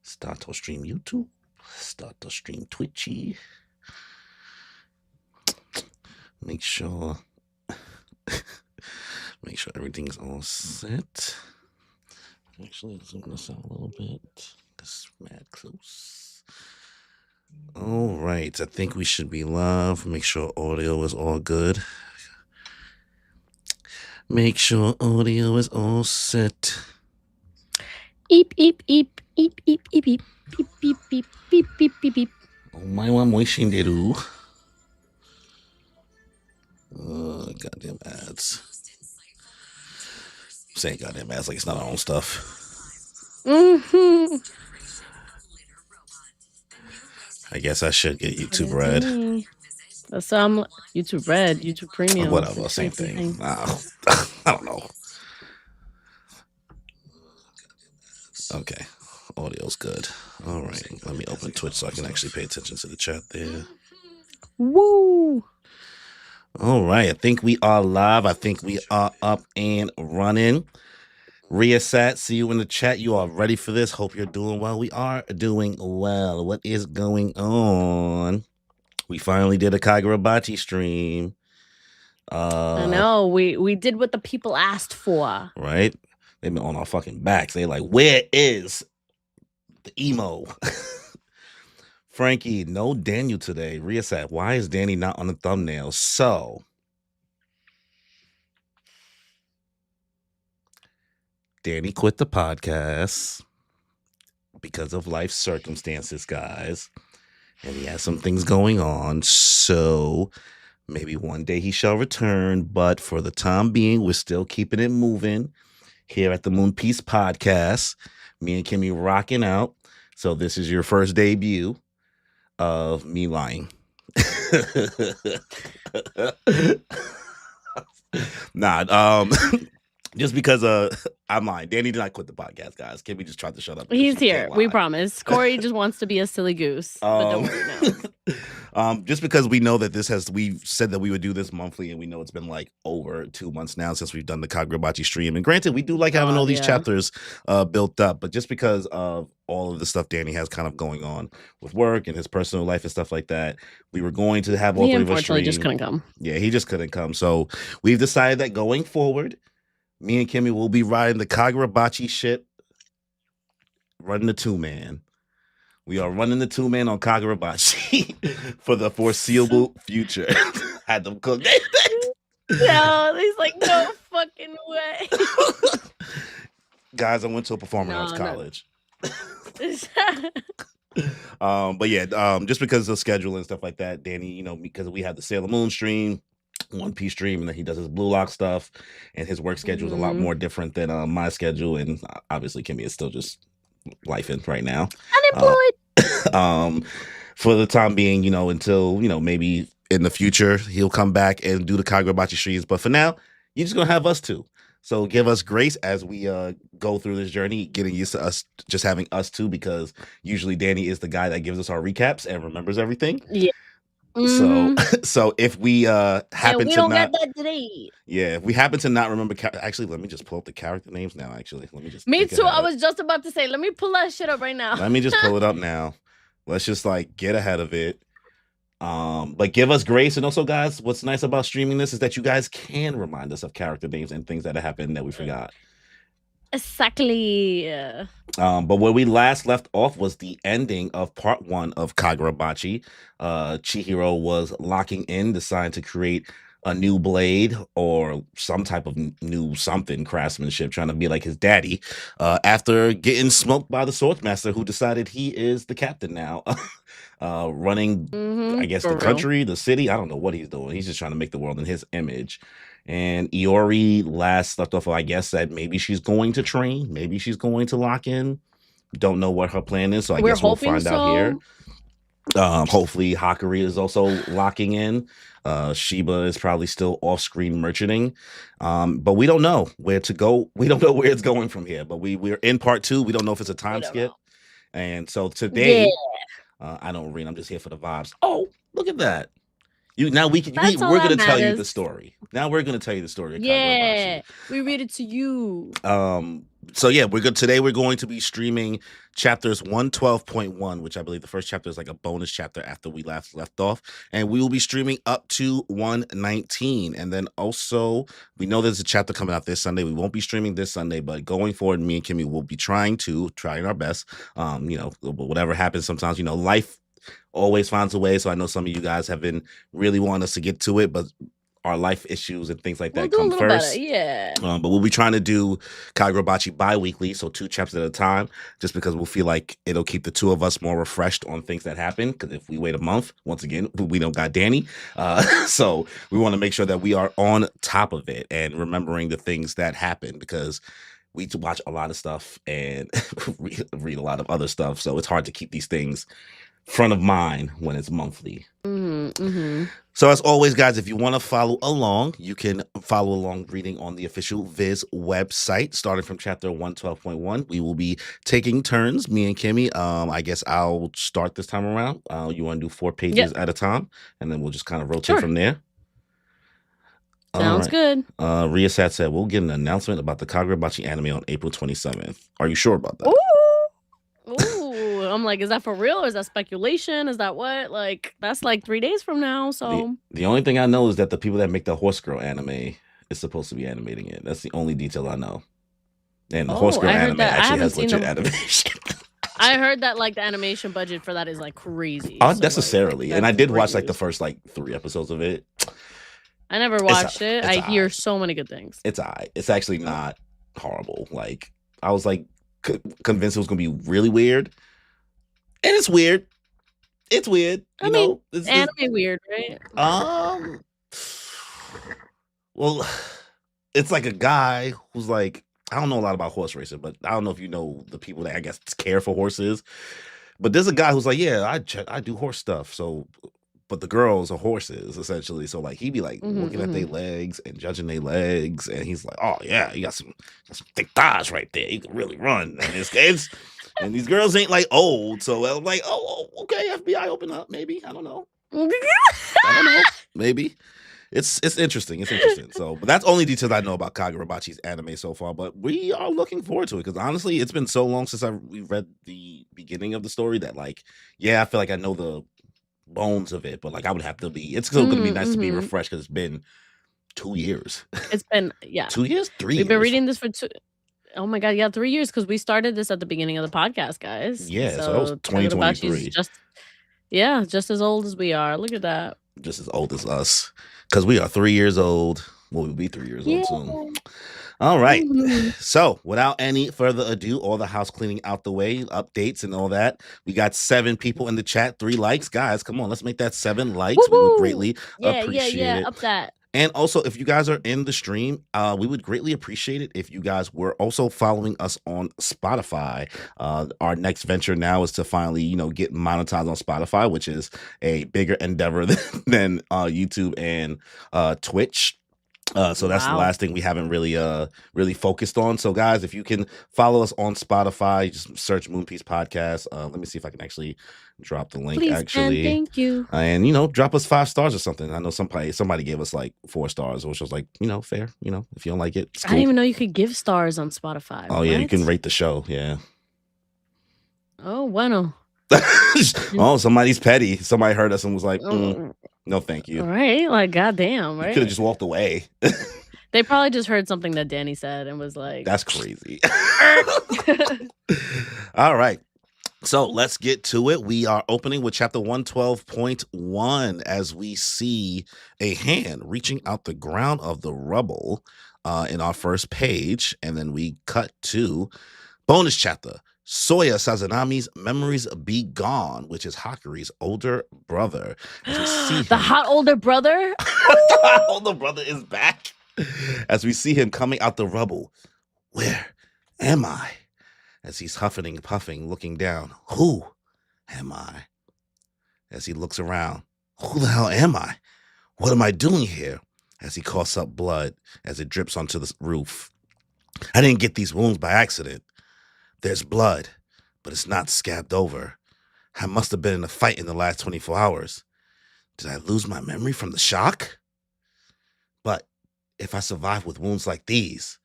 Start to stream YouTube. Start to stream Twitchy. Make sure everything's all set. Actually, zoom this out a little bit because it's mad close. All right, I think we should be live. Make sure audio is all good. Make sure audio is all set. Eep, eep, eep, eep, eep, eep, eep, beep, beep, beep, beep, beep, beep, beep. Omae wa moishinderu. Goddamn ads. Saying goddamn ads like it's not our own stuff. Mm-hmm. I guess I should get YouTube Red. That's YouTube Red, YouTube Premium. Whatever, same thing. I don't know. Okay, audio's good. All right, let me open Twitch so I can actually pay attention to the chat there. Woo! All right, I think we are live. I think we are up and running. Riasat, see you in the chat. You are ready for this. Hope you're doing well. We are doing well. What is going on? We finally did a Kagurabachi stream. I know. We did what the people asked for. Right? They've been on our fucking backs. They like, where is the emo? Frankie, no Daniel today. Riasat, why is Danny not on the thumbnail? So, Danny quit the podcast because of life circumstances, guys. And he has some things going on. So, maybe one day he shall return. But for the time being, we're still keeping it moving here at the Moon Piece Podcast. Me and Kimmy rocking out. So, this is your first debut of me lying. Just because I'm lying. Danny did not quit the podcast, guys. Kimmy just tried to shut up. He's here. We promise. Corey just wants to be a silly goose. But don't worry now. Just because we know that we've said that we would do this monthly, and we know it's been like over 2 months now since we've done the Kagurabachi stream. And granted, we do like having all these chapters built up, but just because of all of the stuff Danny has kind of going on with work and his personal life and stuff like that, we were going to have all three of us stream. He just couldn't come. Yeah, he just couldn't come. So we've decided that going forward, me and Kimmy will be riding the Kagurabachi shit, running the 2-man. We are running the 2-man on Kagurabachi for the foreseeable future. Had them cook. No, he's like, no fucking way. Guys, I went to a performing arts college. But yeah, just because of schedule and stuff like that, Danny, because we had the Sailor Moon stream, One Piece stream, and then he does his Blue Lock stuff, and his work schedule is a lot more different than my schedule, and obviously Kimmy is still just lifing right now. Unemployed. For the time being, until maybe in the future he'll come back and do the Kagurabachi streams, but for now you're just gonna have us two. So give us grace as we go through this journey, getting used to us just having us two, because usually Danny is the guy that gives us our recaps and remembers everything. Yeah. So if we happen we to don't not get that today. Yeah, if we happen to not remember actually, let me just pull up the character names now. Actually, let me just Me too. I was just about to say, let me pull that shit up right now. Let me just pull it up now. Let's just get ahead of it. But give us grace. And also, guys, what's nice about streaming this is that you guys can remind us of character names and things that have happened that we forgot. Exactly. But where we last left off was the ending of part 1 of Kagurabachi. Chihiro was locking in, deciding to create a new blade or some type of new something craftsmanship, trying to be like his daddy, after getting smoked by the Swordsmaster, who decided he is the captain now. Running, I guess, the country, the city. I don't know what he's doing. He's just trying to make the world in his image. And Iori last left off, I guess, that maybe she's going to train. Maybe she's going to lock in. Don't know what her plan is. So I guess we'll find out here. Hopefully Hakari is also locking in. Shiba is probably still off-screen merchanting. But we don't know where to go. We don't know where it's going from here. But we're in part 2. We don't know if it's a time skip. And so today, I don't read. I'm just here for the vibes. Oh, look at that. Now That's all we're that gonna tell you the matters. story. Now we're gonna tell you the story of Yeah, Kagurabachi. we read it to you. So yeah, today we're going to be streaming chapters 112.1, which I believe the first chapter is like a bonus chapter after we left off, and we will be streaming up to 119. And then also we know there's a chapter coming out this Sunday. We won't be streaming this Sunday, but going forward, me and Kimmy will be trying our best. Whatever happens, sometimes life always finds a way. So I know some of you guys have been really wanting us to get to it, but our life issues and things like We'll that do a come little better, first. yeah. But we'll be trying to do Kagurabachi bi-weekly, so 2 chapters at a time, just because we'll feel like it'll keep the two of us more refreshed on things that happen. Because if we wait a month, once again, we don't got Danny. So we want to make sure that we are on top of it and remembering the things that happen, because we watch a lot of stuff and read a lot of other stuff. So it's hard to keep these things front of mind when it's monthly. So as always, guys, if you want to follow along, you can follow along reading on the official Viz website, starting from chapter 112.1. We will be taking turns, me and Kimmy. I guess I'll start this time around. You want to do 4 pages at a time, and then we'll just kind of rotate from there. Sounds good. Riasat said, we'll get an announcement about the Kagurabachi anime on April 27th. Are you sure about that? Ooh, I'm like, is that for real or is that speculation? Is that what? Like, that's like 3 days from now. So the only thing I know is that the people that make the Horse Girl anime is supposed to be animating it. That's the only detail I know. And the Horse Girl anime actually has legit animation. I heard that like the animation budget for that is like crazy. Unnecessarily. And I did watch like the first like 3 episodes of it. I never watched it. I hear so many good things. It's alright. It's actually not horrible. Like, I was like convinced it was gonna be really weird. And it's weird. It's weird. I mean, it's anime weird, right? Well, it's like a guy who's like, I don't know a lot about horse racing, but I don't know if you know the people that I guess care for horses. But there's a guy who's like, yeah, I do horse stuff. So, but the girls are horses essentially. So like he'd be like looking at their legs and judging their legs, and he's like, oh yeah, you got some thick thighs right there. You can really run. And it's and these girls ain't like old, so I'm like, oh okay, FBI, open up, maybe. I don't know. Maybe. It's interesting. It's interesting. So, but that's only details I know about Kagurabachi's anime so far. But we are looking forward to it, because honestly, it's been so long since we read the beginning of the story that, like, yeah, I feel like I know the bones of it, but like I would have to be. It's still going to be nice to be refreshed, because it's been 2 years. It's been 2 years, 3 years. We've been reading this for 2. Oh my god, yeah, 3 years, because we started this at the beginning of the podcast, guys. Yeah, so that was 2023. Just as old as we are. Look at that. Just as old as us, because we are 3 years old. Well, we'll be 3 years old soon. All right. So without any further ado, all the house cleaning out the way, updates and all that. We got 7 people in the chat, 3 likes. Guys, come on, let's make that 7 likes. Woo-hoo! We would greatly appreciate it. Up that. And also, if you guys are in the stream, we would greatly appreciate it if you guys were also following us on Spotify. Our next venture now is to finally, get monetized on Spotify, which is a bigger endeavor than YouTube and Twitch. So that's the last thing we haven't really focused on. So guys, if you can follow us on Spotify, just search Moonpiece Podcast. Let me see if I can actually drop the link. Please, actually, and thank you. And drop us 5 stars or something. I know somebody gave us like 4 stars, which was like, fair. If you don't like it, cool. I didn't even know you could give stars on Spotify. Oh yeah, you can rate the show. Yeah. Oh bueno. Oh, somebody's petty. Somebody heard us and was like, no, thank you. All right, like goddamn, right? You could have just walked away. They probably just heard something that Danny said and was like, that's crazy. All right. So let's get to it. We are opening with chapter 112.1 as we see a hand reaching out the ground of the rubble in our first page. And then we cut to bonus chapter. SOYA SAZANAMI'S memories be gone, which is Hakuri's older brother. As we see the hot older brother? The hot older brother is back. As we see him coming out the rubble. Where am I? As he's huffing and puffing, looking down. Who am I? As he looks around. Who the hell am I? What am I doing here? As he coughs up blood as it drips onto the roof. I didn't get these wounds by accident. There's blood, but it's not scabbed over. I must have been in a fight in the last 24 hours. Did I lose my memory from the shock? But if I survive with wounds like these,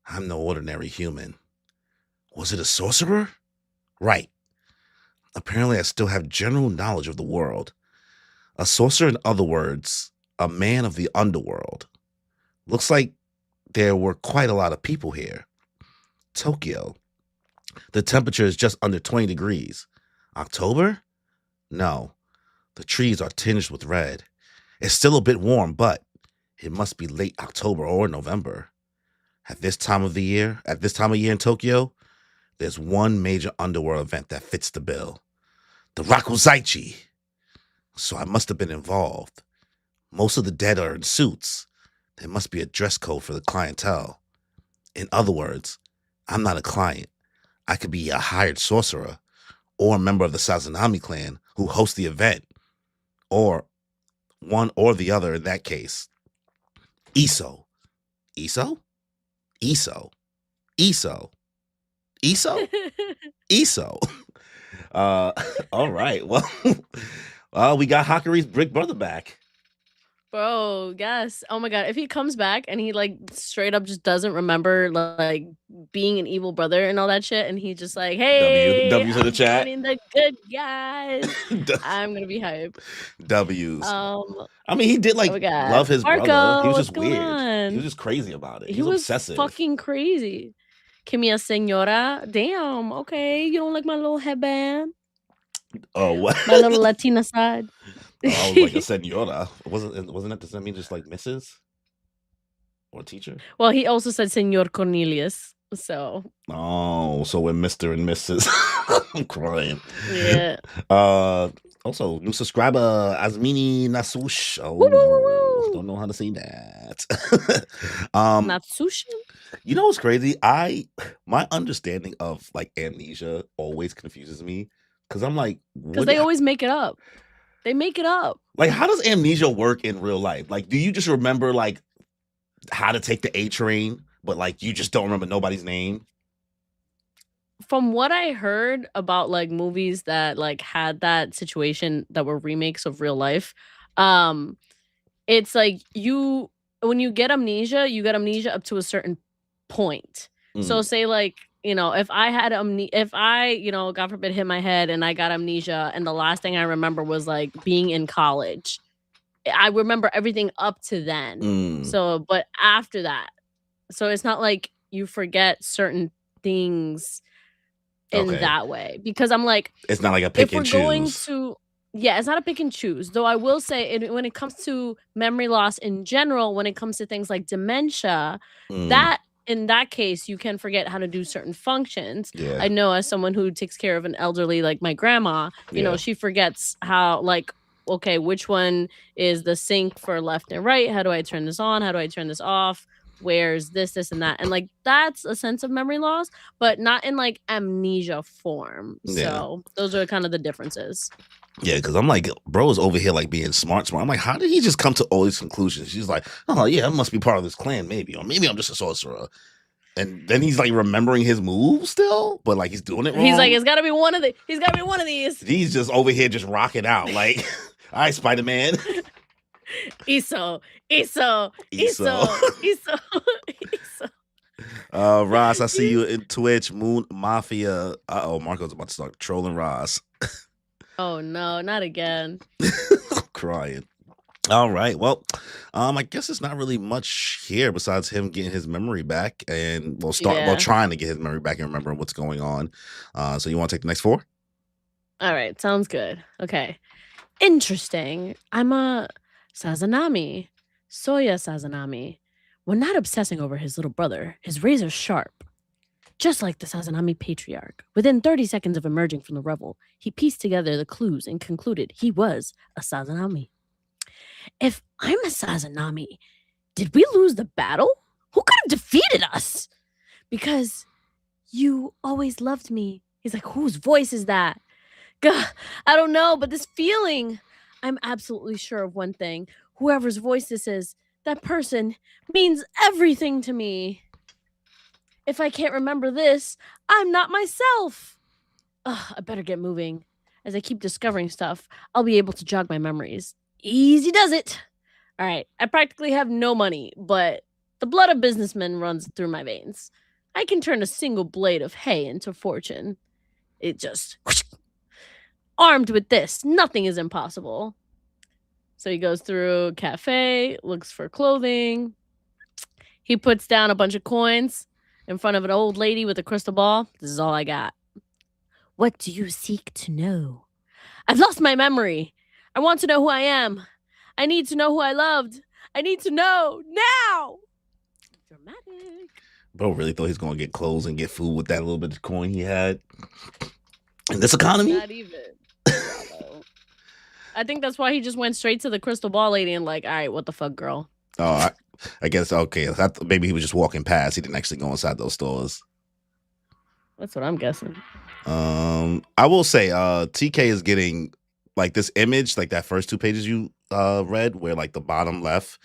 I'm no ordinary human. Was it a sorcerer? Right. Apparently, I still have general knowledge of the world. A sorcerer, in other words, a man of the underworld. Looks like there were quite a lot of people here. Tokyo. The temperature is just under 20 degrees. October? No. The trees are tinged with red. It's still a bit warm, but it must be late October or November. At this time of year in Tokyo, there's one major underworld event that fits the bill. The Rakuzaichi. So I must have been involved. Most of the dead are in suits. There must be a dress code for the clientele. In other words, I'm not a client. I could be a hired sorcerer or a member of the Sazanami clan who hosts the event, or one or the other in that case. Iso. Iso? Iso. Iso. Iso? Iso. All right. Well, we got Hakuri's big brother back. Bro, yes. Oh my god, if he comes back and he like straight up just doesn't remember like being an evil brother and all that shit, and he just like, hey, W's in the I'm chat. joining the good guys. I'm gonna be hype. W's. I mean, he did like love his Marco, brother. He was what's just going weird. on? He was just crazy about it. He was obsessive. fucking crazy. Kimia Senora. Damn, okay. You don't like my little headband? Oh, what? My little Latina side. I was like a senora. Wasn't that, does that mean just like Mrs. or teacher? Well, he also said Senor Cornelius. So. Oh, so we're Mr. and Mrs. I'm crying. Yeah. Also, new subscriber Azmini Nasush. Oh, woo. Don't know how to say that. Natsushi? You know what's crazy? My understanding of like amnesia always confuses me because I'm like, because they always make it up. They make it up. Like, how does amnesia work in real life? Like, do you just remember like how to take the A train, but like you just don't remember nobody's name? From what I heard about like movies that like had that situation that were remakes of real life, it's like when you get amnesia up to a certain point. So say like, you know, if I had God forbid, hit my head and I got amnesia and the last thing I remember was like being in college, I remember everything up to then. So, but after that, so it's not like you forget certain things in that way, because I'm like, it's not like a pick and choose. It's not a pick and choose. Though I will say, when it comes to memory loss in general, when it comes to things like dementia, that in that case, you can forget how to do certain functions. Yeah. I know, as someone who takes care of an elderly like my grandma, you know, she forgets how, like, okay, which one is the sync for left and right? How do I turn this on? How do I turn this off? Where's this, and that? And like, that's a sense of memory loss, but not in like amnesia form. So those are kind of the differences. Yeah, because I'm like, bro is over here like being smart. I'm like, how did he just come to all these conclusions? She's like, oh yeah, I must be part of this clan, maybe, or maybe I'm just a sorcerer. And then he's like remembering his moves still, but like he's doing it wrong. He's like, it's gotta be one of the. He's gotta be one of these. He's just over here just rocking out, like, all right, Spider-Man. Iso. Ross, I see you in Twitch. Moon Mafia. Marco's about to start trolling Ross. Oh no, not again. I'm crying. All right. Well, I guess it's not really much here besides him getting his memory back, and trying to get his memory back and remembering what's going on. So you want to take the next 4? All right, sounds good. Okay. Interesting. I'm a Sazanami. Soya Sazanami. When not obsessing over his little brother, his razor sharp. Just like the Sazanami patriarch, within 30 seconds of emerging from the revel, he pieced together the clues and concluded he was a Sazanami. If I'm a Sazanami, did we lose the battle? Who could have defeated us? Because you always loved me. He's like, whose voice is that? God, I don't know, but this feeling, I'm absolutely sure of one thing. Whoever's voice this is, that person means everything to me. If I can't remember this, I'm not myself. I better get moving. As I keep discovering stuff, I'll be able to jog my memories. Easy does it. All right, I practically have no money, but the blood of businessmen runs through my veins. I can turn a single blade of hay into fortune. It just armed with this, nothing is impossible. So he goes through a cafe, looks for clothing. He puts down a bunch of coins in front of an old lady with a crystal ball. This is all I got. What do you seek to know? I've lost my memory. I want to know who I am. I need to know who I loved. I need to know now. Dramatic. Bro really thought he's gonna get clothes and get food with that little bit of coin he had. In this economy? Not even. Bravo. I think that's why he just went straight to the crystal ball lady and like, all right, what the fuck, girl? Oh, I guess, okay. Maybe he was just walking past. He didn't actually go inside those stores. That's what I'm guessing. I will say, TK is getting like this image, like that first 2 pages you read, where like the bottom left,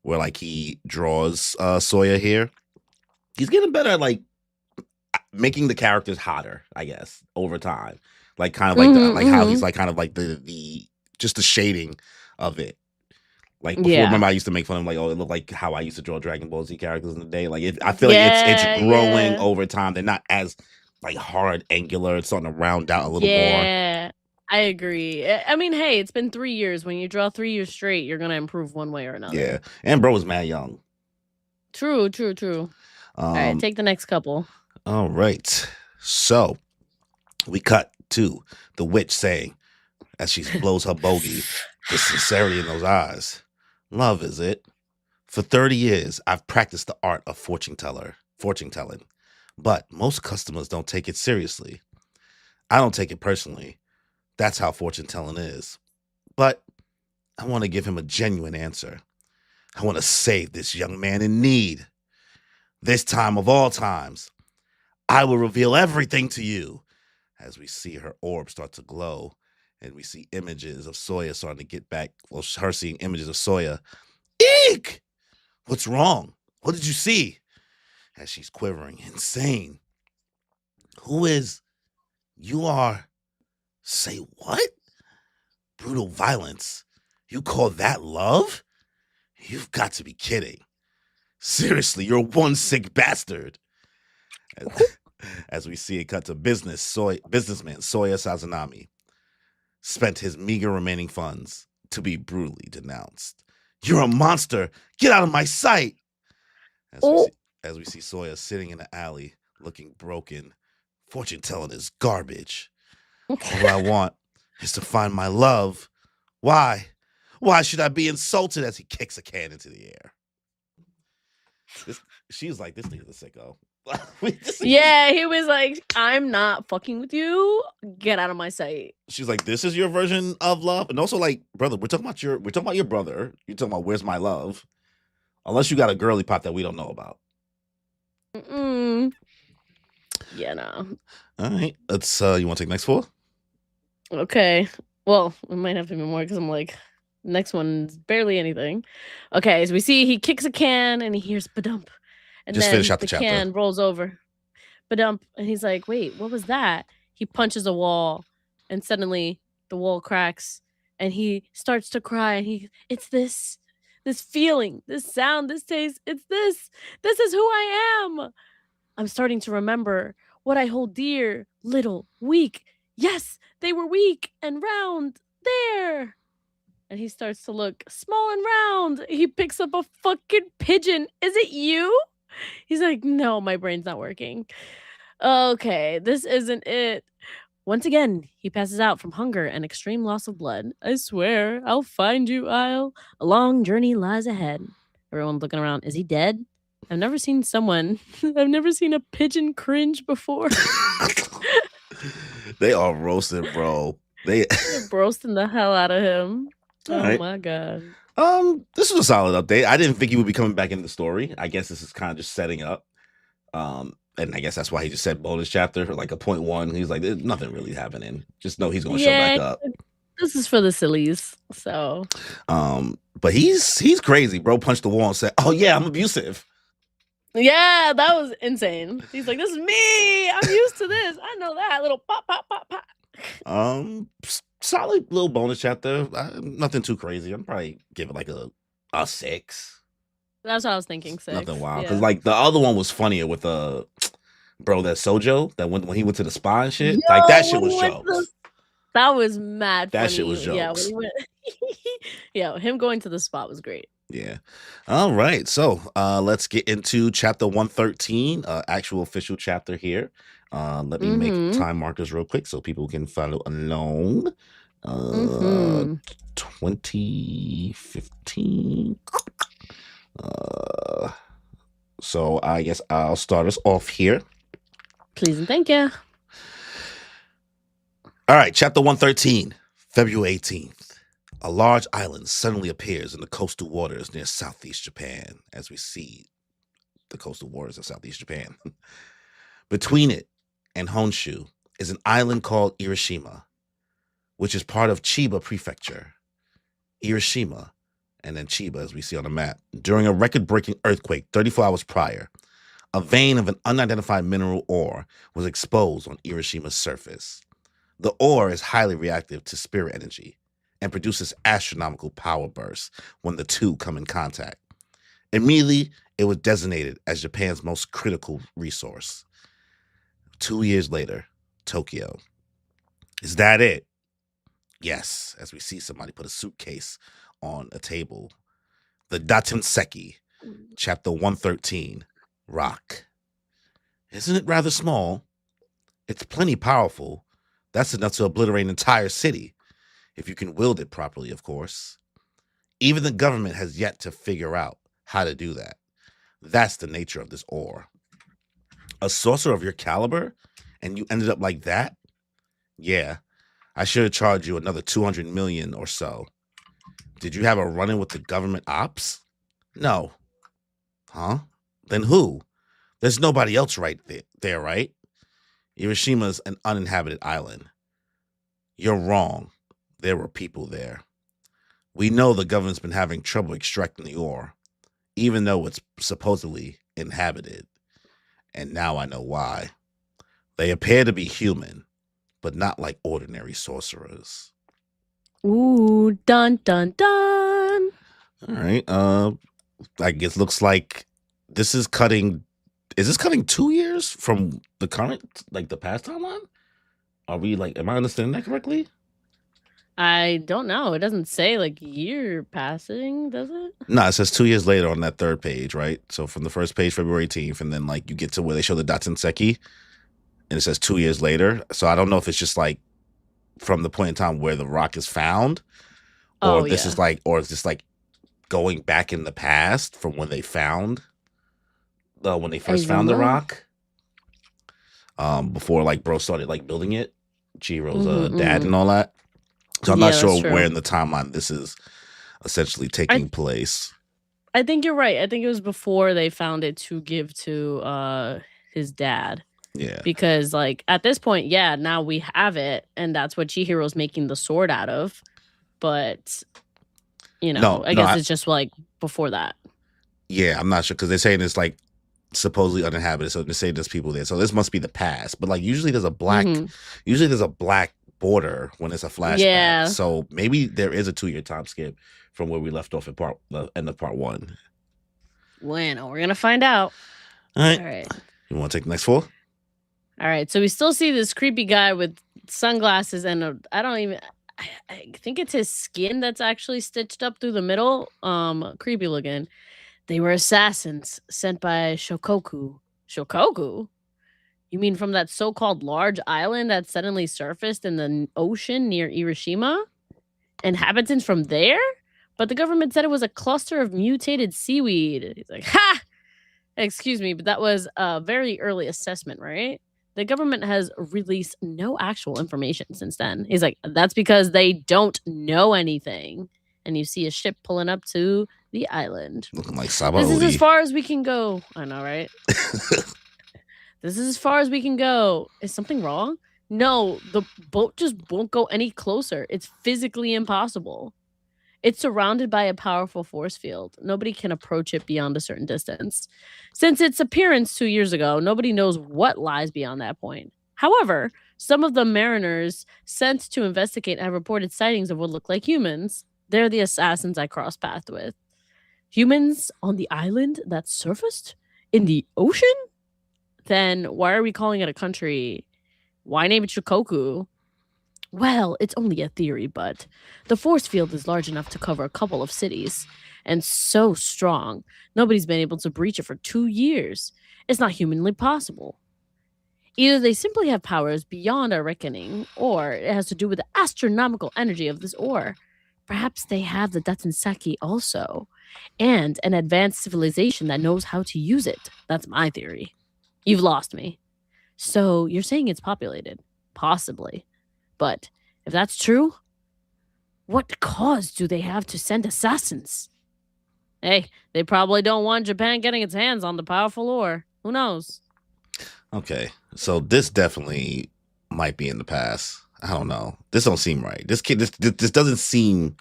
where like he draws Soya here. He's getting better at like making the characters hotter, I guess, over time. Like kind of like how he's like kind of like the just the shading of it. Like before, remember I used to make fun of him, like, oh, it looked like how I used to draw Dragon Ball Z characters in the day. Like I feel like it's growing over time. They're not as like hard angular. It's starting to round out a little more. Yeah, I agree. I mean, hey, it's been 3 years. When you draw 3 years straight, you're gonna improve one way or another. Yeah, and bro was mad young. True. All right, take the next couple. All right, so we cut to the witch saying, as she blows her bogey, the sincerity in those eyes. Love, is it? For 30 years, I've practiced the art of fortune telling, but most customers don't take it seriously. I don't take it personally. That's how fortune telling is. But I want to give him a genuine answer. I want to save this young man in need. This time of all times, I will reveal everything to you. As we see her orb start to glow, and we see images of Soya starting to get back. Well, her seeing images of Soya. Eek! What's wrong? What did you see? As she's quivering, insane. Who is? You are. Say what? Brutal violence. You call that love? You've got to be kidding. Seriously, you're one sick bastard. As we see it cut to businessman Soya Sazanami spent his meager remaining funds to be brutally denounced. You're a monster. Get out of my sight. As we see Soya sitting in the alley looking broken. Fortune telling is garbage. All I want is to find my love. Why? Why should I be insulted? As he kicks a can into the air. She's like, this nigga's a sicko. Yeah, he was like, I'm not fucking with you. Get out of my sight. She's like, this is your version of love. And also, like, brother, we're talking about your brother. You're talking about where's my love. Unless you got a girly pop that we don't know about. Yeah, no. All right. Let's you want to take next 4? Okay. Well, we might have to be more because I'm like, next one's barely anything. Okay, so we see he kicks a can and he hears badump. And just then finish out the chapter. Can rolls over. Badump. And he's like, wait, what was that? He punches a wall and suddenly the wall cracks and he starts to cry. And it's this feeling, this sound, this taste. It's this. This is who I am. I'm starting to remember what I hold dear, little, weak. Yes, they were weak and round. There. And he starts to look small and round. He picks up a fucking pigeon. Is it you? He's like, no, my brain's not working. Okay, this isn't it. Once again, he passes out from hunger and extreme loss of blood. I swear, I'll find you, Isle. A long journey lies ahead. Everyone's looking around. Is he dead? I've never seen a pigeon cringe before. They are roasted, bro. They're roasting the hell out of him. All my God. This was a solid update. I didn't think he would be coming back into the story. I guess this is kind of just setting up. And I guess that's why he just said bonus chapter for like a 0.1. He's like, there's nothing really happening. Just know he's gonna show back up. This is for the sillies. So but he's crazy. Bro punched the wall and said, oh yeah, I'm abusive. Yeah, that was insane. He's like, this is me. I'm used to this. I know that. Little pop, pop, pop, pop. solid little bonus chapter. Nothing too crazy. I'm probably give it like a 6. That's what I was thinking. Nothing 6. wild. Cause Yeah. like the other one was funnier with bro, that Sojo that when he went to the spa and shit. Like Yo, that shit when was he went to the jokes. that was mad That shit funny. was Yeah, when jokes. he went yeah, him going to the spot was great. Yeah. All right. So let's get into chapter 113, actual official chapter here. Let me make Mhm. time markers real quick so people can follow along. Mhm. 2015. So I guess I'll start us off here. Please and thank you. All right, chapter 113, February 18th. A large island suddenly appears in the coastal waters near Southeast Japan, as we see the coastal waters of Southeast Japan. Between it and Honshu is an island called IRISHIMA, which is part of Chiba Prefecture. IRISHIMA, and then Chiba, as we see on the map. During a record-breaking earthquake 34 hours prior, a vein of an unidentified mineral ore was exposed on IRISHIMA's surface. The ore is highly reactive to spirit energy and produces astronomical power bursts when the two come in contact. Immediately, it was designated as Japan's most critical resource. 2 years later, Tokyo. Is that it? Yes, as we see somebody put a suitcase on a table. The Datenseki, chapter 113, Rock. Isn't it rather small? It's plenty powerful. That's enough to obliterate an entire city, if you can wield it properly, of course. Even the government has yet to figure out how to do that. That's the nature of this ore. A sorcerer of your caliber, and you ended up like that? Yeah, I should have charged you another 200 million or so. Did you have a run-in with the government ops? No. Huh? Then who? There's nobody else right there, right? Hiroshima an uninhabited island. You're wrong. There were people there. We know the government's been having trouble extracting the ore, even though it's supposedly inhabited. And now I know why. They appear to be human, but not like ordinary sorcerers. Ooh, dun dun dun. All right. I guess looks like this is cutting. Is this cutting 2 years from the current, like the past timeline? Are we like? Am I understanding that correctly? I don't know. It doesn't say like year passing, does it? No, it says 2 years later on that third page, right? So from the first page, February 18th, and then like you get to where they show the Datsenseki, and it says 2 years later. So I don't know if it's just like from the point in time where the rock is found, or Oh this yeah. is like, or is this like going back in the past from when they found when they I first don't found the know. rock, before like bro started like building it, Jiro's Mhm, dad mhm. and all that. So I'm Yeah, not that's sure where true. in the timeline this is essentially taking place. I think you're right. I think it was before they found it to give to his dad. Yeah. Because like at this point, yeah, now we have it, and that's what Chihiro's making the sword out of. But you know, No, I no, guess it's just like before that. yeah, I'm not sure because they're saying it's like supposedly uninhabited, so they say there's people there. So this must be the past. But like Mhm. usually there's a black border when it's a flashback. Yeah. So maybe there is a 2 year time skip from where we left off at the end of part one. Bueno, we're gonna find out. All right, All right. you want to take the next 4? All right. So we still see this creepy guy with sunglasses and I don't even I think it's his skin that's actually stitched up through the middle. Creepy looking. They were assassins sent by Shokoku. Shokoku? You mean from that so-called large island that suddenly surfaced in the ocean near Irishima? Inhabitants from there? But the government said it was a cluster of mutated seaweed. He's like, ha! Excuse me, but that was a very early assessment, right? The government has released no actual information since then. He's like, that's because they don't know anything. And you see a ship pulling up to the island. Looking like This is as Sabaody. far as we can go. I know, right? This is as far as we can go. Is something wrong? No, the boat just won't go any closer. It's physically impossible. It's surrounded by a powerful force field. Nobody can approach it beyond a certain distance. Since its appearance 2 years ago, nobody knows what lies beyond that point. However, Some of the mariners sent to investigate have reported sightings of what look like humans. They're the assassins I crossed paths with. Humans on the island that surfaced? In the ocean? Then why are we calling it a country? Why name it Shikoku? Well, it's only a theory, but the force field is large enough to cover a couple of cities, and so strong, nobody's been able to breach it for 2 years. It's not humanly possible. Either they simply have powers beyond our reckoning, or it has to do with the astronomical energy of this ore. Perhaps they have the Datansaki also, and an advanced civilization that knows how to use it. That's my theory. You've lost me. So you're saying it's populated? Possibly. But if that's true, what cause do they have to send assassins? Hey, they probably don't want Japan getting its hands on the powerful ore. Who knows? Okay, so this definitely might be in the past. I don't know. This don't seem right. This doesn't seem.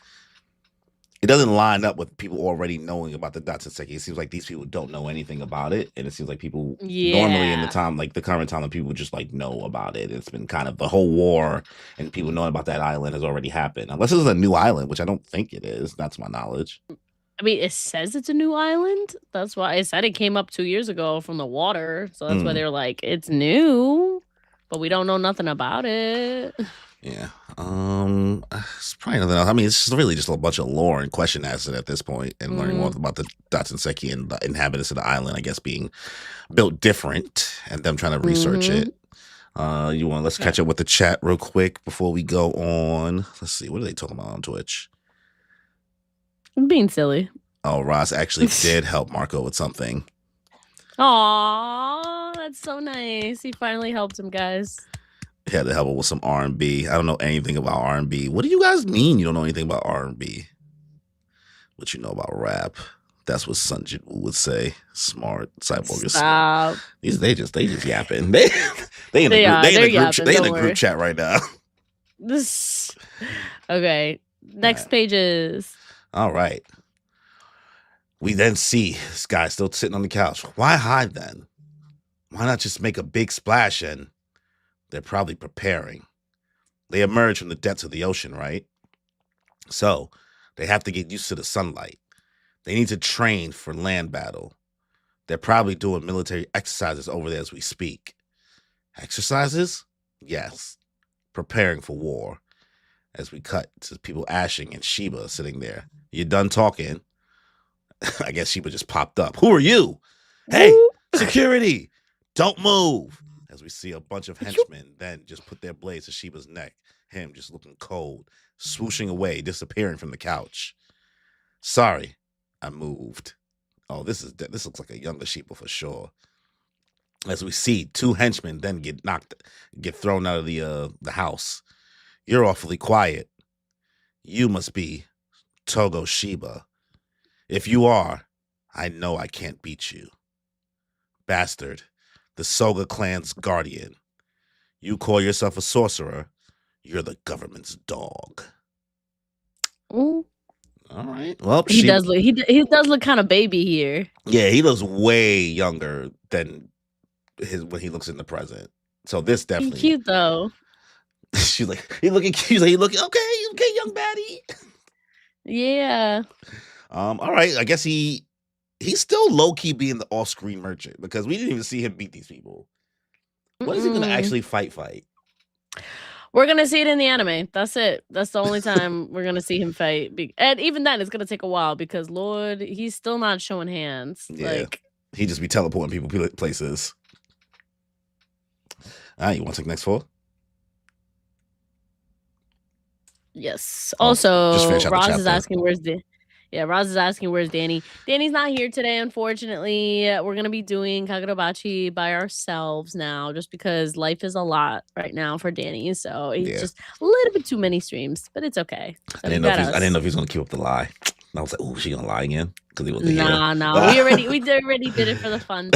It doesn't line up with people already knowing about the Datsenseki. It seems like these people don't know anything about it, and it seems like people normally in the time, like the current time, people just like know about it. It's been kind of the whole war, and people knowing about that island has already happened. Unless it's a new island, which I don't think it is. That's my knowledge. I mean, it says it's a new island. That's why I said it came up 2 years ago from the water. So that's why they're like, it's new, but we don't know nothing about it. Yeah. It's probably nothing else. I mean, it's really just a bunch of lore and question answered at this point, and learning more about the Datsenseki and the inhabitants of the island, I guess, being built different, and them trying to research it. Let's catch up with the chat real quick before we go on. Let's see, what are they talking about on Twitch? I'm being silly. Oh, Ross actually did help Marco with something. Aw, that's so nice. He finally helped him, guys. He had to help him with some R&B. I don't know anything about R&B. What do you guys mean you don't know anything about R&B? What you know about rap? That's what Sunjit would say. Smart. Cyborg is smart. They just yapping. They in the group chat right now. Okay. Next pages. All right. We then see this guy still sitting on the couch. Why hide then? Why not just make a big splash? And they're probably preparing. They emerge from the depths of the ocean, right? So they have to get used to the sunlight. They need to train for land battle. They're probably doing military exercises over there as we speak. Exercises? Yes. Preparing for war. As we cut to people ashing and Sheba sitting there. You done talking? I guess Sheba just popped up. Who are you? Hey, security! Don't move! As we see a bunch of henchmen then just put their blades to Sheba's neck. Him just looking cold, swooshing away, disappearing from the couch. Sorry, I moved. Oh, this looks like a younger Sheba for sure. As we see 2 henchmen then get thrown out of the house. You're awfully quiet. You must be Togo Sheba. If you are, I know I can't beat you. Bastard, the Soga clan's guardian. You call yourself a sorcerer, you're the government's dog. Ooh. All right. Well, he does look kind of baby here. Yeah, he looks way younger than when he looks in the present. So this definitely He's cute though. She's like, he looking cute. He looking okay, young baddie. Yeah. All right. I guess he's still low key being the off screen merchant because we didn't even see him beat these people. What is he gonna actually fight? We're gonna see it in the anime. That's it. That's the only time we're gonna see him fight. And even then, it's gonna take a while because Lord, he's still not showing hands. Yeah, like he just be teleporting people places. All right, you want to take next 4? Yes. Also, Roz is asking where's Danny. Danny's not here today, unfortunately. We're gonna be doing Kagurabachi by ourselves now, just because life is a lot right now for Danny. So he's just a little bit too many streams, but it's okay. So I didn't know if he's gonna keep up the lie. I was like, "Oh, she gonna lie again?" Because he wasn't here. No. we already did it for the fun.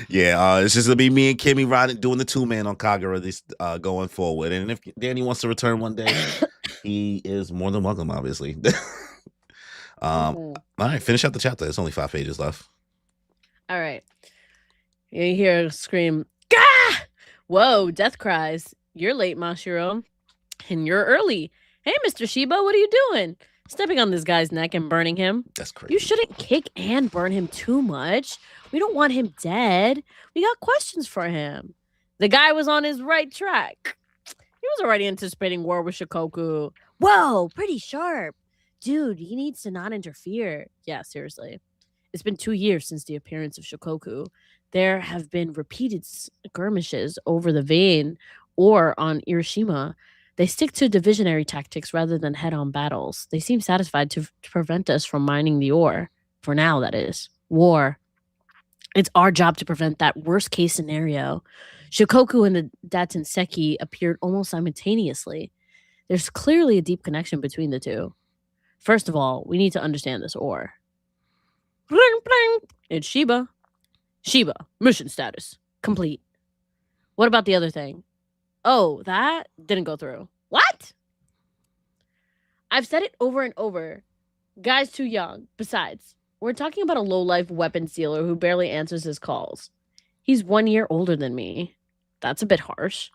Yeah, it's just gonna be me and Kimmy doing the 2-man on Kagura this going forward. And if Danny wants to return one day, he is more than welcome, obviously. All right, finish out the chapter. There's only 5 pages left. All right. You hear a scream. Gah! Whoa, death cries. You're late, Mashiro. And you're early. Hey, Mr. Shiba, what are you doing? Stepping on this guy's neck and burning him. That's You crazy. shouldn't kick and burn him too much. We don't want him dead. We got questions for him. The guy was on his right track. He was already anticipating war with Shikoku. Whoa, pretty sharp. Dude, he needs to not interfere. Yeah, seriously. It's been 2 years since the appearance of Shikoku. There have been repeated skirmishes over the vein or on Irishima. They stick to divisionary tactics rather than head-on battles. They seem satisfied to prevent us from mining the ore. For now, that is. War. It's our job to prevent that worst-case scenario. Shikoku and the Datanseki appeared almost simultaneously. There's clearly a deep connection between the two. First of all, we need to understand this ore. Bling, bling. It's Shiba. Shiba, mission status complete. What about the other thing? Oh, that didn't go through. What? I've said it over and over. Guy's too young. Besides, we're talking about a low-life weapons dealer who barely answers his calls. He's 1 year older than me. That's a bit harsh.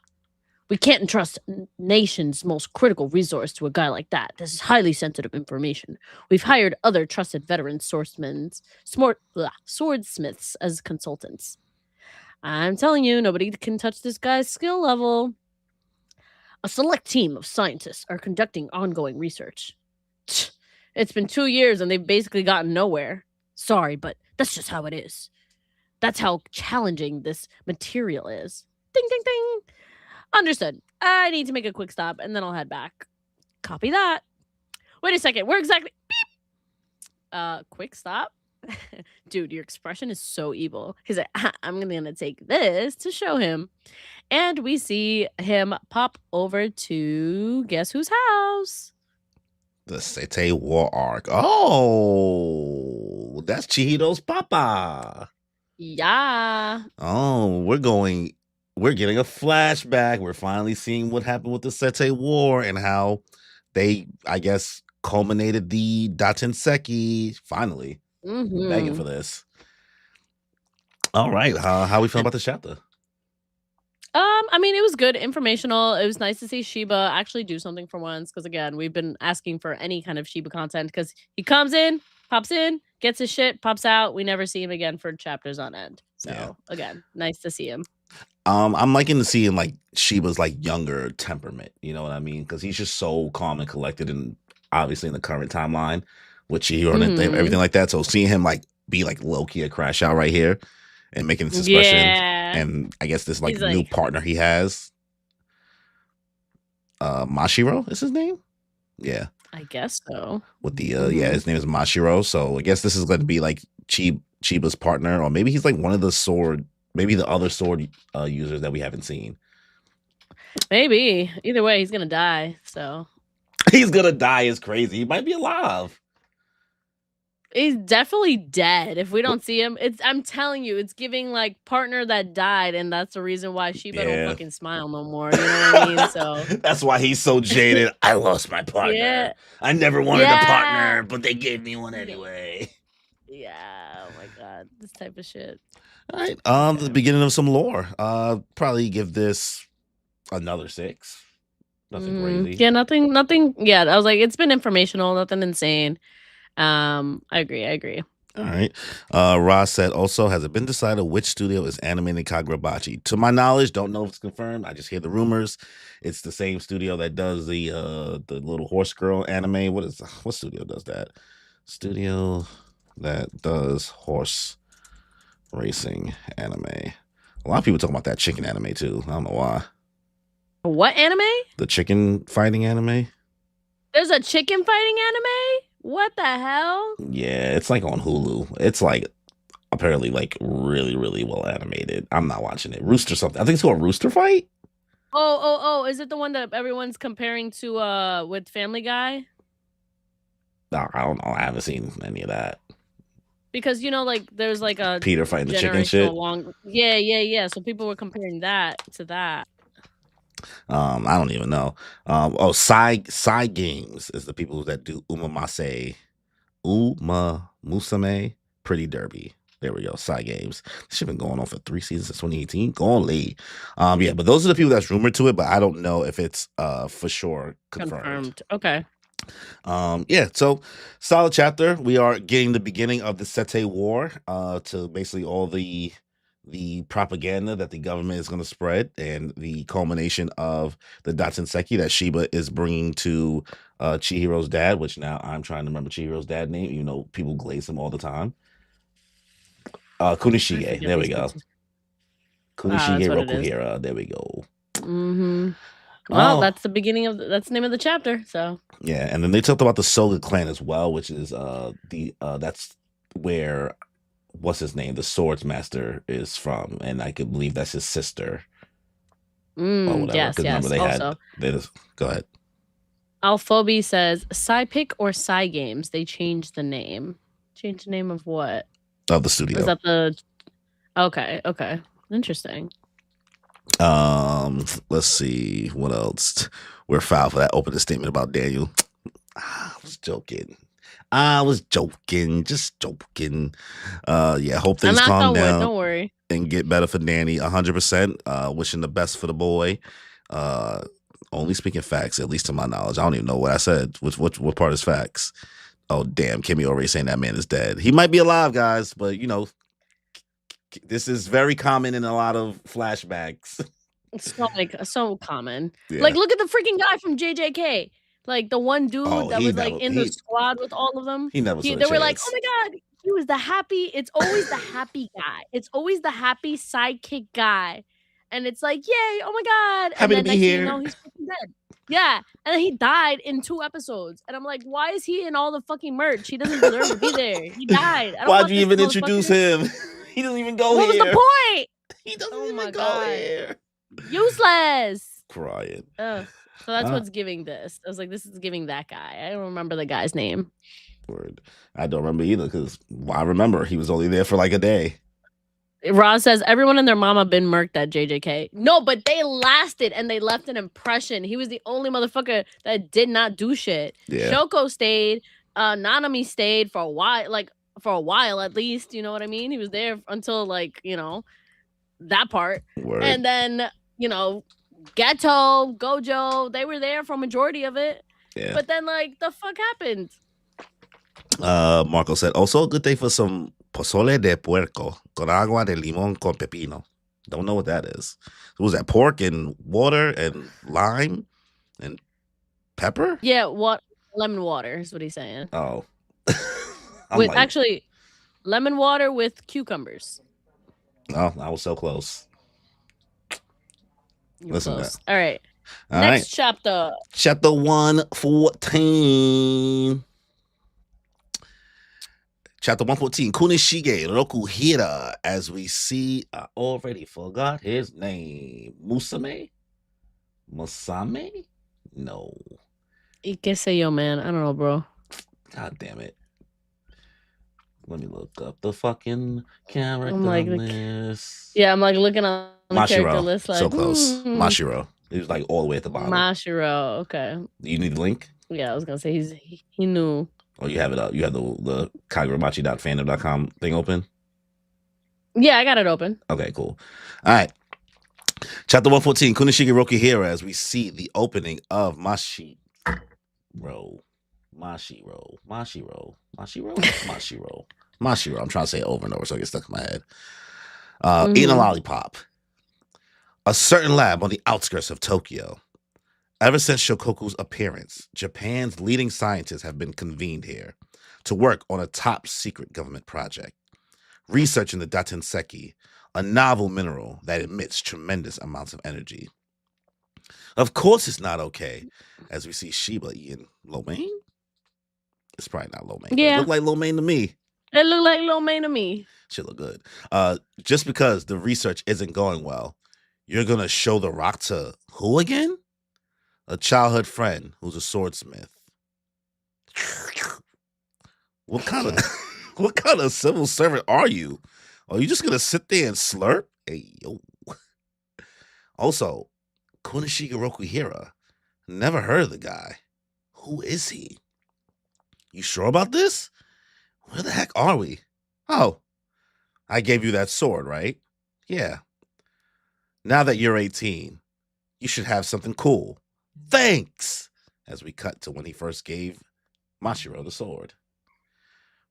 We can't entrust nation's most critical resource to a guy like that. This is highly sensitive information. We've hired other trusted veteran swordsmiths as consultants. I'm telling you, nobody can touch this guy's skill level. A select team of scientists are conducting ongoing research. It's been 2 years and they've basically gotten nowhere. Sorry, but that's just how it is. That's how challenging this material is. Ding, ding, ding. Understood. I need to make a quick stop and then I'll head back. Copy that. Wait a second. Where exactly? Beep. Quick stop? Dude, your expression is so evil. He's like, I'm gonna take this to show him. And we see him pop over to guess whose house? The Sete War arc. Oh, that's Chihiro's papa. Yeah. Oh, we're getting a flashback. We're finally seeing what happened with the Sete War and how they, I guess, culminated the Datenseki. Finally, begging for this. All right, how we feel about this chapter? I mean, it was good, informational. It was nice to see Shiba actually do something for once. Because again, we've been asking for any kind of Shiba content. Because he comes in, pops in, gets his shit, pops out. We never see him again for chapters on end. So again, nice to see him. I'm liking to see him like Shiba's like younger temperament. You know what I mean? Because he's just so calm and collected, and obviously in the current timeline with Chihiro and everything like that. So seeing him like be like low key a crash out right here and making this expression, and I guess this like new partner he has, Mashiro is his name. Yeah, I guess so. With the his name is Mashiro. So I guess this is going to be like Chiba's partner, or maybe he's like one of the sword. Maybe the other sword users that we haven't seen. Maybe. Either way, he's gonna die. So he's gonna die is crazy. He might be alive. He's definitely dead. If we don't see him, I'm telling you, it's giving like partner that died, and that's the reason why Shiba don't fucking smile no more. You know what I mean? So that's why he's so jaded. I lost my partner. Yeah. I never wanted a partner, but they gave me one anyway. Yeah. Oh my god, this type of shit. All right. The beginning of some lore. Probably give this another 6. Nothing crazy. Yeah, nothing. Yeah, I was like, it's been informational, nothing insane. I agree. All right. Ross said, also, has it been decided which studio is animating Kagurabachi? To my knowledge, don't know if it's confirmed. I just hear the rumors. It's the same studio that does the little horse girl anime. What studio does that? Studio that does horse racing anime. A lot of people talking about that chicken anime too. I don't know why. What anime? The chicken fighting anime. There's a chicken fighting anime? What the hell? Yeah, it's like on Hulu. It's like apparently like really, really well animated. I'm not watching it. Rooster something. I think it's called Rooster Fight. Oh, is it the one that everyone's comparing to with Family Guy? No, I don't know. I haven't seen any of that. Because you know, like there's like a Peter fighting the chicken shit. Yeah. So people were comparing that to that. I don't even know. Sai Games is the people that do Uma Musame Pretty Derby. There we go. Side games. This shit been going on for 3 seasons since 2018. Golly. Yeah, but those are the people that's rumored to it, but I don't know if it's for sure confirmed. Okay. Yeah, so solid chapter. We are getting the beginning of the Sete War, to basically all the propaganda that the government is going to spread, and the culmination of the Datsenseki that Shiba is bringing to Chihiro's dad, which now I'm trying to remember Chihiro's dad name, even though people glaze him all the time. Kunishige. There we go. Kunishige Rokuhira. There we go. Mm-hmm. Well, that's the beginning of that's the name of the chapter. So yeah, and then they talked about the Soga clan as well, which is that's where what's his name, the swords master is from, and I could believe that's his sister. Or whatever. Yes. Remember they also go ahead. Alphobe says Psypic or Psy Games. They changed the name. Changed the name of what? Of the studio. Is that the? Okay. Interesting. Let's see what else. We're foul for that opening statement about Daniel. I was joking. Just joking. Yeah, hope things calm down. Don't worry. And get better for Danny. 100%. Wishing the best for the boy. Only speaking facts, at least to my knowledge. I don't even know what I said. What part is facts? Oh damn, Kimmy already saying that man is dead. He might be alive, guys, but you know, this is very common in a lot of flashbacks. It's so common. Yeah. Like, look at the freaking guy from JJK. Like the one dude that was like in the squad with all of them. He never. They were like, oh my god, he was the happy. It's always the happy guy. It's always the happy sidekick guy, and it's like, yay, oh my god, happy and then to be here. You know, he's fucking dead. Yeah, and then he died in 2 episodes, and I'm like, why is he in all the fucking merch? He doesn't deserve to be there. He died. Why'd you even introduce him? He doesn't even go here. What was the point? He doesn't even go here. Useless. Crying. So that's what's giving this. I was like, this is giving that guy. I don't remember the guy's name. Word. I don't remember either, because I remember he was only there for like a day. Roz says everyone and their mama been murked at JJK. No, but they lasted and they left an impression. He was the only motherfucker that did not do shit. Yeah. Shoko stayed. Nanami stayed for a while at least. You know what I mean? He was there until like, you know, that part. Word. And then, you know, Geto, Gojo, they were there for a majority of it. Yeah. But then, like, the fuck happened? Marco said, also a good day for some pozole de puerco con agua de limón con pepino. Don't know what that is. What was that? Pork and water and lime and pepper? Yeah, lemon water is what he's saying. Oh. Actually, lemon water with cucumbers. Oh, I was so close. Listen to that. All right. Next chapter. Chapter 114. Chapter 114. Kunishige Rokuhira. As we see, I already forgot his name. Musame? No. Y qué sé yo, man. I don't know, bro. God damn it. Let me look up the fucking character list. Yeah, I'm like looking on the character list. Like, so close. Mashiro. He was like all the way at the bottom. Mashiro, okay. You need the link? Yeah, I was gonna say he knew. Oh, you have it up. You have the Kagurabachi.fandom.com thing open? Yeah, I got it open. Okay, cool. All right. Chapter 114, Kunishige Rokuhira, as we see the opening of Mashiro. I'm trying to say it over and over so it gets stuck in my head. Eating a lollipop. A certain lab on the outskirts of Tokyo. Ever since Shokoku's appearance, Japan's leading scientists have been convened here to work on a top secret government project, researching the Datsenseki, a novel mineral that emits tremendous amounts of energy. Of course it's not okay, as we see Shiba eating lo mein. It's probably not lo mein. Yeah. It looked like lo mein to me. It looked like lo mein to me. Should look good. Just because the research isn't going well, you're going to show the rock to who again? A childhood friend who's a swordsmith. What kind of civil servant are you? Are you just going to sit there and slurp? Hey, yo. Also, Kunishige Rokuhira. Never heard of the guy. Who is he? You sure about this? Where the heck are we? Oh, I gave you that sword, right? Yeah. Now that you're 18, you should have something cool. Thanks! As we cut to when he first gave Mashiro the sword.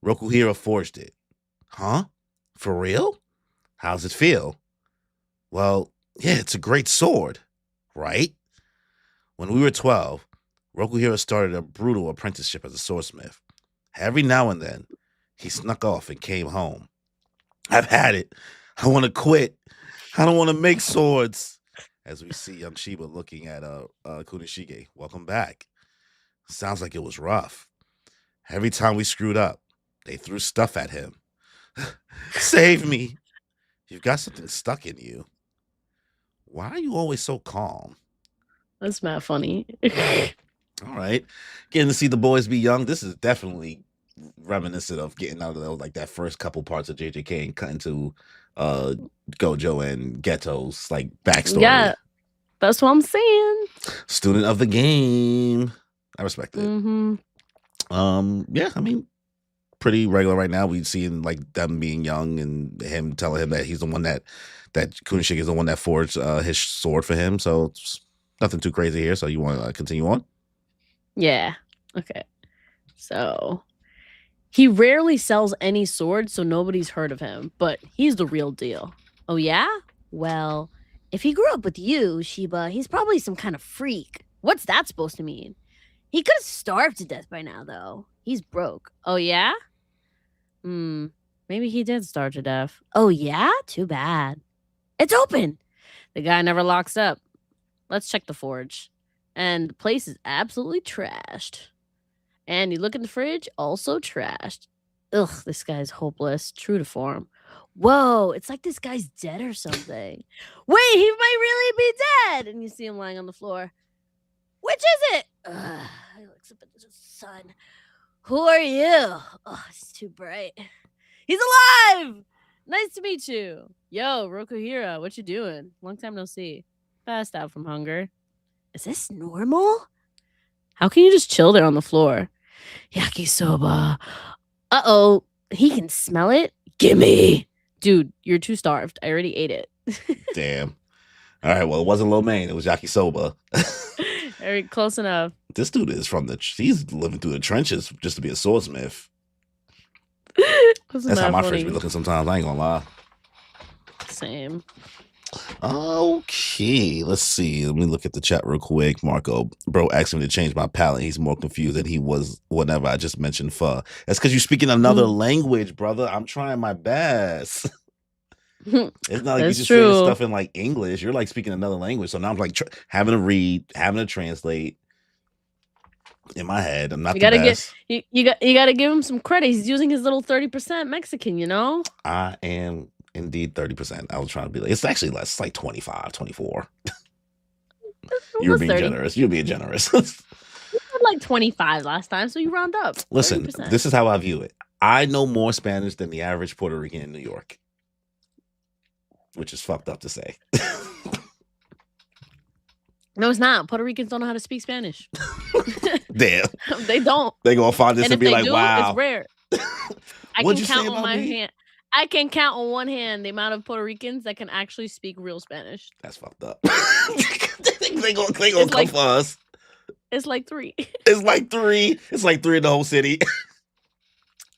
Rokuhira forged it. Huh? For real? How's it feel? Well, yeah, it's a great sword, right? When we were 12, Rokuhira started a brutal apprenticeship as a swordsmith. Every now and then, he snuck off and came home. I've had it. I want to quit. I don't want to make swords. As we see young Shiba looking at Kunishige. Welcome back. Sounds like it was rough. Every time we screwed up, they threw stuff at him. Save me. You've got something stuck in you. Why are you always so calm? That's not funny. All right. Getting to see the boys be young. This is definitely reminiscent of getting out of those, like that first couple parts of JJK and cutting to Gojo and Geto's like backstory. Yeah, that's what I'm saying. Student of the game. I respect it. Mm-hmm. Yeah, I mean, pretty regular right now. We've seen like them being young and him telling him that he's the one that Kunishige is the one that forged his sword for him. So it's nothing too crazy here. So you want to continue on? Yeah. Okay. So he rarely sells any swords, so nobody's heard of him, but he's the real deal. Oh, yeah? Well, if he grew up with you, Shiba, he's probably some kind of freak. What's that supposed to mean? He could have starved to death by now, though. He's broke. Oh, yeah? Maybe he did starve to death. Oh, yeah? Too bad. It's open. The guy never locks up. Let's check the forge. And the place is absolutely trashed. And you look in the fridge, also trashed. Ugh, this guy's hopeless. True to form. Whoa, it's like this guy's dead or something. Wait, he might really be dead. And you see him lying on the floor. Which is it? Ugh, he looks up at the sun. Who are you? Oh, it's too bright. He's alive! Nice to meet you. Yo, Rokuhira, what you doing? Long time no see. Passed out from hunger. Is this normal? How can you just chill there on the floor? Yakisoba. Uh-oh. He can smell it? Gimme. Dude, you're too starved. I already ate it. Damn. All right, well, it wasn't lo mein. It was yakisoba. Very close enough. This dude is he's living through the trenches just to be a swordsmith. That's how my fridge be looking sometimes. I ain't gonna lie. Same. Okay, let's see. Let me look at the chat real quick. Marco, bro, asked me to change my palette. He's more confused than he was whenever I just mentioned pho. That's because you're speaking another language, brother. I'm trying my best. It's not like you're just saying stuff in like English. You're like speaking another language. So now I'm like having to read, having to translate in my head. I'm not the best. You gotta give him some credit. He's using his little 30% Mexican, you know? I am indeed 30%. I was trying to be like, it's actually less. It's like 25, 24. You're being 30. generous. You're being generous. You had like 25 last time, so you round up. Listen, 30%. This is how I view it. I know more Spanish than the average Puerto Rican in New York, which is fucked up to say. No, it's not. Puerto Ricans don't know how to speak Spanish. Damn. They don't. They gonna find this and be like, do, wow. It's rare. I can count on my hand. I can count on one hand the amount of Puerto Ricans that can actually speak real Spanish. That's fucked up. they gonna come for us. It's like 3. It's like 3. It's like 3 in the whole city.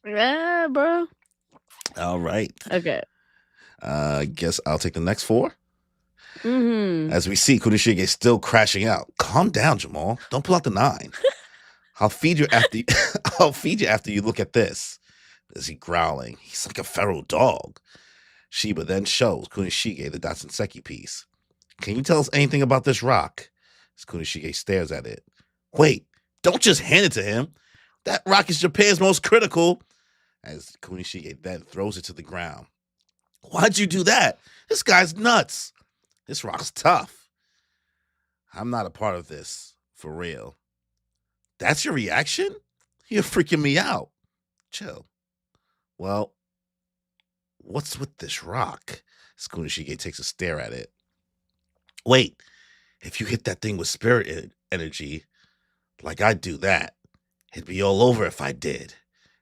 Yeah, bro. All right. Okay. Guess I'll take the next 4. Mm-hmm. As we see, Kunishige is still crashing out. Calm down, Jamal. Don't pull out the 9. I'll feed you after. I'll feed you after you look at this. Is he growling? He's like a feral dog. Shiba then shows Kunishige the Datsenseki piece. Can you tell us anything about this rock? As Kunishige stares at it. Wait, don't just hand it to him. That rock is Japan's most critical. As Kunishige then throws it to the ground. Why'd you do that? This guy's nuts. This rock's tough. I'm not a part of this, for real. That's your reaction? You're freaking me out. Chill. Well, what's with this rock? Kunishige takes a stare at it. Wait, if you hit that thing with spirit energy, like I'd do that, it'd be all over if I did.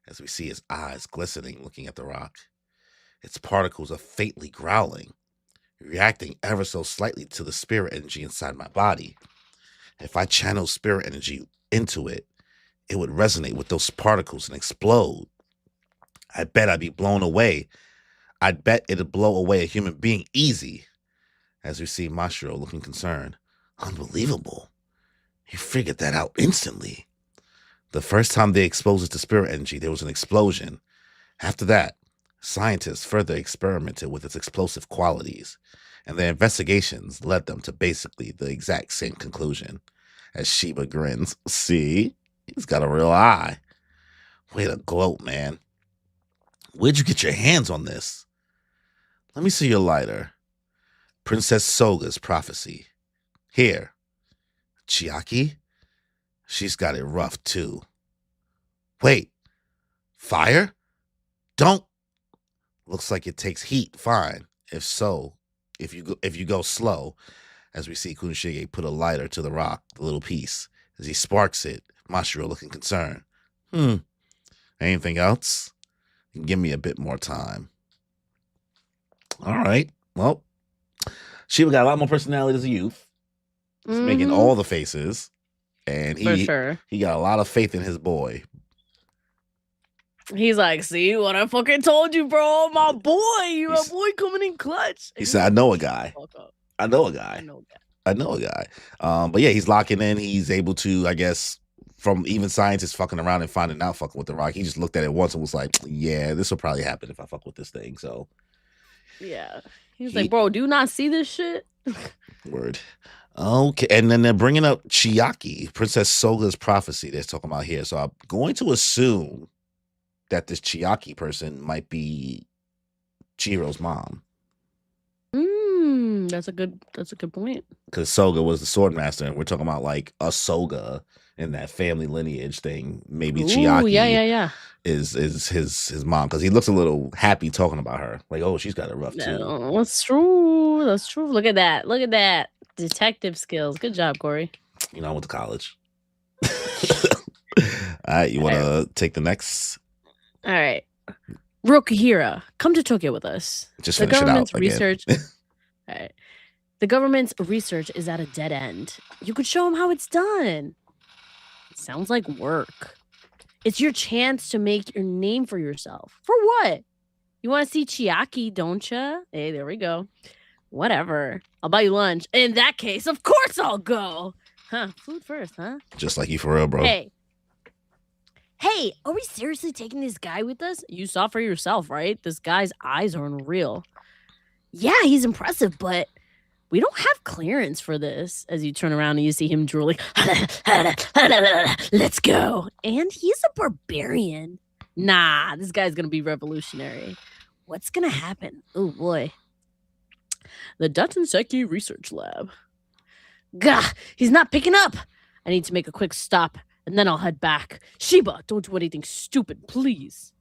As we see his eyes glistening looking at the rock. Its particles are faintly growling, reacting ever so slightly to the spirit energy inside my body. If I channel spirit energy into it, it would resonate with those particles and explode. I bet I'd be blown away. I'd bet it'd blow away a human being easy. As we see Mashiro looking concerned. Unbelievable. You figured that out instantly. The first time they exposed it to spirit energy, there was an explosion. After that, scientists further experimented with its explosive qualities, and their investigations led them to basically the exact same conclusion. As Sheba grins, see? He's got a real eye. Way to gloat, man. Where'd you get your hands on this? Let me see your lighter. Princess Soga's prophecy. Here. Chiaki? She's got it rough, too. Wait. Fire? Don't. Looks like it takes heat. Fine. If so, if you go slow, as we see Kunishige put a lighter to the rock, the little piece. As he sparks it, Mashiro looking concerned. Anything else? You can give me a bit more time. All right. Well, Shiba got a lot more personality as a youth. He's making all the faces. And For sure. he got a lot of faith in his boy. He's like, see what I fucking told you, bro. My boy coming in clutch. He said, I know a guy. I know a guy. But yeah, he's locking in. He's able to, I guess, from even scientists fucking around and finding out fucking with the rock, he just looked at it once and was like, yeah, this will probably happen if I fuck with this thing. So yeah. He's like, bro, do you not see this shit? Word. Okay, and then they're bringing up Chiaki, Princess Soga's prophecy they're talking about here. So I'm going to assume that this Chiaki person might be Chihiro's mom. That's a good point. Because Soga was the sword master, and we're talking about like a Soga in that family lineage thing. Maybe Chiaki is his mom, because he looks a little happy talking about her. Like, oh, she's got it rough too. No, that's true. That's true. Look at that. Detective skills. Good job, Corey. You know, I went to college. All right, you want to take the next? All right. ROKUHIRA, come to Tokyo with us. Just finish it out again. All right. The government's research is at a dead end. You could show them how it's done. It sounds like work. It's your chance to make your name for yourself. For what? You want to see Chiaki, don't you? Hey, there we go. Whatever. I'll buy you lunch. In that case, of course I'll go. Huh? Food first, huh? Just like you for real, bro. Hey, are we seriously taking this guy with us? You saw for yourself, right? This guy's eyes are unreal. Yeah, he's impressive, but we don't have clearance for this. As you turn around and you see him drooling. Let's go. And he's a barbarian. Nah, this guy's going to be revolutionary. What's going to happen? Oh, boy. The Datanseki Research Lab. Gah, he's not picking up. I need to make a quick stop, and then I'll head back. Shiba, don't do anything stupid, please.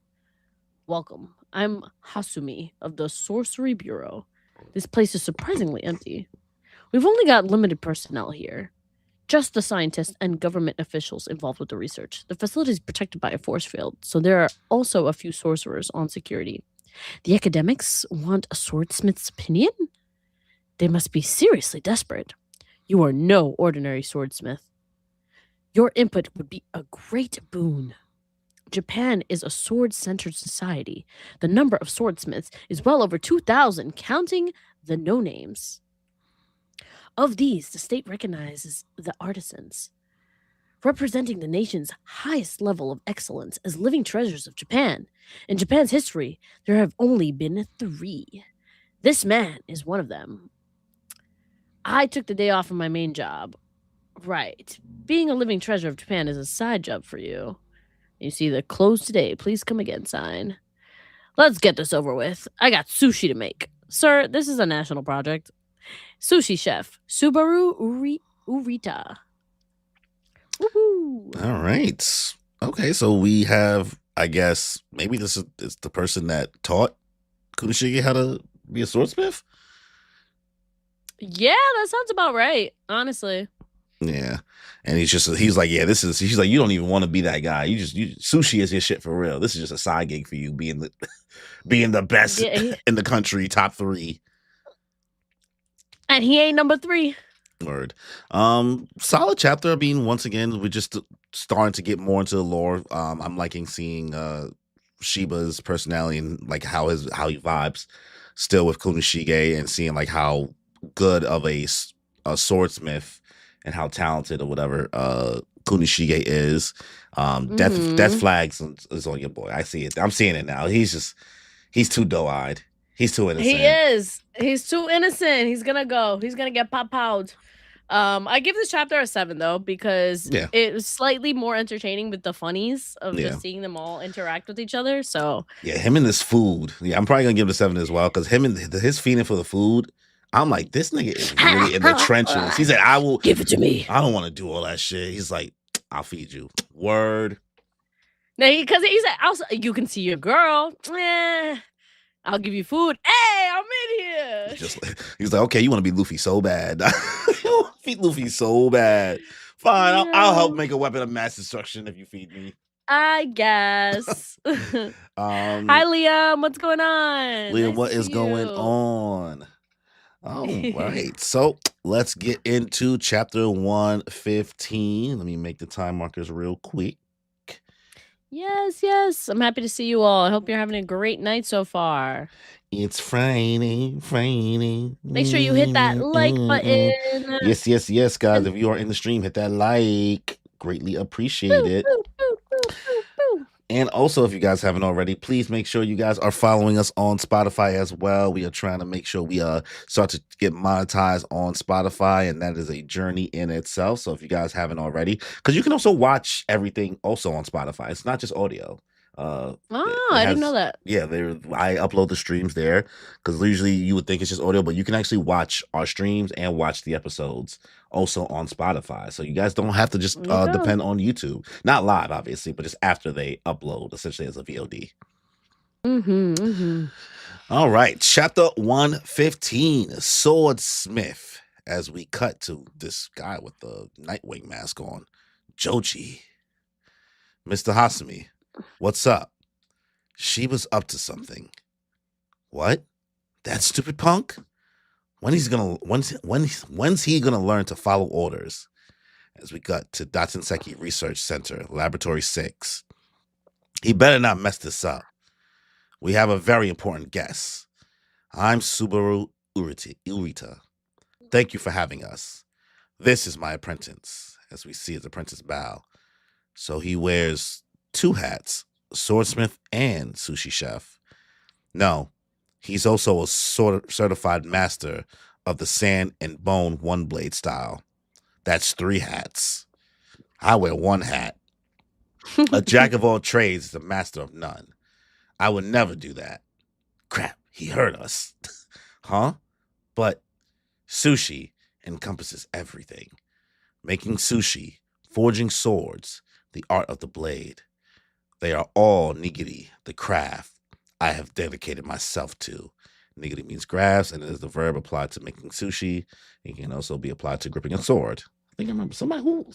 Welcome. I'm Hasumi of the Sorcery Bureau. This place is surprisingly empty. We've only got limited personnel here. Just the scientists and government officials involved with the research. The facility is protected by a force field, so there are also a few sorcerers on security. The academics want a swordsmith's opinion? They must be seriously desperate. You are no ordinary swordsmith. Your input would be a great boon. Japan is a sword-centered society. The number of swordsmiths is well over 2,000, counting the no-names. Of these, the state recognizes the artisans, representing the nation's highest level of excellence as living treasures of Japan. In Japan's history, there have only been 3. This man is one of them. I took the day off from my main job. Right. Being a living treasure of Japan is a side job for you. You see the close today, please come again sign. Let's get this over with. I got sushi to make. Sir, this is a national project. Sushi chef, Subaru Urita. Woohoo! All right. Okay, so we have, I guess, maybe this is the person that taught Kunishige how to be a swordsmith? Yeah, that sounds about right, honestly. Yeah, and he's like, yeah, he's like, you don't even want to be that guy. Sushi is your shit for real. This is just a side gig for you, being the being the best Yeah, in the country, top 3. and he ain't number 3. Word. Solid chapter. I mean, once again, we're just starting to get more into the lore. I'm liking seeing Shiba's personality and like how he vibes still with Kunishige, and seeing like how good of a swordsmith and how talented or whatever Kunishige is. Death Mm-hmm. Flags is on your boy. I see it. I'm seeing it now. He's too doe-eyed. He's too He innocent. is. He's too innocent. He's gonna go. He's gonna get pop out. I give this chapter a 7 though, because Yeah. it was slightly more entertaining with the funnies of Yeah. just seeing them all interact with each other. So Yeah, him and this food. Yeah, I'm probably gonna give it a 7 as well, because him and his feeling for the food. I'm like, this nigga is really in the trenches. He said, "I will give it to me." I don't want to do all that shit." He's like, "I'll feed you." Word. Now, because he said, "Also, you can see your girl. I'll give you food. Hey, I'm in here." He's like, "Okay, you want to be Luffy so bad. You feed Luffy so bad. Fine, I'll help No, make a weapon of mass destruction if you feed me." I guess. Hi, Um, Liam. What's going on? Liam, Nice to what is see going you. on? All right. So let's get into chapter 115. Let me make the time markers real quick. Yes, yes. I'm happy to see you all. I hope you're having a great night so far. It's Friday, Friday. Make sure you hit that like button. Yes, yes, yes, guys. And If you are in the stream, hit that like. Greatly appreciate boo, it. boo, boo, boo, boo, boo. And also, if you guys haven't already, please make sure you guys are following us on Spotify as well. We are trying to make sure we start to get monetized on Spotify, and that is a journey in itself. So if you guys haven't already, because you can also watch everything also on Spotify. It's not just audio. Oh, It I didn't know has that. I upload the streams there, because usually you would think it's just audio, but you can actually watch our streams and watch the episodes also on Spotify. So you guys don't have to just There you go. depend on YouTube. Not live, obviously, but just after they upload, essentially as a VOD. Mm-hmm, mm-hmm. All right, chapter 115, Swordsmith. As we cut to this guy with the Nightwing mask on, Joji. Mr. Hasumi, what's up? She was up to something. What? That stupid punk? When's he gonna learn to follow orders? As we got to Datsenseki Research Center, Laboratory 6. He better not mess this up. We have a very important guest. I'm Subaru Urita. Thank you for having us. This is my apprentice, as we see his apprentice bow. So he wears 2 hats, swordsmith and sushi chef. No, he's also a certified master of the sand and bone one blade style. That's 3 hats. I wear 1 hat. A jack of all trades is a master of none. I would never do that. Crap, he heard us. Huh? But sushi encompasses everything. Making sushi, forging swords, the art of the blade. They are all nigiri, the craft I have dedicated myself to. Nigiri means grasp, and it is the verb applied to making sushi. It can also be applied to gripping a sword. I think I remember somebody who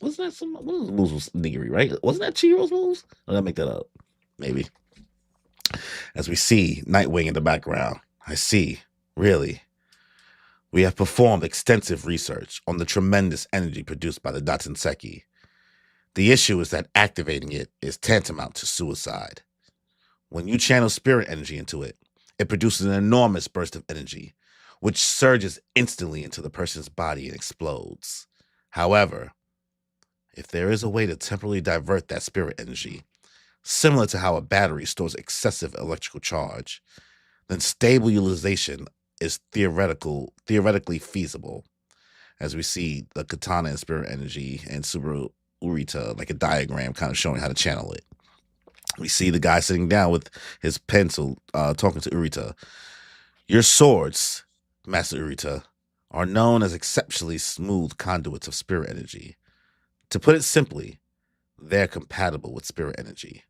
wasn't that some one of the moves was nigiri, right? Wasn't that Chihiro's moves? Or did I make that up? Maybe. As we see Nightwing in the background, I see, really. We have performed extensive research on the tremendous energy produced by the Datsenseki. The issue is that activating it is tantamount to suicide. When you channel spirit energy into it, it produces an enormous burst of energy, which surges instantly into the person's body and explodes. However, if there is a way to temporarily divert that spirit energy, similar to how a battery stores excessive electrical charge, then stable utilization is theoretically feasible. As we see the katana and spirit energy and Subaru Urita, like a diagram kind of showing how to channel it. We see the guy sitting down with his pencil, talking to Urita. Your swords, Master Urita, are known as exceptionally smooth conduits of spirit energy. To put it simply, they're compatible with spirit energy.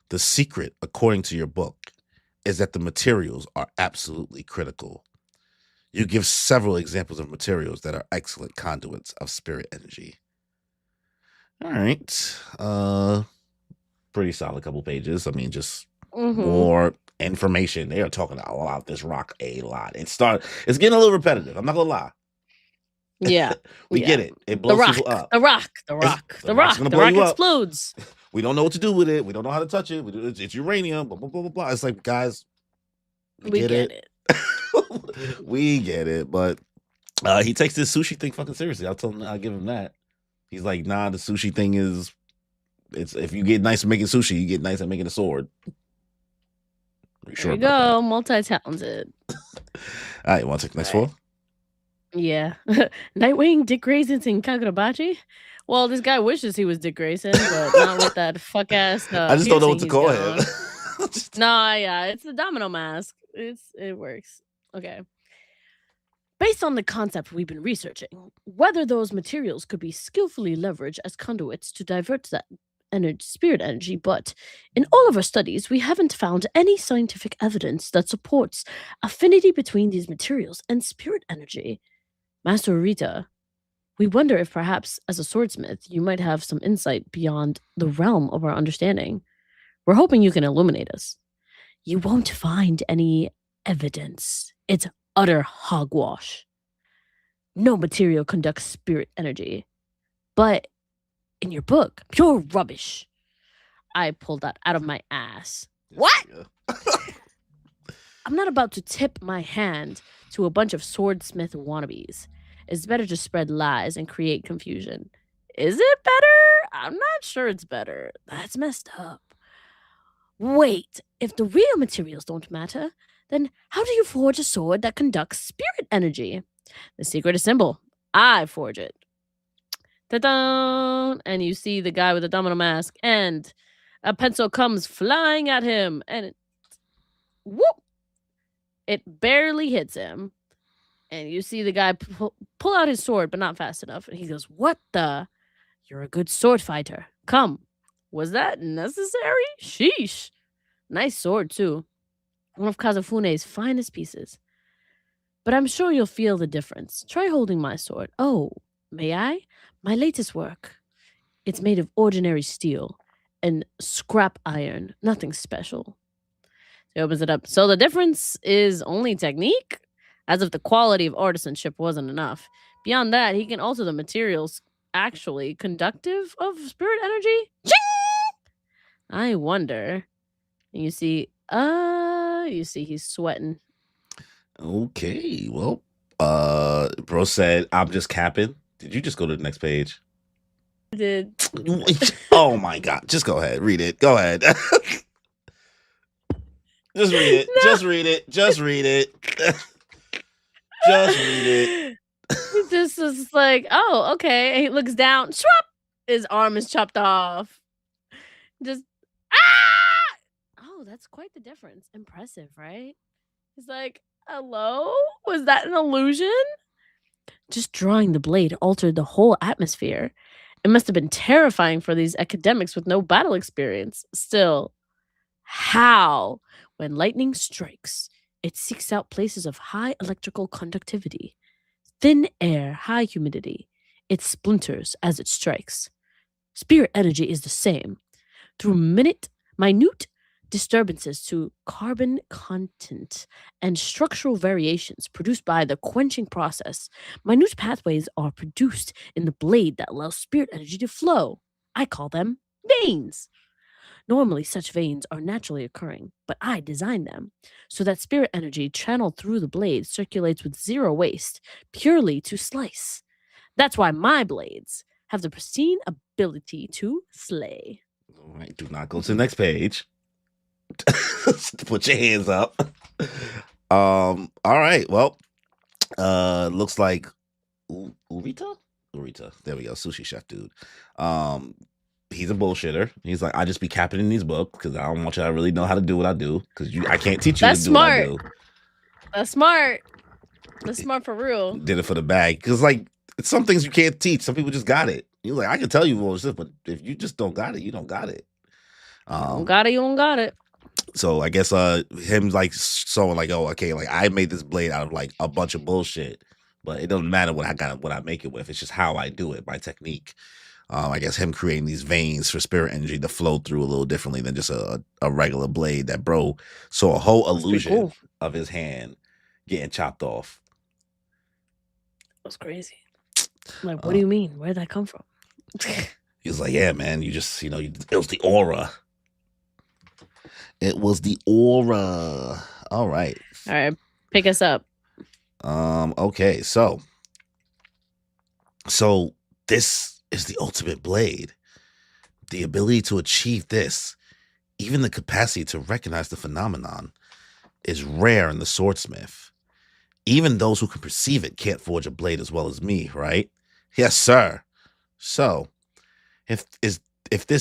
The secret, according to your book, is that the materials are absolutely critical. You give several examples of materials that are excellent conduits of spirit energy. All right. Pretty solid couple pages. I mean, just more information. They are talking about this rock a lot. It's getting a little repetitive. I'm not gonna lie. Yeah. We yeah. get it. It blows people up. The rock explodes. We don't know what to do with it. We don't know how to touch it. It's uranium. Blah blah blah blah blah. It's like, guys, we get it. We get it. But he takes this sushi thing fucking seriously. I'll give him that. He's like, nah, the sushi thing is, if you get nice at making sushi, you get nice at making a sword. There you go, multi-talented. All right, want to take the next one? Yeah. Nightwing, Dick Grayson's in Kagurabachi. Well, this guy wishes he was Dick Grayson, but not with that fuck ass. I just don't know what to call him. Yeah, it's the domino mask. It works. Okay. Based on the concept we've been researching, whether those materials could be skillfully leveraged as conduits to divert that spirit energy, but in all of our studies, we haven't found any scientific evidence that supports affinity between these materials and spirit energy. Master Rita, we wonder if perhaps as a swordsmith, you might have some insight beyond the realm of our understanding. We're hoping you can illuminate us. You won't find any evidence. It's utter hogwash. No material conducts spirit energy. But in your book, pure rubbish. I pulled that out of my ass. What? I'm not about to tip my hand to a bunch of swordsmith wannabes. It's better to spread lies and create confusion. Is it better? I'm not sure it's better. That's messed up. Wait, if the real materials don't matter, then how do you forge a sword that conducts spirit energy? The secret is simple. I forge it. Ta-da! And you see the guy with the domino mask, and a pencil comes flying at him, and whoop! It barely hits him. And you see the guy pull out his sword, but not fast enough. And he goes, "What the? You're a good sword fighter. Come. Was that necessary? Sheesh. Nice sword, too. One of Kazafune's finest pieces. But I'm sure you'll feel the difference. Try holding my sword. Oh, may I? My latest work. It's made of ordinary steel and scrap iron. Nothing special." He opens it up. So the difference is only technique? As if the quality of artisanship wasn't enough. Beyond that, he can alter the materials actually conductive of spirit energy? Ching! I wonder. And you see he's sweating. Okay, well, bro said, "I'm just capping." Did you just go to the next page? I did. Oh my god, just go ahead, read it. Go ahead. Just read it. No. Just read it. Just read it. Just read it. This is like, oh, okay. And he looks down. Shwap! His arm is chopped off. Just oh, that's quite the difference. Impressive, right? He's like, hello? Was that an illusion? Just drawing the blade altered the whole atmosphere. It must have been terrifying for these academics with no battle experience. Still, how? When lightning strikes, it seeks out places of high electrical conductivity. Thin air, high humidity. It splinters as it strikes. Spirit energy is the same. Through minute disturbances to carbon content and structural variations produced by the quenching process, minute pathways are produced in the blade that allows spirit energy to flow. I call them veins. Normally, such veins are naturally occurring, but I designed them so that spirit energy channeled through the blade circulates with zero waste, purely to slice. That's why my blades have the pristine ability to slay. All right, do not go to the next page. Put your hands up. All right, well, looks like Urita? There we go, sushi chef dude. He's a bullshitter. He's like, I just be capping in these books because I don't want you to really know how to do what I do because I can't teach you to do what I do. That's smart. That's smart for real. Did it for the bag because like it's some things you can't teach. Some people just got it. You're like, I can tell you all this, but if you just don't got it, you don't got it. You don't got it. So I guess him like showing like, oh, okay, like I made this blade out of like a bunch of bullshit, but it doesn't matter what I make it with. It's just how I do it, my technique. I guess him creating these veins for spirit energy to flow through a little differently than just a regular blade. That bro saw a whole That's pretty illusion cool. of his hand getting chopped off. That's crazy. Like, what do you mean? Where did that come from? He was like, yeah, man, you just, it was the aura. It was the aura. All right. All right, pick us up. Okay, so this is the ultimate blade. The ability to achieve this, even the capacity to recognize the phenomenon, is rare in the swordsmith. Even those who can perceive it can't forge a blade as well as me, right? Yes, sir. So, if this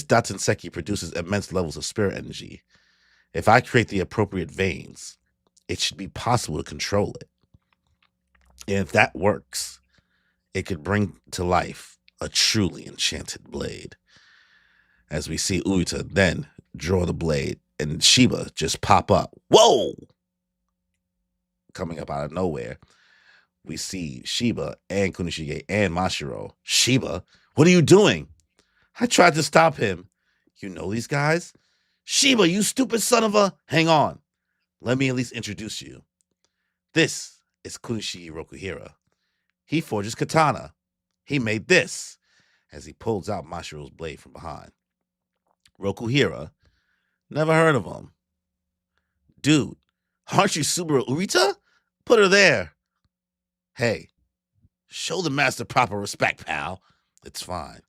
Datsenseki produces immense levels of spirit energy, if I create the appropriate veins, it should be possible to control it. And if that works, it could bring to life a truly enchanted blade. As we see Urita then draw the blade and Shiba just pop up. Whoa! Coming up out of nowhere, we see Shiba and Kunishige and Mashiro. Shiba, what are you doing? I tried to stop him. You know these guys? Shiba, you stupid son of a... Hang on. Let me at least introduce you. This is Kunishige Rokuhira. He forges katana. He made this, as he pulls out Mashiro's blade from behind. Rokuhira, never heard of him. Dude, aren't you Subaru Urita? Put her there. Hey, show the master proper respect, pal. It's fine.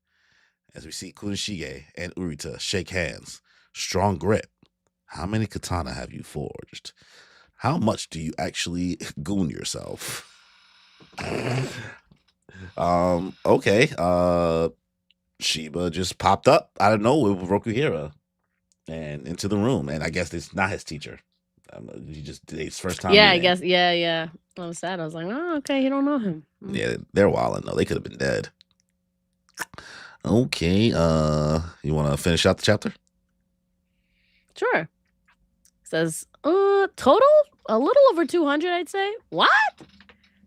As we see Kunishige and Urita shake hands. Strong grip. How many katana have you forged? How much do you actually goon yourself? Okay. Shiba just popped up out of nowhere with Rokuhira and into the room. And I guess it's not his teacher. He just did his first time. Yeah, I guess. Yeah. I was sad. I was like, oh, okay, you don't know him. Yeah, they're wilding though. They could have been dead. Okay. You want to finish out the chapter? Sure. It says, total? A little over 200, I'd say. What?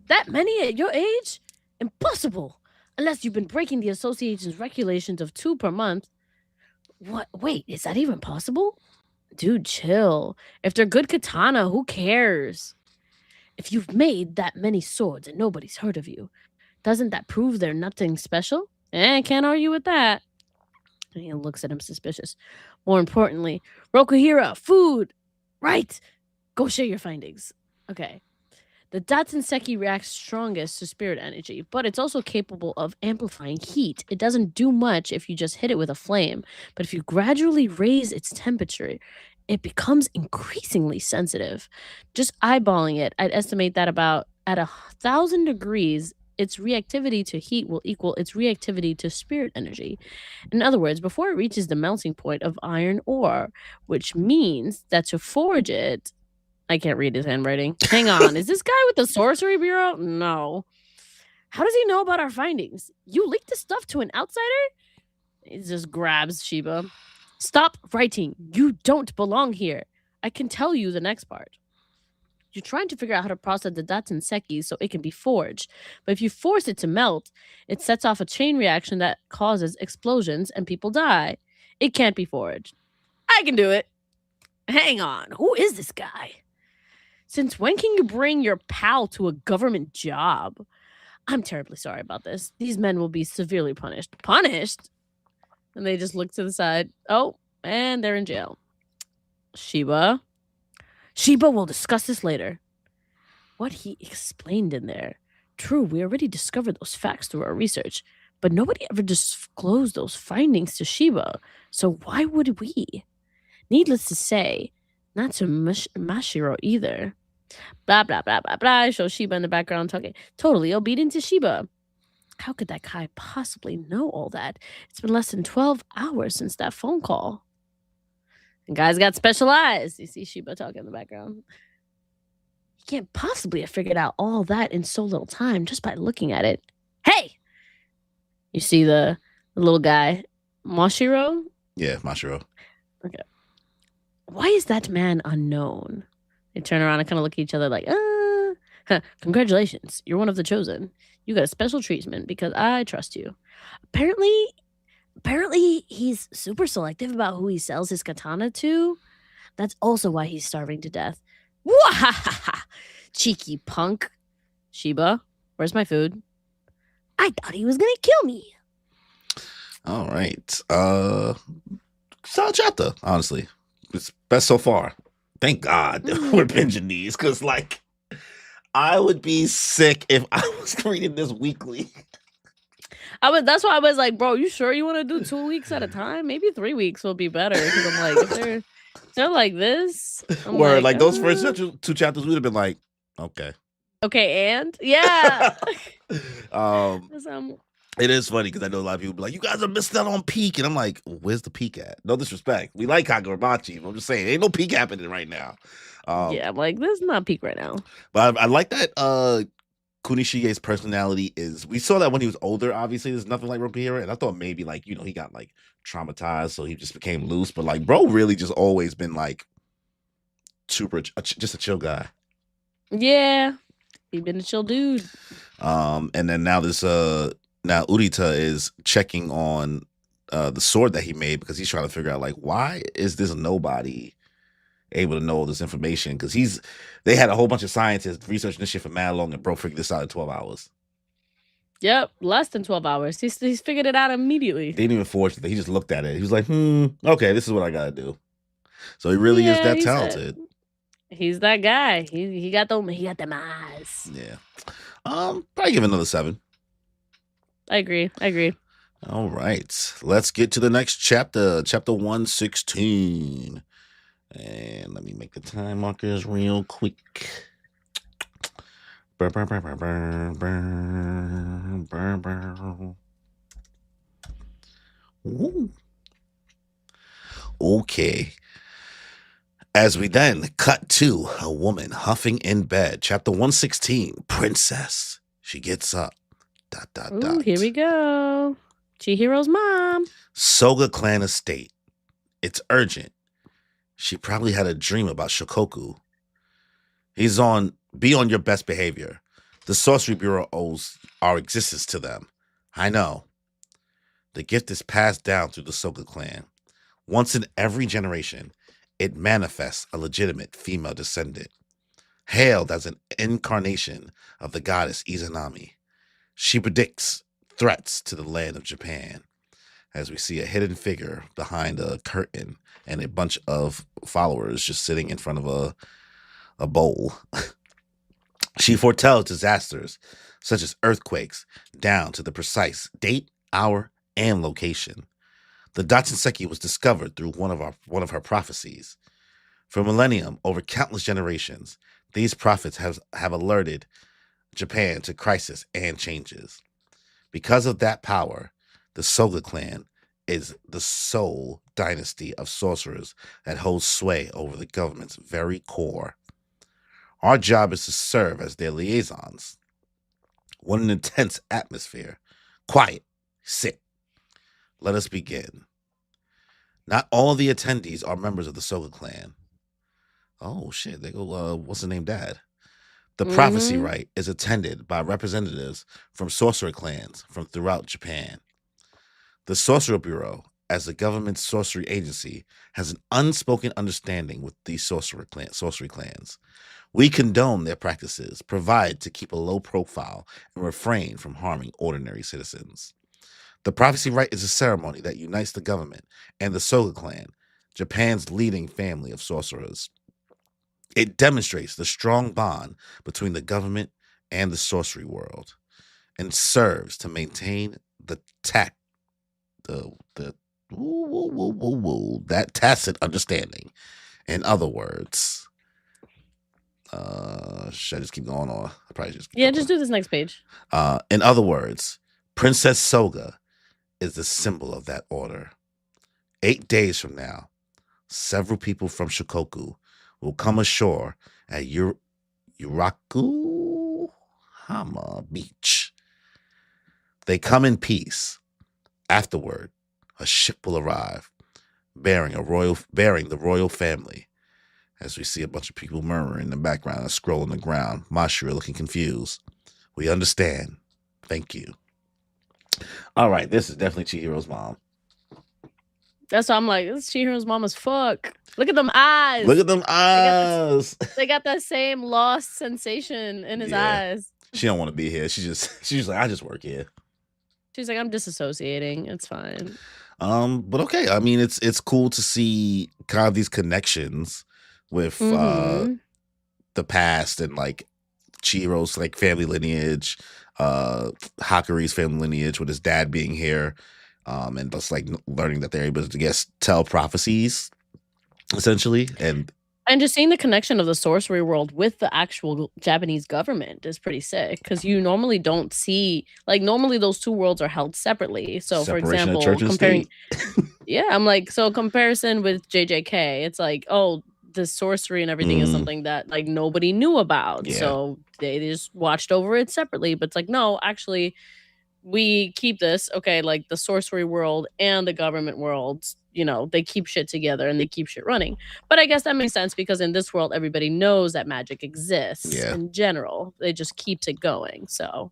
That many at your age? Impossible. Unless you've been breaking the association's regulations of 2 per month. What? Wait, is that even possible? Dude, chill. If they're good katana, who cares? If you've made that many swords and nobody's heard of you, doesn't that prove they're nothing special? Can't argue with that. And he looks at him suspicious. More importantly, Rokuhira, food! Right! Go share your findings. Okay. The Datsenseki reacts strongest to spirit energy, but it's also capable of amplifying heat. It doesn't do much if you just hit it with a flame, but if you gradually raise its temperature, it becomes increasingly sensitive. Just eyeballing it, I'd estimate that about at 1,000 degrees, its reactivity to heat will equal its reactivity to spirit energy. In other words, before it reaches the melting point of iron ore, which means that to forge it, I can't read his handwriting. Hang on. Is this guy with the Sorcery Bureau? No. How does he know about our findings? You leaked this stuff to an outsider? He just grabs Shiba. Stop writing. You don't belong here. I can tell you the next part. You're trying to figure out how to process the Datsenseki so it can be forged. But if you force it to melt, it sets off a chain reaction that causes explosions and people die. It can't be forged. I can do it. Hang on. Who is this guy? Since when can you bring your pal to a government job? I'm terribly sorry about this. These men will be severely punished. Punished? And they just look to the side. Oh, and they're in jail. Shiba? Shiba will discuss this later. What he explained in there. True, we already discovered those facts through our research, but nobody ever disclosed those findings to Shiba. So why would we? Needless to say, not to Mashiro either. Blah, blah, blah, blah, blah. I show Shiba in the background talking. Totally obedient to Shiba. How could that guy possibly know all that? It's been less than 12 hours since that phone call. And guy's got special eyes. You see Shiba talking in the background. He can't possibly have figured out all that in so little time just by looking at it. Hey! You see the little guy, Mashiro? Yeah, Mashiro. Okay. Why is that man unknown? They turn around and kind of look at each other like, congratulations, you're one of the chosen. You got a special treatment because I trust you. Apparently he's super selective about who he sells his katana to. That's also why he's starving to death. Wahahaha! Cheeky punk. Shiba, where's my food? I thought he was gonna kill me. All right. Solid chapter, honestly. It's best so far. Thank God we're binging these, because like I would be sick if I was reading this weekly. That's why I was like, bro, you sure you want to do 2 weeks at a time? Maybe 3 weeks will be better. Because I'm like, if they're like this, I'm Where like those "Uh, first two chapters would have been like, okay. okay, and yeah. It is funny because I know a lot of people be like, you guys are missing out on peak. And I'm like, where's the peak at? No disrespect. We like Kagurabachi. I'm just saying, ain't no peak happening right now. Yeah, I'm like, this is not peak right now. But I like that Kunishige's personality is, we saw that when he was older, obviously there's nothing like ROKUHIRA, and I thought maybe like, you know, he got like traumatized, so he just became loose, but like bro really just always been like super just a chill guy. Yeah, he been a chill dude. And then now this now Urita is checking on the sword that he made, because he's trying to figure out like, why is this nobody able to know all this information? Because they had a whole bunch of scientists researching this shit for mad long, and bro figured this out in 12 hours. Yep, less than 12 hours. He's figured it out immediately. They didn't even force it. He just looked at it. He was like, okay, this is what I gotta do. So he really is that talented. He's that guy. He got them eyes. Yeah. Probably give it another 7. I agree. All right. Let's get to the next chapter. Chapter 116. And let me make the time markers real quick. Ooh. Okay. As we then cut to a woman huffing in bed. Chapter 116. Princess. She gets up. ... Ooh, here we go. Chihiro's mom. Soga clan estate. It's urgent. She probably had a dream about Shikoku. Be on your best behavior. The Sorcery Bureau owes our existence to them. I know. The gift is passed down through the Soga clan. Once in every generation, it manifests a legitimate female descendant, hailed as an incarnation of the goddess Izanami. She predicts threats to the land of Japan, as we see a hidden figure behind a curtain and a bunch of followers just sitting in front of a bowl. She foretells disasters such as earthquakes down to the precise date, hour, and location. The Dachinseki was discovered through one of her prophecies. For millennium, over countless generations, these prophets have alerted Japan to crisis and changes. Because of that power, the Soga clan is the sole dynasty of sorcerers that holds sway over the government's very core. Our job is to serve as their liaisons. What an intense atmosphere. Quiet. Sit. Let us begin. Not all of the attendees are members of the Soga clan. Oh shit, they go, what's the name, Dad? The prophecy rite is attended by representatives from sorcerer clans from throughout Japan. The Sorcerer Bureau, as the government's sorcery agency, has an unspoken understanding with these sorcery clans. We condone their practices, provide to keep a low profile, and refrain from harming ordinary citizens. The prophecy rite is a ceremony that unites the government and the Soga clan, Japan's leading family of sorcerers. It demonstrates the strong bond between the government and the sorcery world, and serves to maintain that tacit understanding. In other words, should I just keep going, or I probably just just do this next page. In other words, Princess Soga is the symbol of that order. 8 days from now, several people from Shikoku will come ashore at Yuraku Hama Beach. They come in peace. Afterward, a ship will arrive, bearing the royal family, As we see a bunch of people murmuring in the background and scrolling the ground, Mashiro looking confused. We understand. Thank you. All right, this is definitely Chihiro's mom. That's why I'm like, this Chihiro's mom as fuck. Look at them eyes. Look at them eyes. They got that same lost sensation in his eyes. She don't want to be here. She's like, I just work here. She's like, I'm disassociating. It's fine. But okay. I mean, it's cool to see kind of these connections with the past and like Chihiro's like family lineage, Hakuri's family lineage with his dad being here, and just like learning that they're able to tell prophecies essentially, and just seeing the connection of the sorcery world with the actual Japanese government is pretty sick, because you normally don't see, like, normally those two worlds are held separately. So for example, comparing I'm like, so comparison with JJK, it's like, oh, the sorcery and everything is something that like nobody knew about, so they just watched over it separately. But it's like, no, actually we keep this, okay, like the sorcery world and the government worlds, you know, they keep shit together and they keep shit running. But I guess that makes sense, because in this world everybody knows that magic exists in general. They just keeps it going. So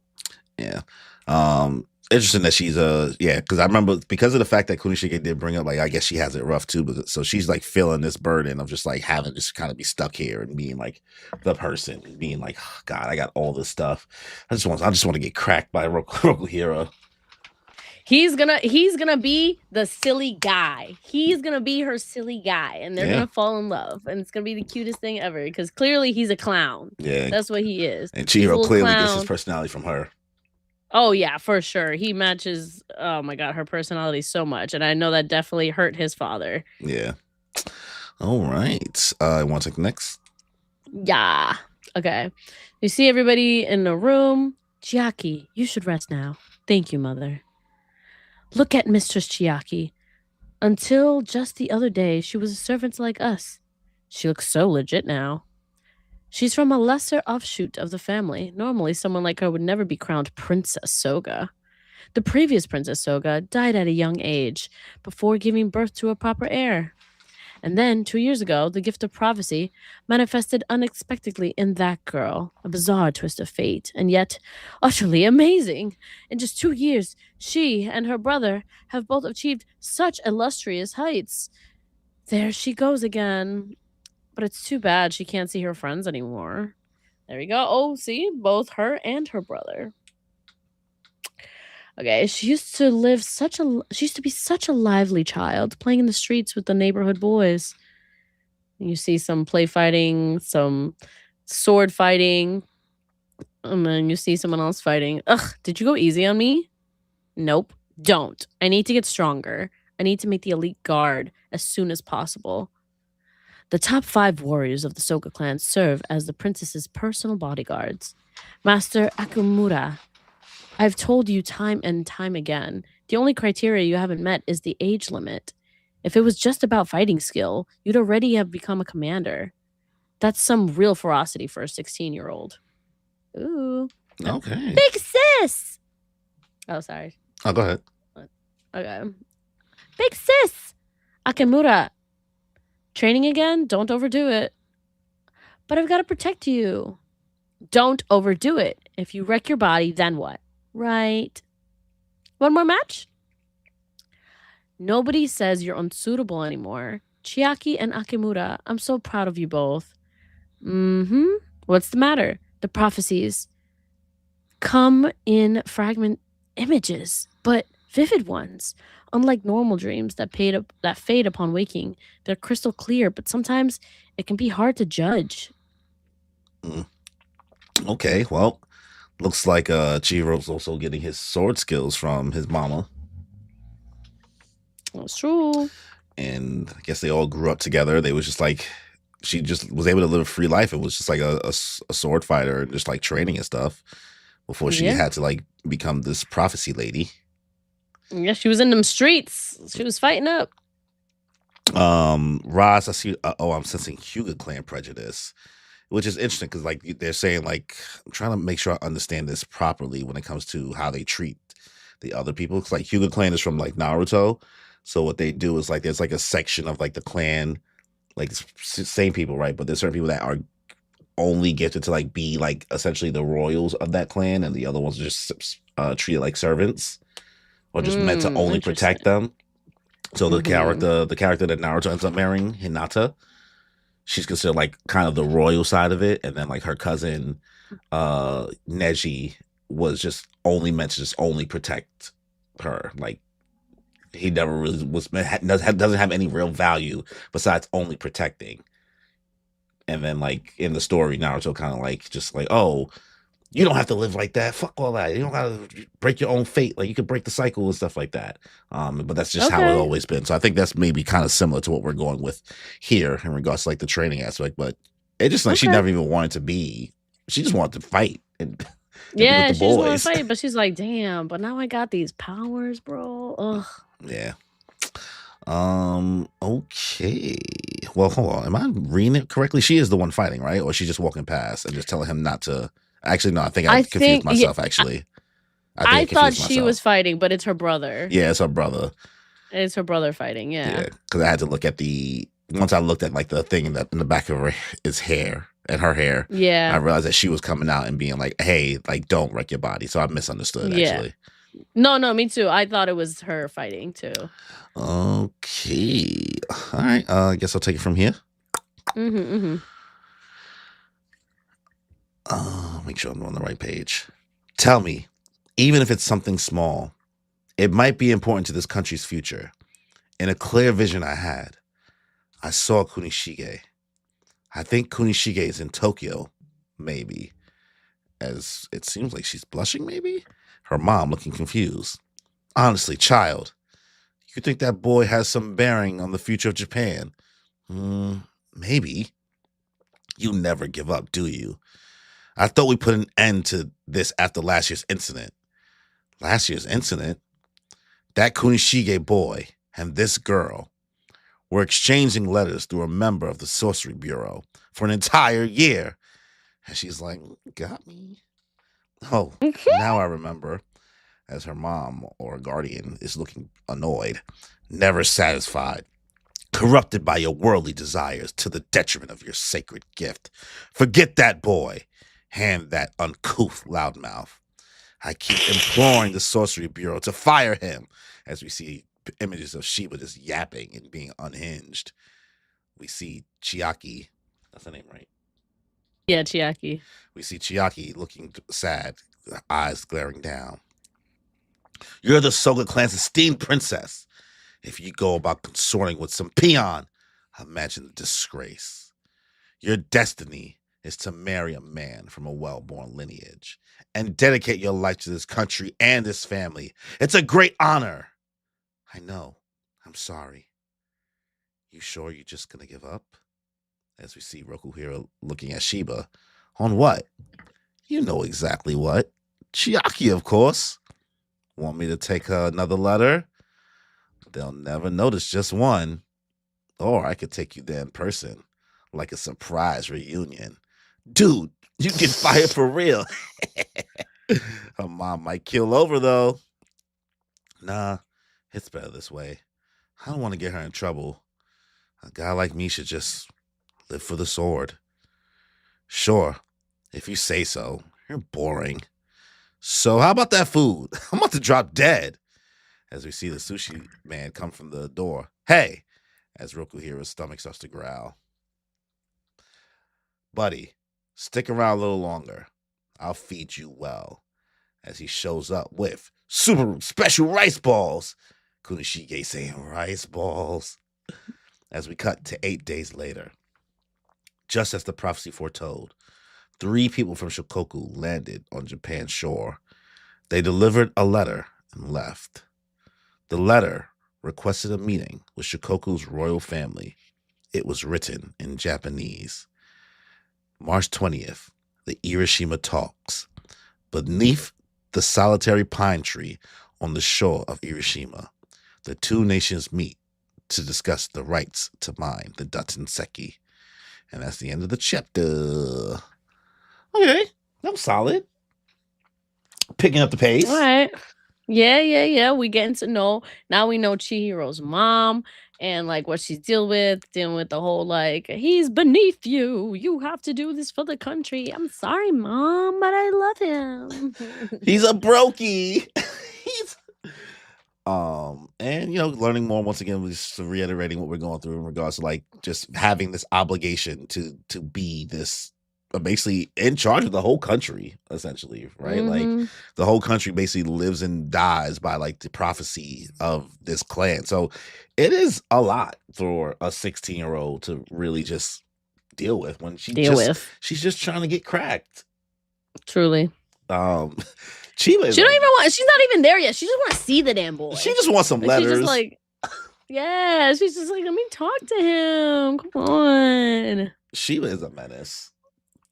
interesting that she's because I remember, because of the fact that Kunishige did bring up, like, I guess she has it rough too, but so she's like feeling this burden of just like having to kind of be stuck here and being like the person, being like, oh, God, I got all this stuff. I just want to get cracked by ROKUHIRA. He's gonna be the silly guy. He's gonna be her silly guy, and they're gonna fall in love, and it's gonna be the cutest thing ever, because clearly he's a clown. That's what he is. And Chihiro clearly gets his personality from her. Oh yeah, for sure. He matches, oh my God, her personality so much. And I know that definitely hurt his father. Yeah. All right. I want to take the next. Yeah. Okay. You see everybody in the room. Chiaki, you should rest now. Thank you, mother. Look at Mistress Chiaki. Until just the other day, she was a servant like us. She looks so legit now. She's from a lesser offshoot of the family. Normally, someone like her would never be crowned Princess Soga. The previous Princess Soga died at a young age, before giving birth to a proper heir. And then, 2 years ago, the gift of prophecy manifested unexpectedly in that girl. A bizarre twist of fate, and yet utterly amazing. In just 2 years, she and her brother have both achieved such illustrious heights. There she goes again. But it's too bad she can't see her friends anymore. There we go. Oh, see? Both her and her brother. Okay, she used to be such a lively child, playing in the streets with the neighborhood boys. You see some play fighting, some sword fighting, and then you see someone else fighting. Ugh, did you go easy on me? Nope, don't. I need to get stronger. I need to make the elite guard as soon as possible. The top 5 warriors of the Soga clan serve as the princess's personal bodyguards. Master Akumura, I've told you time and time again, the only criteria you haven't met is the age limit. If it was just about fighting skill, you'd already have become a commander. That's some real ferocity for a 16-year-old. Ooh. Okay. Big sis! Oh, sorry. Oh, go ahead. Okay. Big sis! Akumura. Training again? Don't overdo it. But I've got to protect you. Don't overdo it. If you wreck your body, then what? Right. One more match? Nobody says you're unsuitable anymore. Chiaki and Akumura, I'm so proud of you both. What's the matter? The prophecies come in fragment images, but vivid ones. Unlike normal dreams that fade upon waking, they're crystal clear, but sometimes it can be hard to judge. Okay, well, looks like Chihiro's also getting his sword skills from his mama. That's true. And I guess they all grew up together. They was just like, she just was able to live a free life. It was just like a sword fighter and just like training and stuff before she had to like become this prophecy lady. Yeah, she was in them streets. She was fighting up. Roz, I see. I'm sensing Hyuga clan prejudice, which is interesting because like they're saying, like, I'm trying to make sure I understand this properly when it comes to how they treat the other people. It's like Hyuga clan is from like Naruto, so what they do is like there's like a section of like the clan like same people, right? But there's certain people that are only gifted to like be like essentially the royals of that clan, and the other ones are just treated like servants or just meant to only protect Interesting. them. So Mhm. the character that Naruto ends up marrying, Hinata, she's considered like kind of the royal side of it, and then like her cousin Neji was just only meant to just only protect her. Like he never really was doesn't have any real value besides only protecting. And then like in the story, Naruto kind of like just like, oh, you don't have to live like that. Fuck all that. You don't gotta break your own fate. Like you could break the cycle and stuff like that. But that's just how it's Okay. always been. So I think that's maybe kind of similar to what we're going with here in regards to like the training aspect. But it just like she Okay. never even wanted to be. She just wanted to fight and be with Yeah, the she just wanna boys. fight, but she's like, "Damn, but now I got these powers, bro." Ugh. Yeah. Okay. Well, hold on. Am I reading it correctly? She is the one fighting, right? Or she just walking past and just telling him not to. Actually, no. I think I I confused think yeah, myself. Actually, I think I I thought confused she was myself. fighting, but it's her brother. Yeah, it's her brother. It's her brother fighting, Yeah, yeah. because I had to look at the once I looked at like the thing in the back of his hair and her hair, I Yeah. realized that she was coming out and being like, "Hey, like, don't wreck your body." So I misunderstood Yeah. actually. No, no, me too. I thought it was her fighting too. Okay, all right. I guess I'll take it from here. Mhm, mhm. Make sure I'm on the right page. Tell me, even if it's something small, it might be important to this country's future. In a clear vision I had, I saw Kunishige. I think Kunishige is in Tokyo, maybe. As it seems like she's blushing, maybe? Her mom looking confused. Honestly, child, you think that boy has some bearing on the future of Japan? Maybe. You never give up, do you? I thought we put an end to this after last year's incident. Last year's incident? That Kunishige boy and this girl were exchanging letters through a member of the Sorcery Bureau for an entire year. And she's like, got me. Oh, now I remember. As her mom or guardian is looking annoyed, never satisfied, corrupted by your worldly desires to the detriment of your sacred gift. Forget that boy. Hand that uncouth loudmouth. I keep imploring the Sorcery Bureau to fire him as we see images of Sheba just yapping and being unhinged. We see Chiaki. That's the name, right? Yeah, Chiaki. We see Chiaki looking sad, eyes glaring down. You're the Soga clan's esteemed princess. If you go about consorting with some peon, imagine the disgrace. Your destiny is to marry a man from a well-born lineage and dedicate your life to this country and this family. It's a great honor. I know. I'm sorry. You sure you're just gonna give up? As we see Rokuhira looking at Sheba. On what? You know exactly what. Chiaki, of course. Want me to take her another letter? They'll never notice just one. Or I could take you there in person, like a surprise reunion. Dude, you get fired for real. Her mom might kill over, though. Nah, it's better this way. I don't want to get her in trouble. A guy like me should just live for the sword. Sure, if you say so. You're boring. So, how about that food? I'm about to drop dead. As we see the sushi man come from the door. Hey! As Rokuhira's stomach starts to growl. Buddy, stick around a little longer. I'll feed you well. As he shows up with super special rice balls. Kunishige saying rice balls. As we cut to 8 days later. Just as the prophecy foretold, 3 people from Shikoku landed on Japan's shore. They delivered a letter and left. The letter requested a meeting with Shikoku's royal family. It was written in Japanese. March 20th, the IRISHIMA talks. Beneath the solitary pine tree on the shore of IRISHIMA, the two nations meet to discuss the rights to mine the Datsenseki. And that's the end of the chapter. Okay, that was solid. Picking up the pace. Alright. Yeah, yeah, yeah. We getting to know now we know Chihiro's mom. and like what she's dealing with the whole like he's beneath you. You have to do this for the country. I'm sorry, mom, but I love him. He's a brokey. He's and learning more once again, just reiterating what we're going through in regards to like just having this obligation to be this basically in charge of the whole country, essentially, right? Like the whole country basically lives and dies by like the prophecy of this clan. So it is a lot for a 16-year-old to really just deal with when she's just trying to get cracked. Truly. Chiba she don't even want. She's not even there yet. She just want to see the damn boy. She just wants some letters. She's just like, yeah. She's just like, let me talk to him. Come on. Shiba is a menace.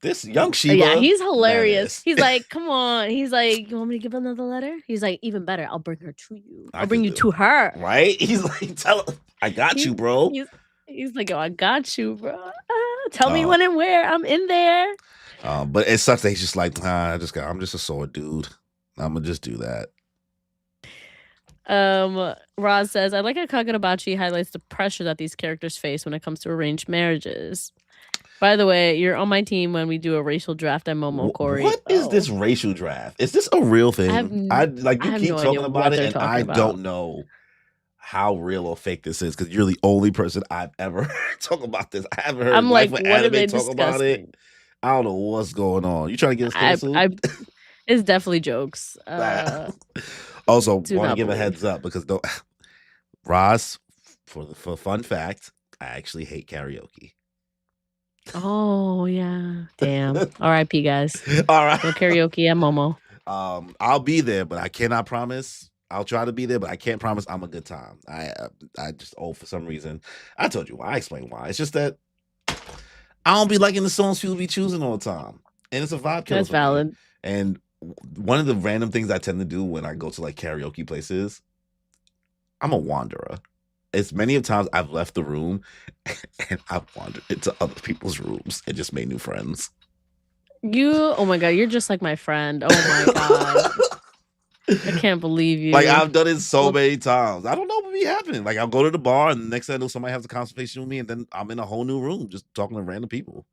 This young Shiba. Yeah, he's hilarious. Menace. He's like, come on. He's like, you want me to give another letter? He's like, even better. I'll bring her to you. I'll bring you to her. Right? He's like, tell her, I got you, bro. He's like, oh, I got you, bro. Tell me when and where. I'm in there. But it sucks that he's just like, I'm just a sword dude. I'm gonna just do that. Roz says, I like how Kagurabachi highlights the pressure that these characters face when it comes to arranged marriages. By the way, you're on my team when we do a racial draft at Momo, Corey. What is this racial draft? Is this a real thing? You keep talking about it, and I don't know how real or fake this is because you're the only person I've ever talk about this. I haven't heard anime talk about it. I don't know what's going on. You trying to get us canceled? It's definitely jokes. Also, want to give a heads up because Roz, for fun fact, I actually hate karaoke. Oh yeah, damn. R.I.P. guys. All right, no karaoke at Momo. I'll be there, but I cannot promise. I'll try to be there, but I can't promise I'm a good time. I just for some reason I told you why. I explained why. It's just that I don't be liking the songs people be choosing all the time, and it's a vibe killer. That's valid. Me. And one of the random things I tend to do when I go to like karaoke places, I'm a wanderer. As many of times I've left the room and I've wandered into other people's rooms and just made new friends. Oh my god, you're just like my friend. Oh my god. I can't believe you. Like I've done it so many times. I don't know what be happening. Like I'll go to the bar and the next thing I know somebody has a conversation with me and then I'm in a whole new room just talking to random people.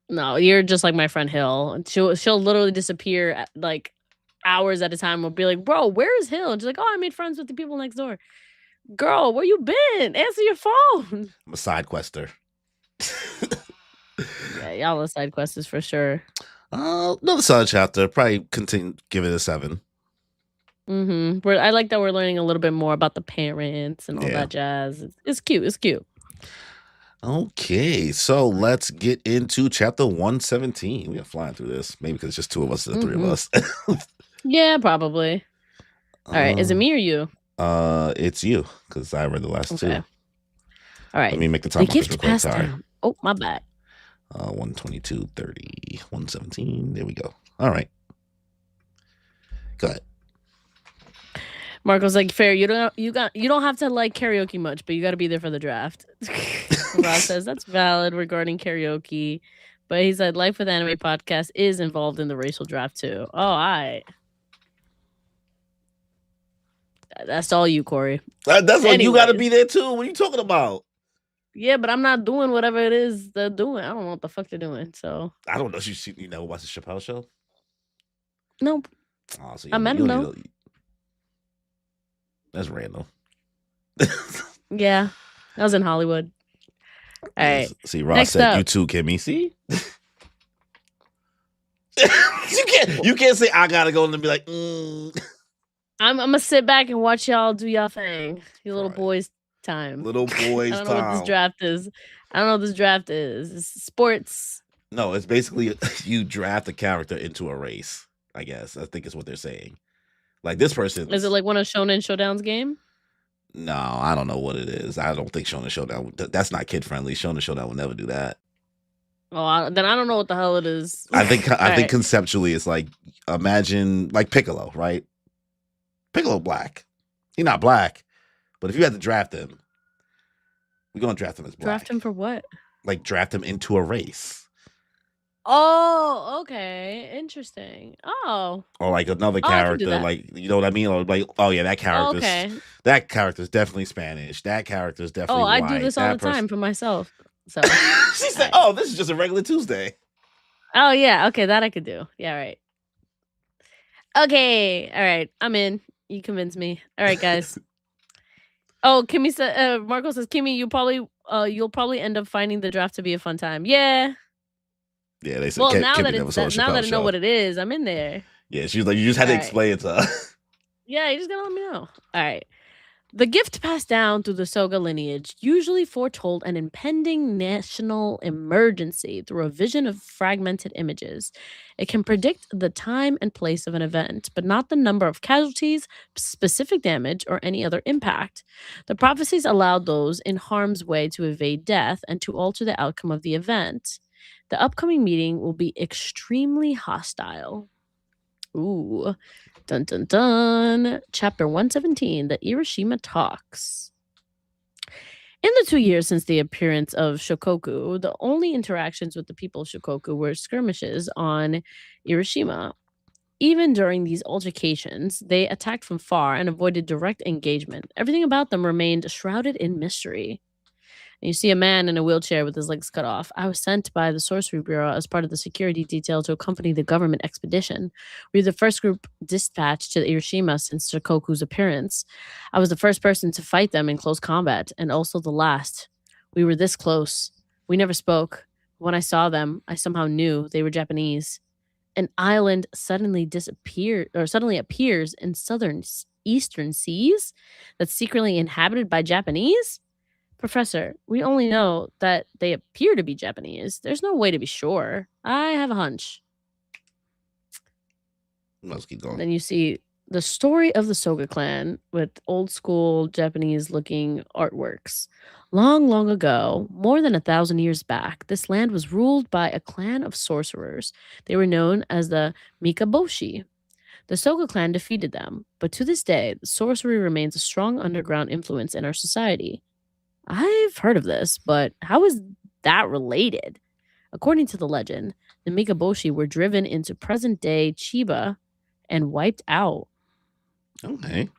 No, you're just like my friend Hill. She'll literally disappear at like hours at a time. We'll be like, bro, where is Hill? And she's like, oh, I made friends with the people next door. Girl, where you been? Answer your phone. I'm a side quester. Yeah, y'all are side questers for sure. Another solid chapter. Probably continue. Give it a 7. I like that we're learning a little bit more about the parents and all that jazz. It's cute. It's cute. Okay, so let's get into chapter 117. We are flying through this, maybe because it's just 2 of us, the 3 of us. Yeah, probably. All right, is it me or you? It's you because I read the last 2. All right, let me make the time. Sorry. Oh, my bad. 122:30, 117. There we go. All right, go ahead. Marco's like, fair. You don't have to like karaoke much, but you got to be there for the draft. Rob says that's valid regarding karaoke, but he said Life with Anime podcast is involved in the racial draft too. Oh, that's all you, Corey. That's what you got to be there too. What are you talking about? Yeah, but I'm not doing whatever it is they're doing. I don't know what the fuck they're doing. So I don't know. You never watched the Chappelle Show? Nope. Oh, so I met him though. That's random. Yeah, I was in Hollywood. All right. See, Ross said you too, Kimmy. See, you can't say I gotta go and be like. I'm gonna sit back and watch y'all do y'all thing. Your little boys time. Little boys time. I don't know what this draft is. I don't know what this draft is. It's sports. No, it's basically you draft a character into a race. I guess I think is what they're saying. Like this person. Is it like one of Shonen Showdown's game? No, I don't know what it is. I don't think Shonen Showdown. That's not kid friendly. Shonen Showdown will never do that. Oh, then I don't know what the hell it is. I think conceptually it's like imagine like Piccolo, right? Piccolo black. He's not black, but if you had to draft him, we're gonna draft him as black. Draft him for what? Like draft him into a race. Oh, okay. Interesting. Oh. Or like another Oh, I can do character, that. like you know what I mean? Or like, oh yeah, Oh, okay. that character's definitely Spanish. That character's Oh, definitely I do white. this all That the person. time for myself. So, She said, alright. "Oh, this is just a regular Tuesday." Oh, yeah. Okay, that I could do. Yeah, right. Okay. All right. I'm in. You convinced me. All right, guys. Oh, Kimmy said. Marco says, Kimmy, you'll probably end up finding the draft to be a fun time. Yeah. Yeah, they said Well, now Kimmy that never it's saw a that, now that Chappelle I know show. what it is, I'm in there. Yeah, she was like, you just had All to right. explain it to her. Yeah, you just gotta let me know. All right. The gift passed down through the Soga lineage usually foretold an impending national emergency through a vision of fragmented images. It can predict the time and place of an event, but not the number of casualties, specific damage, or any other impact. The prophecies allowed those in harm's way to evade death and to alter the outcome of the event. The upcoming meeting will be extremely hostile. Ooh. Dun dun dun. Chapter 117, the Irishima Talks. In the 2 years since the appearance of Shokoku, the only interactions with the people of Shokoku were skirmishes on Irishima. Even during these altercations, they attacked from far and avoided direct engagement. Everything about them remained shrouded in mystery. And you see a man in a wheelchair with his legs cut off. I was sent by the Sorcery Bureau as part of the security detail to accompany the government expedition. We were the first group dispatched to Hiroshima since Shikoku's appearance. I was the first person to fight them in close combat, and also the last. We were this close. We never spoke. When I saw them, I somehow knew they were Japanese. An island suddenly appears in southern eastern seas that's secretly inhabited by Japanese? Professor, we only know that they appear to be Japanese. There's no way to be sure. I have a hunch. Let's keep going. Then you see the story of the Soga clan with old school Japanese looking artworks. Long, long ago, more than 1,000 years back, this land was ruled by a clan of sorcerers. They were known as the Mikaboshi. The Soga clan defeated them, but to this day, sorcery remains a strong underground influence in our society. I've heard of this, but how is that related? According to the legend, the Mikaboshi were driven into present day Chiba and wiped out. Okay.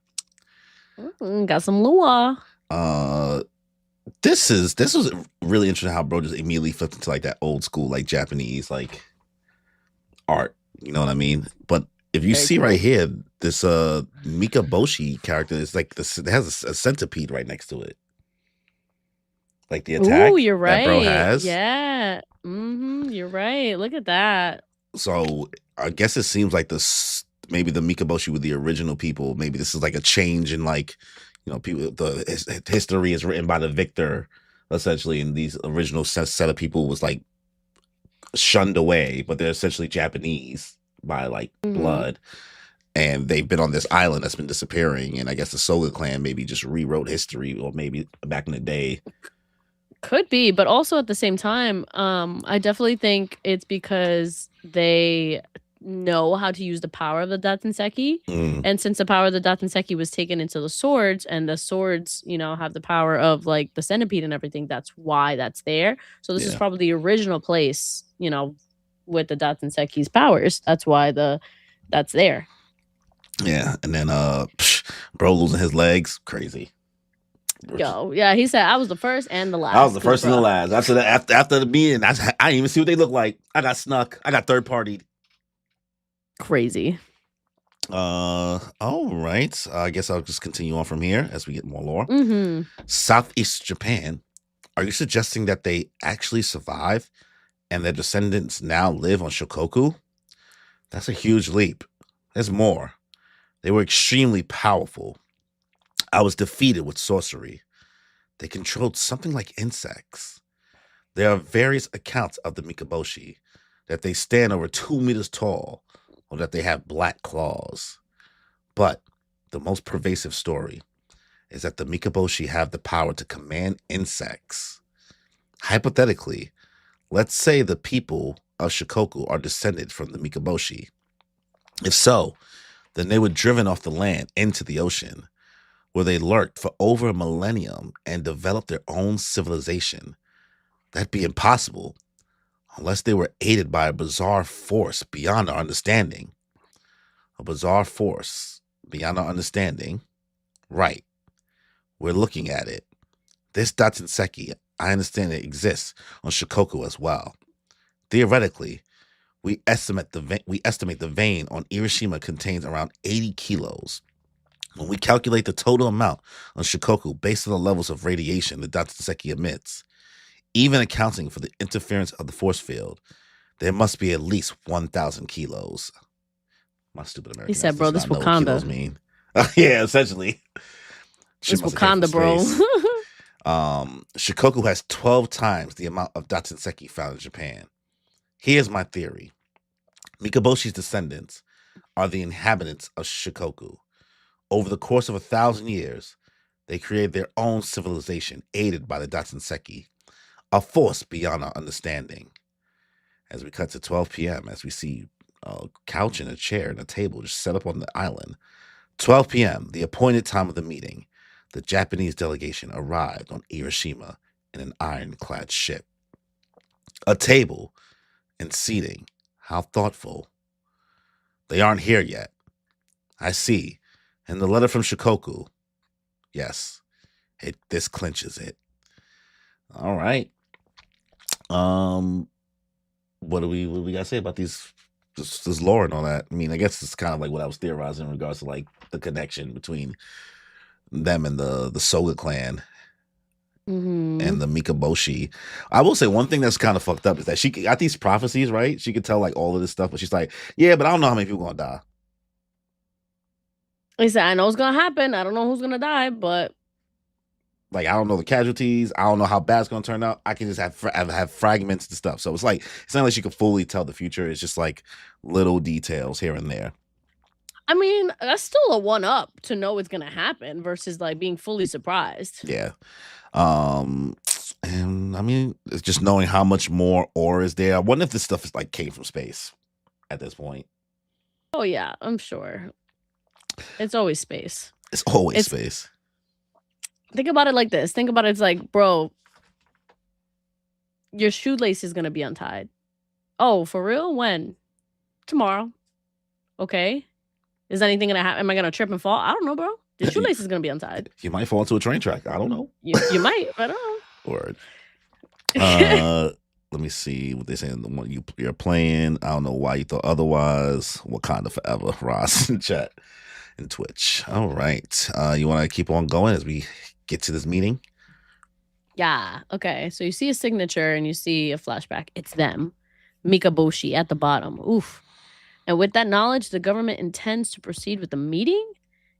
Got some lore. This was really interesting how bro just immediately flipped into like that old school like Japanese like art. You know what I mean? But if you Very see cool. right here, this Mikaboshi character is like this. It has a centipede right next to it. Like the attack Ooh, you're that bro right. has. Yeah. You're right. Look at that. So I guess it seems like this maybe the Mikaboshi with the original people. Maybe this is like a change in like people. The history is written by the victor essentially, and these original set of people was like shunned away, but they're essentially Japanese by like blood. And they've been on this island that's been disappearing. And I guess the Soga clan maybe just rewrote history, or maybe back in the day. Could be, but also at the same time, I definitely think it's because they know how to use the power of the Datanseki. And since the power of the Datanseki was taken into the swords, and the swords, have the power of like the centipede and everything, that's why that's there. So this is probably the original place, with the Datanseki's powers. That's why that's there. Yeah, and then bro losing his legs, crazy. Yo, yeah, he said I was the first and the last. I was the first and the last. After the meeting, I didn't even see what they look like. I got snuck. I got third partied. Crazy. All right. I guess I'll just continue on from here as we get more lore. Southeast Japan. Are you suggesting that they actually survive and their descendants now live on Shikoku? That's a huge leap. There's more. They were extremely powerful. I was defeated with sorcery. They controlled something like insects. There are various accounts of the Mikaboshi that they stand over 2 meters tall or that they have black claws. But the most pervasive story is that the Mikaboshi have the power to command insects. Hypothetically, let's say the people of Shikoku are descended from the Mikaboshi. If so, then they were driven off the land into the ocean, where they lurked for over a millennium and developed their own civilization. That'd be impossible. Unless they were aided by a bizarre force beyond our understanding. A bizarre force beyond our understanding. Right. We're looking at it. This Datsenseki, I understand it exists on Shikoku as well. Theoretically, we estimate the vein on Irishima contains around 80 kilos. When we calculate the total amount on Shikoku based on the levels of radiation the Datsenseki emits, even accounting for the interference of the force field, there must be at least 1,000 kilos. My stupid He American ass said, bro, does this not know what kilos Wakanda. mean. Yeah, essentially. Shit It's must have came from Wakanda, bro. space. Shikoku has 12 times the amount of Datsenseki found in Japan. Here's my theory. Mikaboshi's descendants are the inhabitants of Shikoku. Over the course of 1,000 years, they created their own civilization aided by the Datsenseki, a force beyond our understanding. As we cut to 12 p.m., as we see a couch and a chair and a table just set up on the island. 12 p.m., the appointed time of the meeting, the Japanese delegation arrived on Irishima in an ironclad ship. A table and seating. How thoughtful. They aren't here yet. I see. And the letter from Shikoku. Yes, this clinches it. All right. What do we gotta say about this lore and all that? I mean, I guess it's kind of like what I was theorizing in regards to like the connection between them and the Soga clan and the Mikaboshi. I will say one thing that's kind of fucked up is that she got these prophecies, right? She could tell like all of this stuff, but she's like, yeah, but I don't know how many people gonna die. He said, I know it's gonna happen. I don't know who's gonna die, but like I don't know the casualties. I don't know how bad it's gonna turn out. I can just have fragments and stuff. So it's not like she could fully tell the future. It's just like little details here and there. I mean, that's still a one up to know it's gonna happen versus like being fully surprised. Yeah. And I mean, it's just knowing how much more ore is there. I wonder if this stuff is like came from space at this point. Oh yeah, I'm sure. It's always space. It's always space. Think about it like this. Think about it. It's like, bro, your shoelace is gonna be untied. Oh, for real? When? Tomorrow. Okay. Is anything gonna happen? Am I gonna trip and fall? I don't know, bro. The shoelace is gonna be untied. You might fall into a train track. I don't know. You might. I don't know. Word. Let me see what they're saying. The one you're playing. I don't know why you thought otherwise. Wakanda forever, Ross in chat and Twitch. All right. You want to keep on going as we get to this meeting? Yeah. Okay. So you see a signature and you see a flashback. It's them. Mikaboshi at the bottom. Oof. And with that knowledge, the government intends to proceed with the meeting?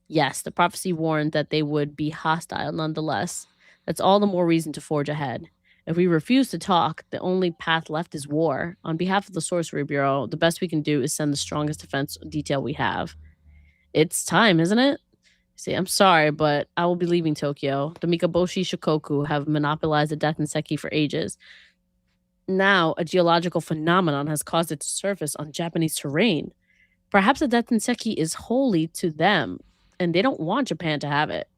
Yes, the prophecy warned that they would be hostile nonetheless. That's all the more reason to forge ahead. If we refuse to talk, the only path left is war. On behalf of the Sorcery Bureau, the best we can do is send the strongest defense detail we have. It's time, isn't it? See, I'm sorry, but I will be leaving Tokyo. The Mikaboshi Shikoku have monopolized the Datsenseki for ages. Now, a geological phenomenon has caused it to surface on Japanese terrain. Perhaps the Datsenseki is holy to them, and they don't want Japan to have it.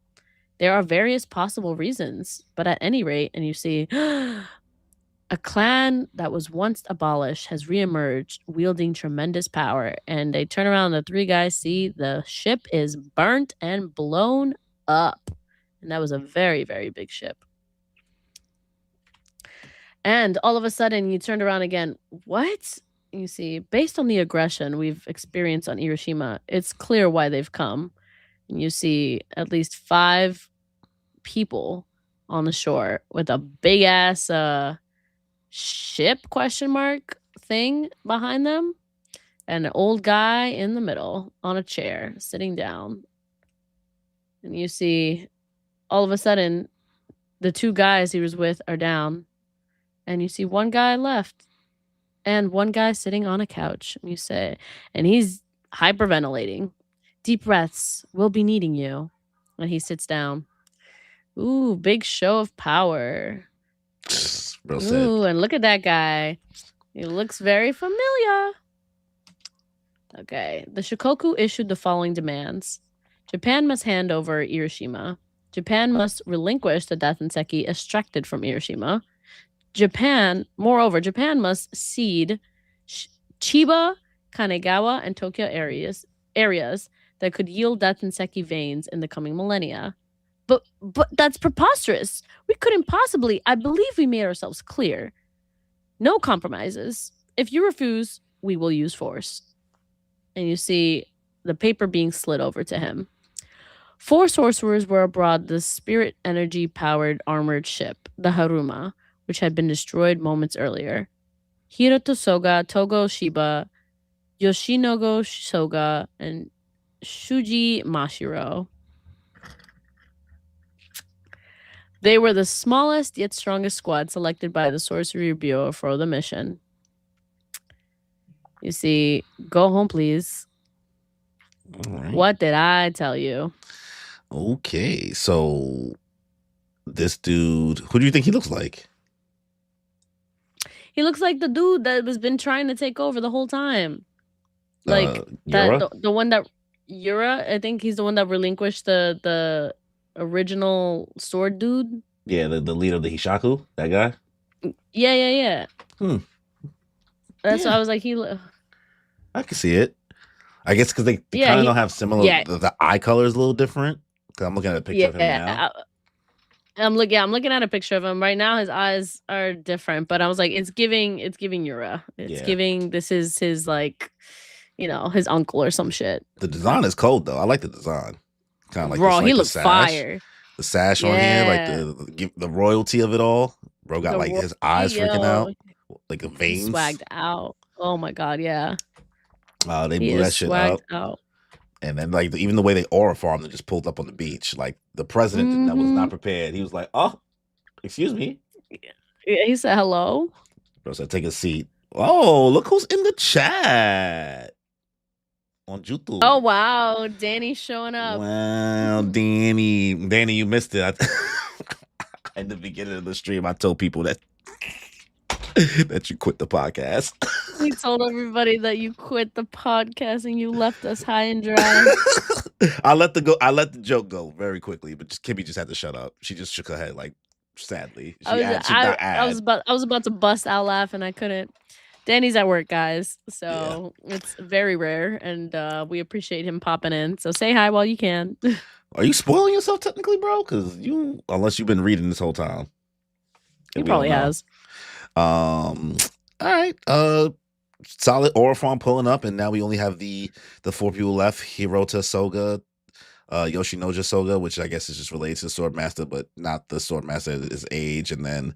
There are various possible reasons, but at any rate, and you see, a clan that was once abolished has reemerged, wielding tremendous power, and they turn around, the three guys see the ship is burnt and blown up. And that was a very, very big ship. And all of a sudden, you turned around again. What? You see, based on the aggression we've experienced on Irishima, it's clear why they've come. And you see at least 5 people on the shore with a big ass ship ? Thing behind them, and an old guy in the middle on a chair sitting down. And you see, all of a sudden, the 2 guys he was with are down. And you see one guy left and one guy sitting on a couch. And you say, and he's hyperventilating. Deep breaths. We'll be needing you. And he sits down. Ooh, big show of power. Real sad. Ooh, and look at that guy. He looks very familiar. Okay. The Shikoku issued the following demands. Japan must hand over Irishima. Japan must relinquish the Datsenseki extracted from Irishima. Moreover, Japan must cede Chiba, Kanagawa, and Tokyo areas that could yield death in Seki veins in the coming millennia. But that's preposterous. We couldn't possibly. I believe we made ourselves clear. No compromises. If you refuse, we will use force. And you see the paper being slid over to him. 4 sorcerers were aboard the spirit energy powered armored ship, the Haruma, which had been destroyed moments earlier. Hiroto Soga, Togo Shiba, Yoshinogo Soga, and Shuji Mashiro. They were the smallest yet strongest squad selected by the Sorcery Bureau for the mission. You see, go home, please. Right. What did I tell you? Okay, so this dude, who do you think he looks like? He looks like the dude that has been trying to take over the whole time. Like Yura? the one that Yura, I think he's the one that relinquished the original sword dude. Yeah, the leader of the Hishaku, that guy. Yeah. That's Yeah. why I was like, I can see it. I guess because they kind of don't have similar. Yeah. The eye color is a little different. Because I'm looking at a picture of him now. I'm looking at a picture of him right now. His eyes are different, but I was like, it's giving Yura. It's giving. This is his like, his uncle or some shit. The design is cold though. I like the design. Kind of like bro. This, like he the looks sash. fire. The sash on here, like the royalty of it all. Bro got like his eyes freaking out, like the veins. He swagged out. Oh my god, yeah. They blew that shit up. Out. And then like even the way they aura farmed and just pulled up on the beach, like the president that was not prepared. He was like, "Oh, excuse me." Yeah, he said hello. Bro said, "Take a seat." Oh, look who's in the chat on YouTube. Oh wow, Danny's showing up. Wow, Danny, you missed it. In the beginning of the stream, I told people that you quit the podcast. We told everybody that you quit the podcast and you left us high and dry. I let the joke go very quickly, but Kimmy just had to shut up. She just shook her head like sadly. I was about to bust out laughing. I couldn't. Danny's at work, guys, so it's very rare, and we appreciate him popping in. So say hi while you can. Are you spoiling yourself technically, bro? Because unless you've been reading this whole time, he probably has. All right. Solid aura farm pulling up, and now we only have the 4 people left: Hirota Soga, Yoshinoja Soga, which I guess is just related to the Swordmaster, but not the Swordmaster, his age, and then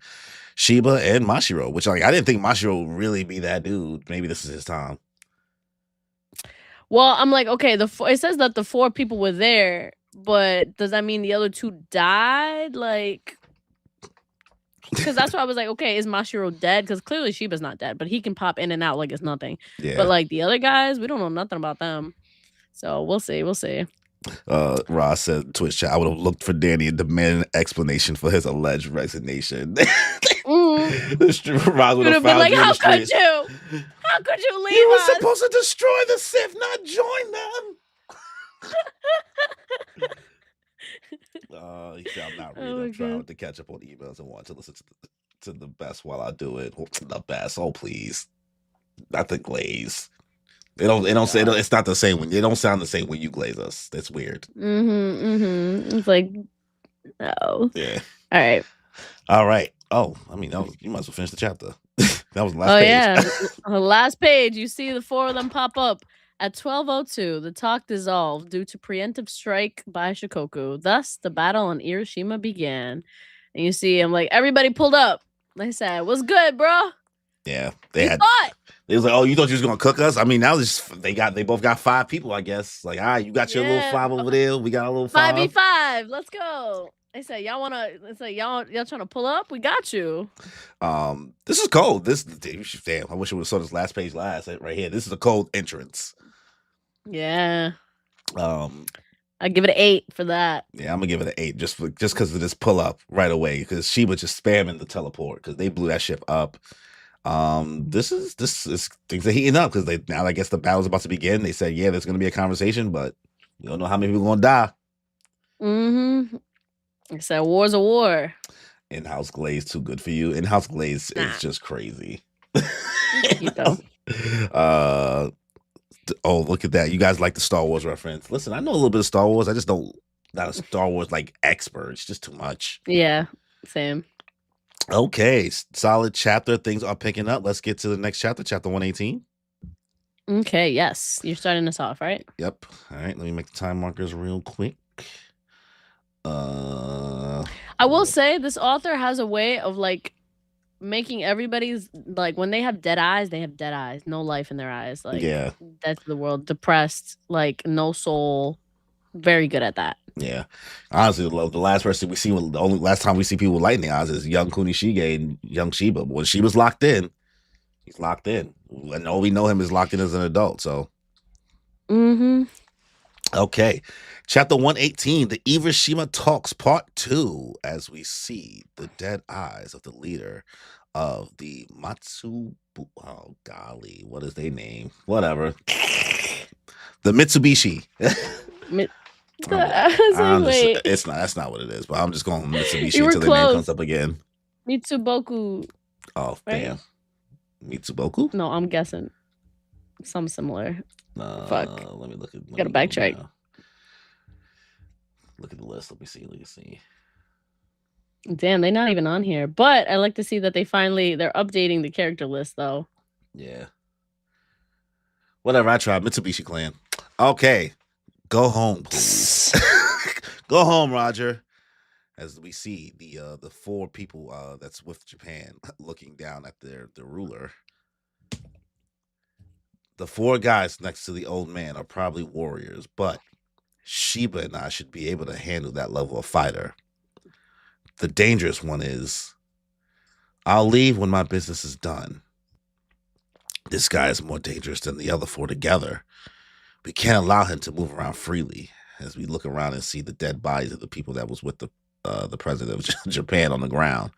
Shiba and Mashiro, which I didn't think Mashiro would really be that dude. Maybe this is his time. Well, I'm like, okay, it says that the 4 people were there, but does that mean the other 2 died? Like, because that's why I was like, okay, is Mashiro dead? Because clearly Shiba's not dead, but he can pop in and out like it's nothing. Yeah. But like the other guys, we don't know nothing about them. So we'll see. Ross said, Twitch chat, I would have looked for Danny and demanded an explanation for his alleged resignation. Ross would have been like, how could you? How could you leave us? You were supposed to destroy the Sith, not join them. He said, I'm not reading. I'm trying to catch up on emails and want to listen to the best while I do it. The best. Oh, please. Not the glaze. They don't say it's not the same when they don't sound the same when you glaze us. That's weird. It's like, no. Yeah. All right. Oh, I mean, you might as well finish the chapter. That was the last page. Yeah. On the last page, you see the 4 of them pop up. At 12:02, the talk dissolved due to preemptive strike by Shikoku. Thus, the battle on IRISHIMA began. And you see him like, everybody pulled up. They said, what's good, bro? Yeah. They was like, oh, you thought you was going to cook us? I mean, now they both got 5 people, I guess. Like, all right, you got your little 5 over there. We got a little 5. 5v5. Let's go. They said, y'all trying to pull up? We got you. This is cold. Damn, I wish I would have saw this last page right here. This is a cold entrance. Yeah. I give it an 8 for that. Yeah, I'm gonna give it an 8 just because of this pull up right away. Because she was just spamming the teleport because they blew that ship up. This is things are heating up because now I guess the battle's about to begin. They said, yeah, there's gonna be a conversation, but we don't know how many people are gonna die. It's a war's a war. In-house glaze too good for you. In-house glaze is Nah, just crazy. it's cute though. uh oh, look at that. You guys like the Star Wars reference. Listen, I know a little bit of Star Wars. I just don't not a Star Wars like expert. It's just too much. Yeah, same. Okay, solid chapter. Things are picking up. Let's get to the next chapter, chapter 118. Okay, yes. You're starting us off, right? Yep. All right, let me make the time markers real quick. I will say this author has a way of like making everybody's like when they have dead eyes, they have dead eyes, no life in their eyes, like yeah, dead to the world, depressed, like no soul. Very good at that. yeah. Honestly, the last person we see, the only last time we see people with lightning eyes is young Kunishige and young Shiba. But when Shiba's locked in, he's locked in, and all we know him is locked in as an adult. So, okay, chapter 118, the IRISHIMA talks part 2, as we see the dead eyes of the leader of the Matsubu. Oh golly, what is their name? Whatever. The Mitsubishi. Wait. It's not. That's not what it is. But I'm just going Mitsubishi You were until the name close. comes up again. Mitsuboku. Oh Right? damn. Mitsuboku? No, I'm guessing. Some similar. Fuck. Let me look at. Gotta backtrack. Look at the list. Let me see. Damn, they're not even on here. But I like to see that they're updating the character list though. Yeah. Whatever. I tried. Mitsubishi clan. Okay. Go home, please. Go home, Roger. As we see the 4 people that's with Japan looking down at the ruler. The 4 guys next to the old man are probably warriors, but Shiba and I should be able to handle that level of fighter. The dangerous one is I'll leave when my business is done. This guy is more dangerous than the other 4 together. We can't allow him to move around freely. As we look around and see the dead bodies of the people that was with the president of Japan on the ground.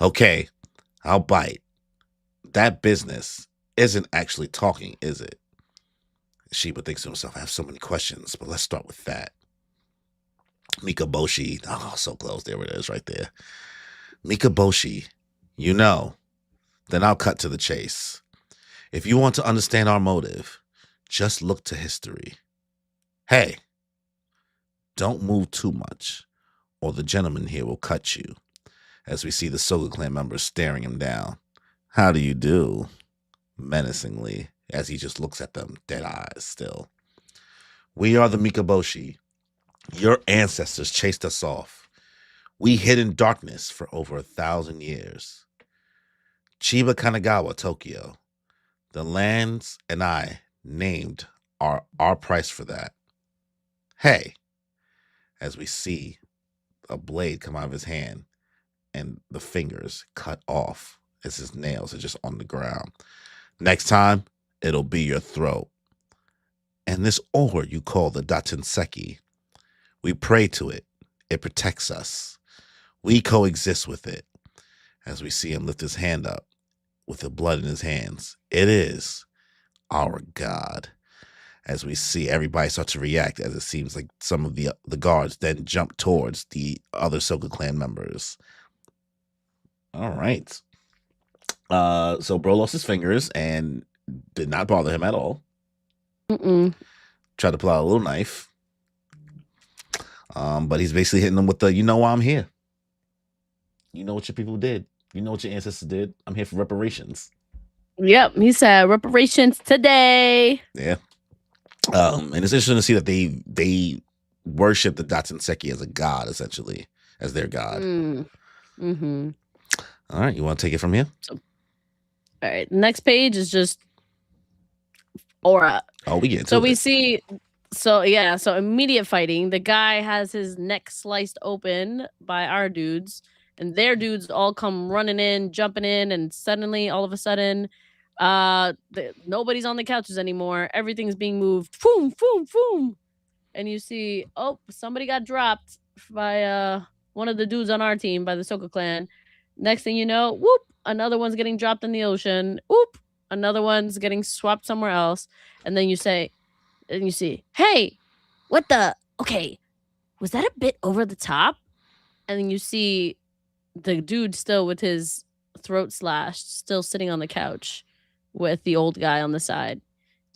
Okay, I'll bite. That business isn't actually talking, is it? Shiba thinks to himself, I have so many questions, but let's start with that. Mikaboshi, oh, so close. There it is right there. Mikaboshi, you know. Then I'll cut to the chase. If you want to understand our motive, just look to history. Hey, don't move too much, or the gentleman here will cut you. As we see the Soga clan members staring him down. How do you do? Menacingly, as he just looks at them, dead eyes still. We are the Mikaboshi. Your ancestors chased us off. We hid in darkness for over 1,000 years. Chiba Kanagawa, Tokyo. The lands and I named our price for that. Hey, as we see a blade come out of his hand and the fingers cut off as his nails are just on the ground. Next time, it'll be your throat. And this ore you call the Datinseki, we pray to it. It protects us. We coexist with it. As we see him lift his hand up with the blood in his hands. It is our God. As we see everybody start to react, as it seems like some of the guards then jump towards the other Soga clan members. All right. So bro lost his fingers and did not bother him at all. Tried to pull out a little knife. But he's basically hitting them with the, you know why I'm here. You know what your people did. You know what your ancestors did. I'm here for reparations. Yep, he said reparations today. Yeah. And it's interesting to see that they worship the Datinseki as a god, essentially, as their god. Mm-hmm. All right, you want to take it from here? All right, next page is just aura. Oh, we get into so it. we see. So yeah, so immediate fighting. The guy has his neck sliced open by our dudes, and their dudes all come running in, jumping in, and suddenly, all of a sudden, nobody's on the couches anymore. Everything's being moved. Boom, boom, boom. And you see, oh, somebody got dropped by one of the dudes on our team, by the Soka clan. Next thing you know, whoop, another one's getting dropped in the ocean. Whoop, another one's getting swapped somewhere else. And then you say, and you see, hey, what the? Okay, was that a bit over the top? And then you see the dude still with his throat slashed, still sitting on the couch with the old guy on the side.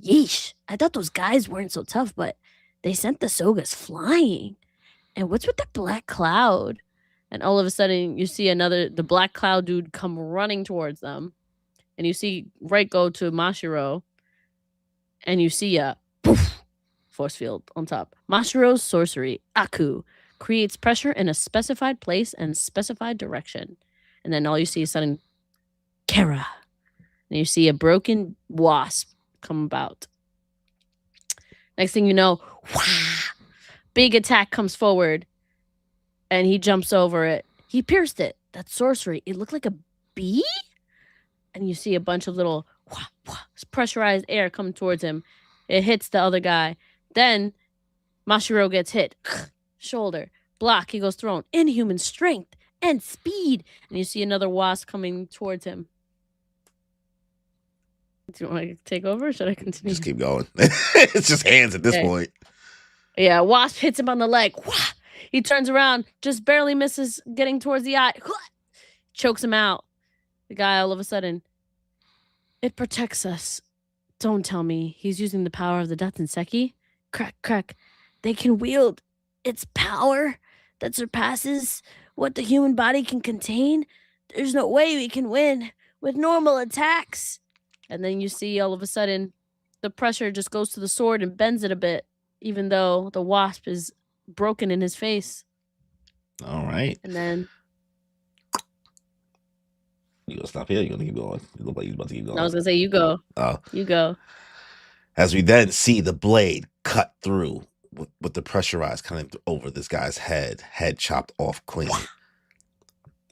Yeesh, I thought those guys weren't so tough, but they sent the Sogas flying. And what's with the black cloud? And all of a sudden, you see the black cloud dude come running towards them. And you see Right go to Mashiro. And you see a poof, force field on top. Mashiro's sorcery, Aku, creates pressure in a specified place and specified direction. And then all you see is sudden Kara. And you see a broken wasp come about. Next thing you know, wah, big attack comes forward. And he jumps over it. He pierced it. That's sorcery. It looked like a bee? And you see a bunch of little wah, wah, pressurized air come towards him. It hits the other guy. Then Mashiro gets hit. Shoulder. Block. He goes thrown. Inhuman strength and speed. And you see another wasp coming towards him. Do you want to take over or should I continue? Just keep going. It's just hands at this point. Yeah, wasp hits him on the leg. Wah! He turns around, just barely misses getting towards the eye. Chokes him out. The guy all of a sudden, it protects us. Don't tell me he's using the power of the Datsenseki. Crack, crack. They can wield its power that surpasses what the human body can contain. There's no way we can win with normal attacks. And then you see all of a sudden, the pressure just goes to the sword and bends it a bit, even though the wasp is broken in his face. All right. And then you gonna stop here? You gonna keep going? You look like you about to keep going. I was gonna say you go. Oh, you go. As we then see the blade cut through with the pressurized coming over this guy's head chopped off clean.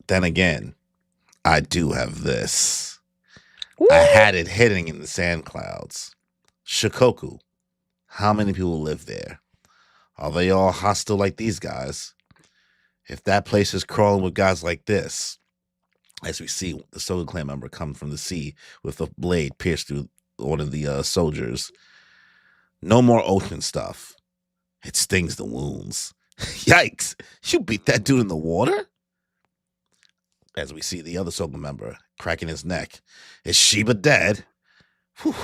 Then again, I do have this. Woo! I had it hitting in the sand clouds. Shikoku. How many people live there? Are they all hostile like these guys? If that place is crawling with guys like this, as we see the Soga clan member come from the sea with a blade pierced through one of the soldiers. No more ocean stuff. It stings the wounds. Yikes! You beat that dude in the water? As we see the other Soga member cracking his neck. Is Shiba dead? Whew.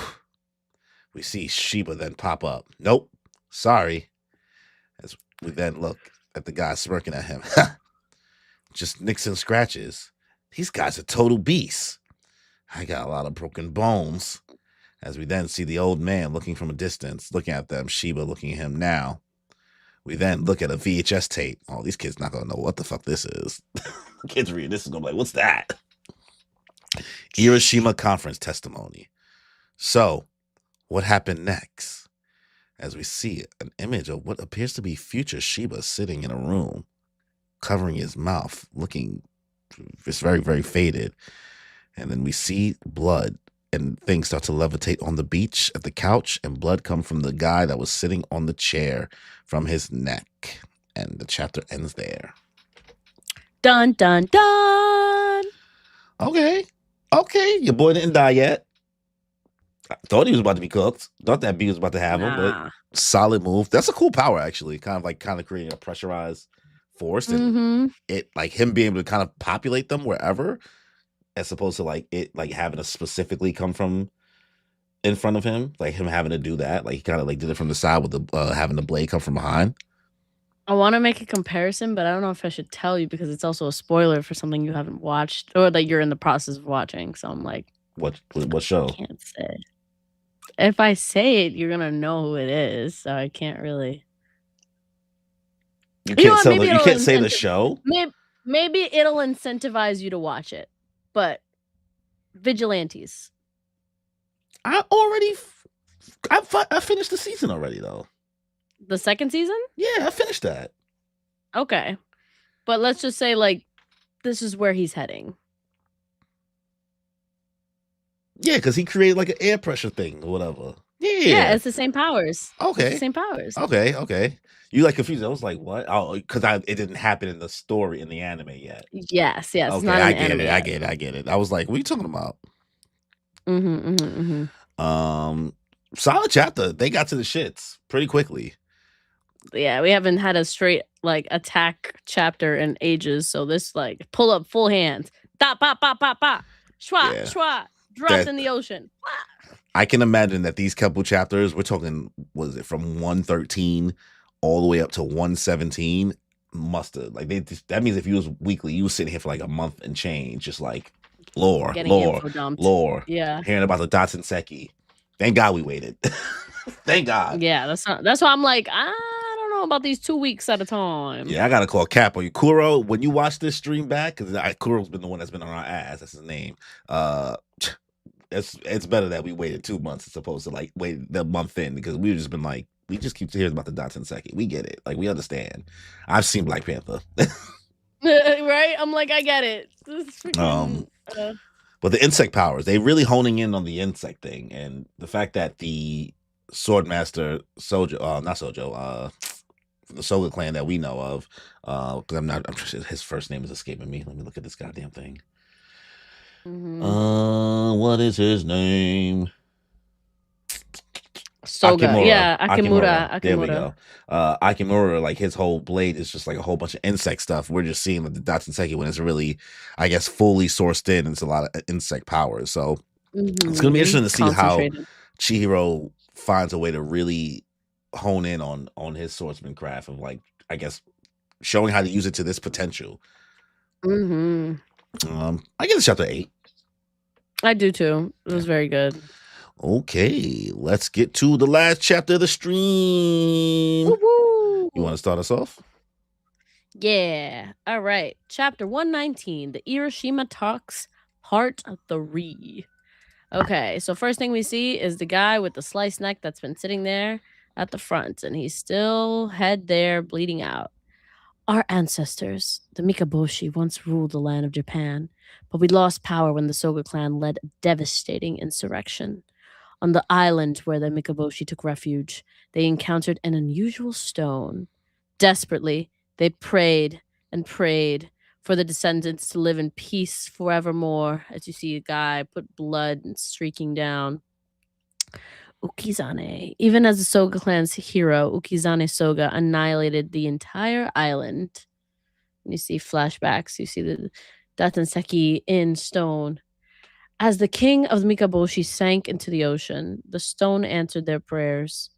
We see Shiba then pop up. Nope. Sorry. As we then look at the guy smirking at him. Just nicks and scratches. These guys are total beasts. I got a lot of broken bones. As we then see the old man looking from a distance, looking at them, Shiba looking at him now. We then look at a VHS tape. Oh, these kids not going to know what the fuck this is. Kids reading this is going to be like, what's that? IRISHIMA conference testimony. So, what happened next? As we see an image of what appears to be future Shiba sitting in a room, covering his mouth, looking, it's very, very faded. And then we see blood and things start to levitate on the beach at the couch, and blood come from the guy that was sitting on the chair from his neck. And the chapter ends there. Dun, dun, dun. Okay. Your boy didn't die yet. I thought he was about to be cooked. Thought that bee was about to have him, but solid move. That's a cool power, actually. Kind of creating a pressurized force, and it like him being able to kind of populate them wherever, as opposed to like it like having to specifically come from in front of him, like him having to do that. Like he kind of like did it from the side with the having the blade come from behind. I want to make a comparison, but I don't know if I should tell you because it's also a spoiler for something you haven't watched or that you're in the process of watching. So I'm like, what show? I can't say. If I say it, you're gonna know who it is. So I can't really. You can't say the show. Maybe it'll incentivize you to watch it, but Vigilantes. I finished the season already though. The second season? Yeah, I finished that. Okay. But let's just say, like, this is where he's heading. Yeah, because he created, like, an air pressure thing or whatever. Yeah, it's the same powers. Okay. It's the same powers. Okay. You, like, confused. I was like, what? Oh, because it didn't happen in the story in the anime yet. Yes. Okay, it's not I get it. I was like, what are you talking about? Solid chapter. They got to the shits pretty quickly. Yeah, we haven't had a straight like attack chapter in ages. So this like pull up full hands. Da ba ba ba ba. Schwa Yeah, schwa. Dropped that in the ocean. I can imagine that these couple chapters, we're talking, was it from 113 all the way up to 117? Must have like that means if you was weekly, you was sitting here for like a month and change, just like Getting info dumped. lore, Yeah. hearing about the Datsun Seki. Thank God we waited. Thank God. Yeah, that's why I'm like, I don't know about these 2 weeks at a time. Yeah, I gotta call Cap on you, Kuro. When you watch this stream back, because Kuro's been the one that's been on our ass. That's his name. It's better that we waited 2 months as opposed to like wait the month in, because we've just been like, we just keep hearing about the Datsun Seki. We get it. Like, we understand. I've seen Black Panther. Right? I'm like, I get it. This is freaking, But the insect powers, they really honing in on the insect thing, and the fact that the Swordmaster Sojo, not Sojo, the Soga clan that we know of, because I'm sure his first name is escaping me. Let me look at this goddamn thing. What is his name? Soga. Akimura. Yeah, Akimura. There we go. Akimura, like his whole blade is just like a whole bunch of insect stuff. We're just seeing like the Datsun Seki when it's really, I guess, fully sourced in. It's a lot of insect powers. So it's gonna be interesting to see how Chihiro finds a way to really hone in on his swordsman craft of, like, I guess, showing how to use it to this potential. I give it chapter 8. I do too. It was very good. Okay, let's get to the last chapter of the stream. Woo-hoo! You want to start us off? Yeah. All right. Chapter 119, the IRISHIMA Talks, Part 3. Okay, so first thing we see is the guy with the sliced neck that's been sitting there at the front, and he's still head there bleeding out. Our ancestors, the Mikaboshi, once ruled the land of Japan, but we lost power when the Soga clan led a devastating insurrection. On the island where the Mikaboshi took refuge, they encountered an unusual stone. Desperately, they prayed and prayed for the descendants to live in peace forevermore, as you see a guy put blood streaking down. Ukizane. Even as the Soga clan's hero, Ukizane Soga annihilated the entire island. And you see flashbacks. You see the Datsun Seki in stone. As the king of the Mikaboshi sank into the ocean, the stone answered their prayers.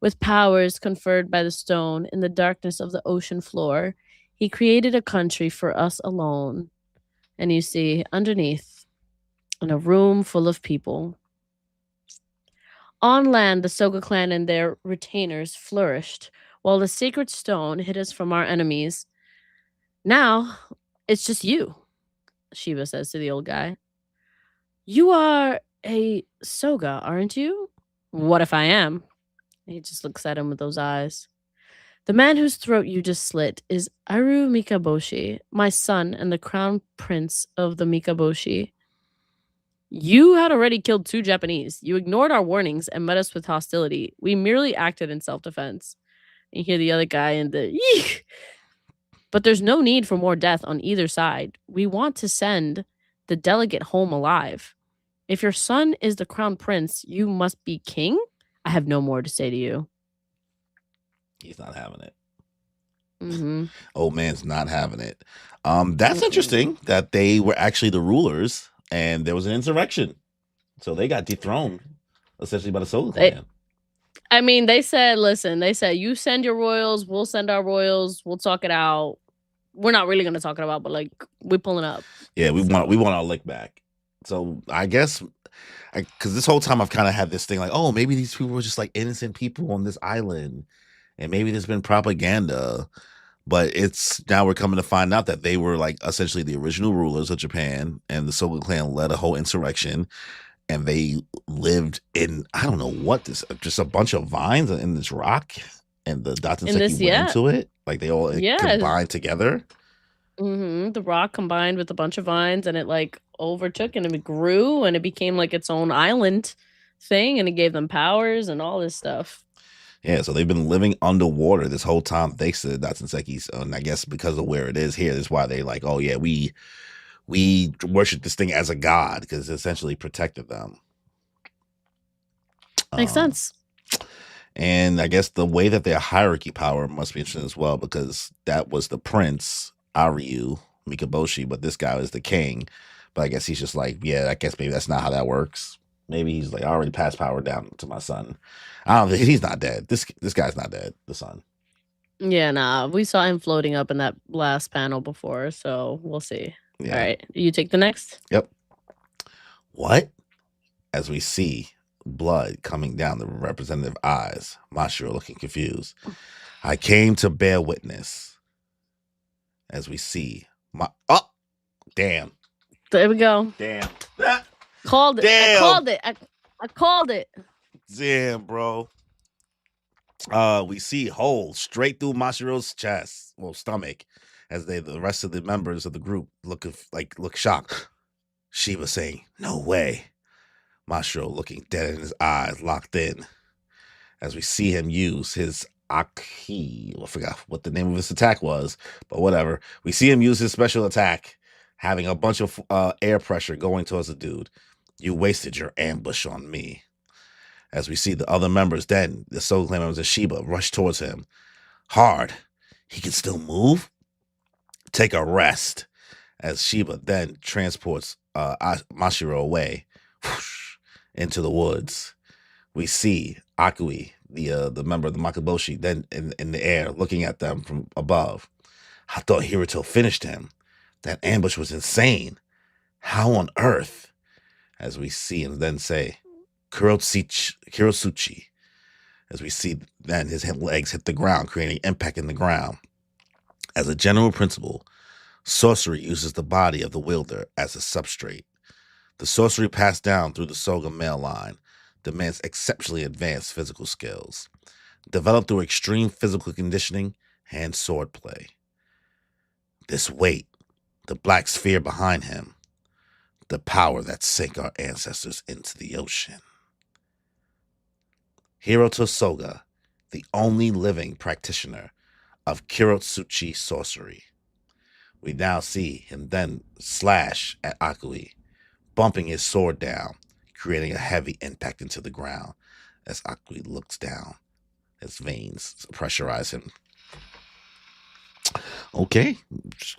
With powers conferred by the stone in the darkness of the ocean floor, he created a country for us alone. And you see underneath, in a room full of people. On land, the Soga clan and their retainers flourished, while the sacred stone hid us from our enemies. Now, it's just you, Shiva says to the old guy. You are a Soga, aren't you? What if I am? He just looks at him with those eyes. The man whose throat you just slit is Aru Mikaboshi, my son and the crown prince of the Mikaboshi. You had already killed 2 Japanese. You ignored our warnings and met us with hostility. We merely acted in self-defense. You hear the other guy in the eek. But there's no need for more death on either side. We want to send the delegate home alive. If your son is the crown prince, you must be king? I have no more to say to you. He's not having it. Old man's not having it. That's interesting that they were actually the rulers and there was an insurrection. So they got dethroned, essentially, by the Soga clan. I mean, they said, listen, you send your royals, we'll send our royals, we'll talk it out. We're not really going to talk it out, but like, we're pulling up. Yeah, we want our lick back. So I guess, because this whole time I've kind of had this thing like, oh, maybe these people were just like innocent people on this island, and maybe there's been propaganda. But it's now we're coming to find out that they were like essentially the original rulers of Japan, and the Soga clan led a whole insurrection, and they lived in, I don't know what this, just a bunch of vines in this rock, and the Datsun Seki went into it. Like they all combined together. The rock combined with a bunch of vines, and it like overtook and it grew and it became like its own island thing, and it gave them powers and all this stuff. Yeah, so they've been living underwater this whole time thanks to the Datsun Sekis. And I guess because of where it is here, that's why they like, oh yeah, we worship this thing as a god because it essentially protected them. Makes sense. And I guess the way that their hierarchy power must be interesting as well, because that was the prince, Aryu Mikaboshi, but this guy is the king. But I guess he's just like, yeah, I guess maybe that's not how that works. Maybe he's like, I already passed power down to my son. I don't think he's not dead. This guy's not dead, the son. Yeah, nah. We saw him floating up in that last panel before, so we'll see. Yeah. All right. You take the next? Yep. What? As we see blood coming down the representative eyes, Mashiro looking confused. I came to bear witness. As we see oh, damn. There we go. Damn. Called it. Damn. I called it. I called it. Damn, bro. We see holes straight through Mashiro's chest, well, stomach, as the rest of the members of the group look shocked. Shiba saying, "No way." Mashiro looking dead in his eyes, locked in. As we see him use his Aki, I forgot what the name of his attack was, but whatever. We see him use his special attack, having a bunch of air pressure going towards the dude. You wasted your ambush on me. As we see the other members, then the Soul Clan members of Shiba rush towards him. Hard. He can still move? Take a rest. As Shiba then transports Mashiro away whoosh, into the woods. We see Akui, the member of the Makaboshi, then in the air, looking at them from above. I thought Hiruto finished him. That ambush was insane. How on earth? As we see him then say, Kurosuchi. As we see then his legs hit the ground, creating impact in the ground. As a general principle, sorcery uses the body of the wielder as a substrate. The sorcery passed down through the Soga male line demands exceptionally advanced physical skills, developed through extreme physical conditioning and sword play. This weight, the black sphere behind him, the power that sank our ancestors into the ocean. Hiruto Soga, the only living practitioner of Kurotsuchi sorcery. We now see him then slash at Akui, bumping his sword down, creating a heavy impact into the ground. As Akui looks down, his veins pressurize him. Okay,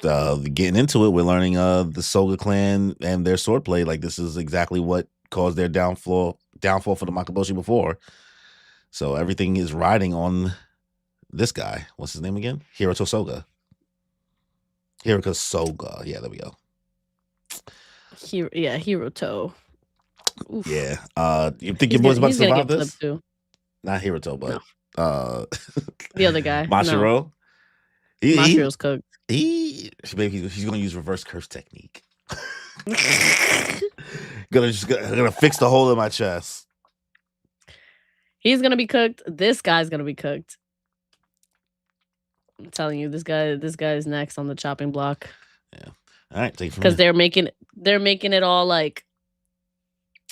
getting into it, we're learning the Soga clan and their swordplay. Like, this is exactly what caused their downfall for the Makaboshi before. So everything is riding on this guy. What's his name again? Hiruto Soga. Hiruto Soga. Yeah, there we go. Hiruto. Oof. Yeah. You think your boy's about to survive this? Too. Not Hiruto, but no. The other guy. Mashiro. No. Mashiro's cooked. He's gonna use reverse curse technique. gonna fix the hole in my chest. He's gonna be cooked. This guy's gonna be cooked. I'm telling you, this guy is next on the chopping block. Yeah. All right, take it from because they're making it all like,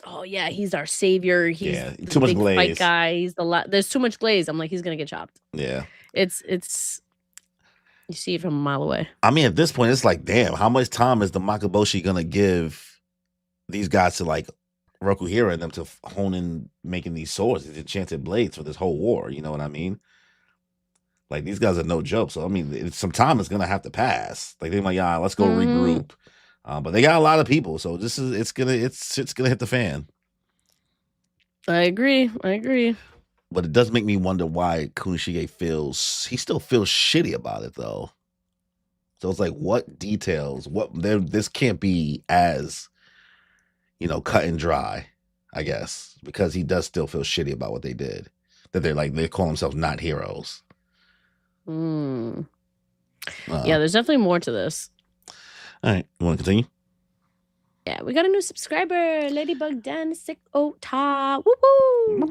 oh yeah, he's our savior. He's too much glaze. Fight guy. He's there's too much glaze. I'm like, he's gonna get chopped. Yeah. It's you see it from a mile away. I mean, at this point, it's like, damn, how much time is the Makaboshi gonna give these guys to like Rokuhira and them to hone in making these swords, these enchanted blades for this whole war? You know what I mean? Like, these guys are no joke. So I mean, some time is gonna have to pass. Like, they're like, yeah, let's go regroup. But they got a lot of people, so it's gonna hit the fan. I agree. But it does make me wonder why Kunishige still feels shitty about it, though. So it's like, what details? This can't be as, cut and dry, I guess, because he does still feel shitty about what they did. That they call themselves not heroes. Yeah, there's definitely more to this. All right, you want to continue? Yeah, we got a new subscriber, Ladybug Dan Sick Ota. Woo-hoo!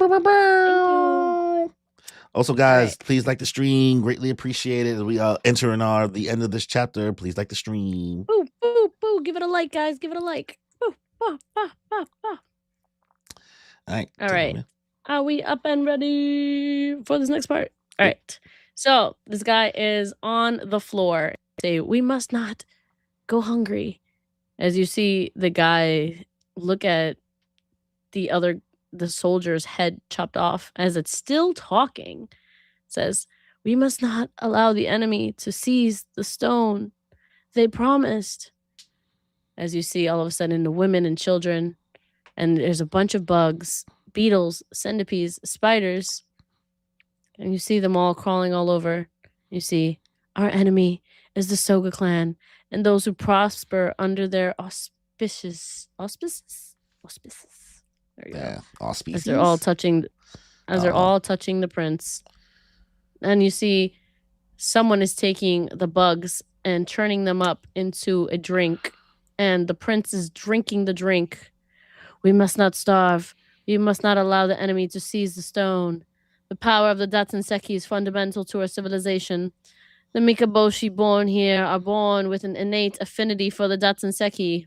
Also, guys, please like the stream. Greatly appreciated. As we enter the end of this chapter, please like the stream. Boo, boo, boo. Give it a like, guys. Give it a like. Boo, bah, bah, bah, bah. All right. Are we up and ready for this next part? All right. So this guy is on the floor. Say, we must not go hungry. As you see the guy look at the the soldier's head chopped off as it's still talking. It says, "We must not allow the enemy to seize the stone. They promised." As you see, all of a sudden, the women and children, and there's a bunch of bugs, beetles, centipedes, spiders, and you see them all crawling all over. You see, our enemy is the Soga clan, and those who prosper under their auspices. There you go. Yeah, auspices. As they're all touching, the prince, and you see, someone is taking the bugs and turning them up into a drink, and the prince is drinking the drink. "We must not starve. We must not allow the enemy to seize the stone. The power of the Datsunseki is fundamental to our civilization. The Mikaboshi born here are born with an innate affinity for the Datsunseki."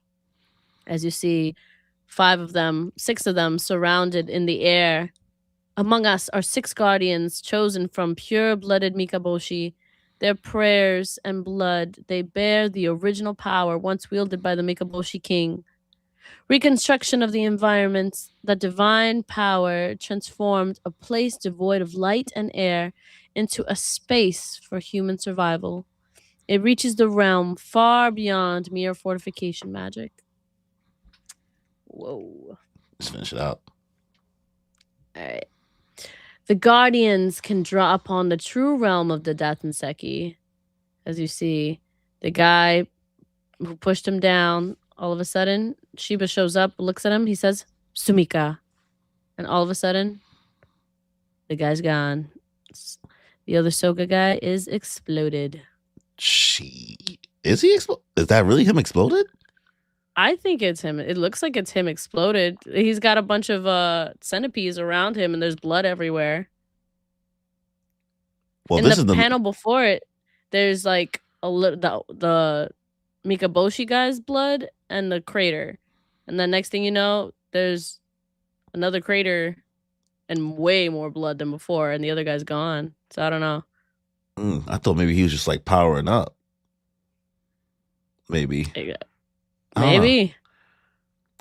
As you see, 6 of them surrounded in the air. "Among us are 6 guardians chosen from pure-blooded Mikaboshi. Their prayers and blood, they bear the original power once wielded by the Mikaboshi king. Reconstruction of the environment, the divine power transformed a place devoid of light and air into a space for human survival. It reaches the realm far beyond mere fortification magic." Whoa. Let's finish it out. All right. "The guardians can draw upon the true realm of the Datsunseki." As you see, the guy who pushed him down, all of a sudden, Shiba shows up, looks at him, he says, "Sumika." And all of a sudden, the guy's gone. The other Soga guy is exploded. Is he exploded? Is that really him exploded? I think it's him. It looks like it's him exploded. He's got a bunch of centipedes around him, and there's blood everywhere. Well, in the panel before it, there's like the Mikaboshi guy's blood and the crater, and then next thing you know, there's another crater and way more blood than before, and the other guy's gone. So I don't know. I thought maybe he was just like powering up. Maybe.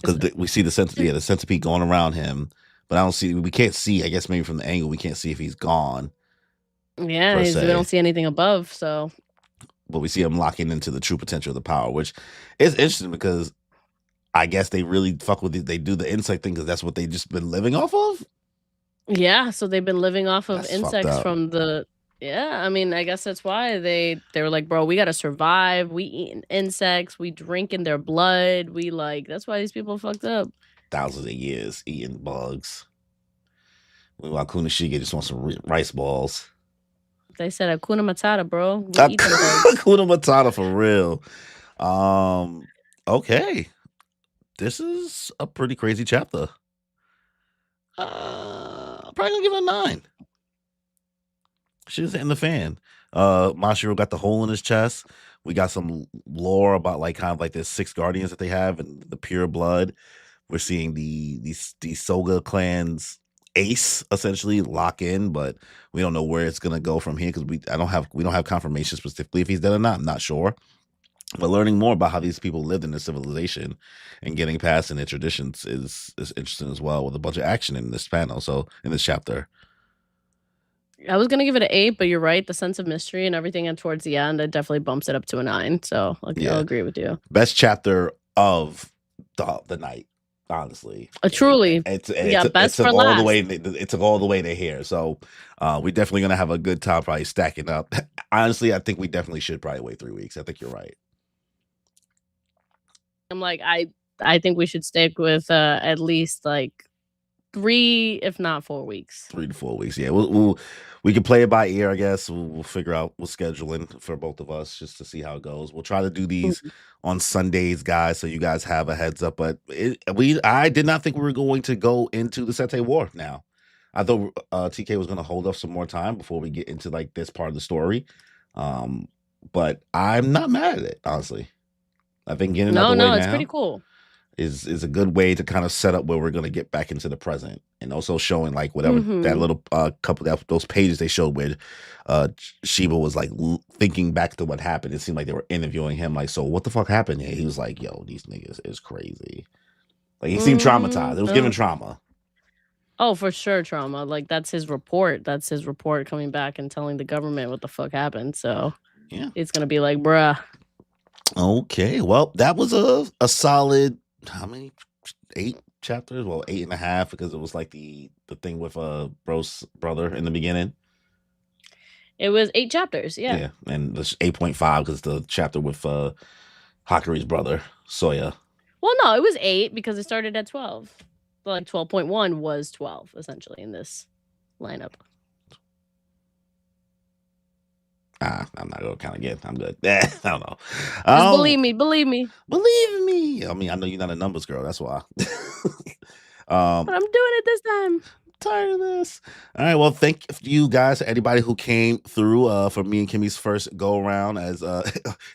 Because we see the centipede going around him, but we can't see. I guess maybe from the angle we can't see if he's gone. Yeah, we don't see anything above, so. But we see him locking into the true potential of the power, which is interesting because I guess they really fuck with they do the insect thing because that's what they just been living off of. Yeah, so they've been living off of insects from the. Yeah, I mean, I guess that's why they were like, bro, we gotta survive. We eat insects. We drink in their blood. That's why these people fucked up. Thousands of years eating bugs. Meanwhile, Kunishige just wants some rice balls. They said Hakuna Matata, bro. We eat bugs. Hakuna Matata for real. Okay. This is a pretty crazy chapter. I'm probably gonna give it a 9. She's hitting the fan. Mashiro got the hole in his chest. We got some lore about kind of the 6 guardians that they have and the pure blood. We're seeing the Soga clan's ace essentially lock in, but we don't know where it's gonna go from here because we don't have confirmation specifically if he's dead or not. I'm not sure. But learning more about how these people lived in this civilization and getting past in their traditions is interesting as well, with a bunch of action in this panel. So in this chapter. I was gonna give it an 8, but you're right. The sense of mystery and everything, and towards the end, it definitely bumps it up to a 9. So I'll agree with you. Best chapter of the night, honestly. Truly, best for last. It took all the way to here. So we're definitely gonna have a good time, probably stacking up. Honestly, I think we definitely should probably wait 3 weeks. I think you're right. I'm like, I think we should stick with at least 3, if not 4 weeks. 3 to 4 weeks. Yeah, we can play it by ear, I guess. We'll figure out scheduling for both of us just to see how it goes. We'll try to do these on Sundays, guys, so you guys have a heads up. But I did not think we were going to go into the Sete War now. I thought TK was going to hold off some more time before we get into this part of the story. But I'm not mad at it, honestly. I think getting out the way now. It's pretty cool. Is a good way to kind of set up where we're going to get back into the present, and also showing whatever that little those pages they showed where Shiba was thinking back to what happened. It seemed like they were interviewing him, so what the fuck happened here? He was like, yo, these niggas is crazy. He seemed traumatized. It was giving trauma. Oh, for sure, trauma. Like that's his report. That's his report coming back and telling the government what the fuck happened. So Yeah. it's gonna be like, bruh. Okay. Well, that was a solid how many 8 chapters? Well, 8.5 because it was like the thing with Bro's brother in the beginning. It was 8 chapters. Yeah. Yeah, and it's 8.5 because the chapter with Hakuri's brother, Soya. Well, no, it was 8 because it started at 12. Like 12.1 was 12 essentially in this lineup. I'm not gonna count again. I'm good. I don't know. Just believe me. Believe me. Believe me. I mean, I know you're not a numbers girl. That's why. But I'm doing it this time. Tired of this. All right. Well, thank you guys, anybody who came through for me and Kimmy's first go around as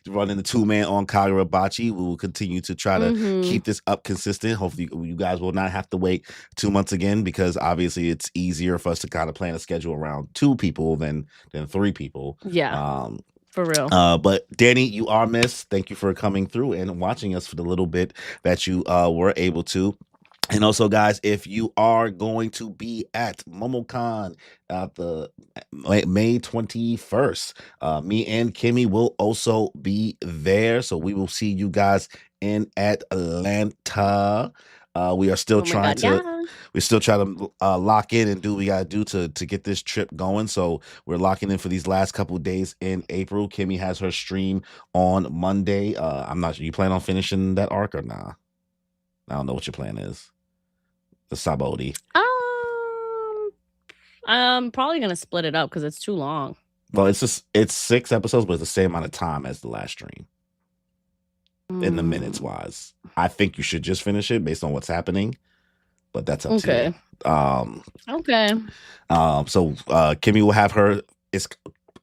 running the 2-man on Kagurabachi. We will continue to try to keep this up consistent. Hopefully, you guys will not have to wait 2 months again because obviously it's easier for us to kind of plan a schedule around 2 people than 3 people. Yeah. For real. But Danny, you are missed. Thank you for coming through and watching us for the little bit that you were able to. And also, guys, if you are going to be at MomoCon at the May 21st, me and Kimmy will also be there. So we will see you guys in Atlanta. We are still trying to lock in and do what we gotta do to get this trip going. So we're locking in for these last couple of days in April. Kimmy has her stream on Monday. I'm not sure. You plan on finishing that arc or nah? I don't know what your plan is. The Sabodi. I'm probably gonna split it up because it's too long. Well, it's 6 episodes, but it's the same amount of time as the last stream. In the minutes wise, I think you should just finish it based on what's happening, but that's up to you. Okay. So Kimmy will have her. It's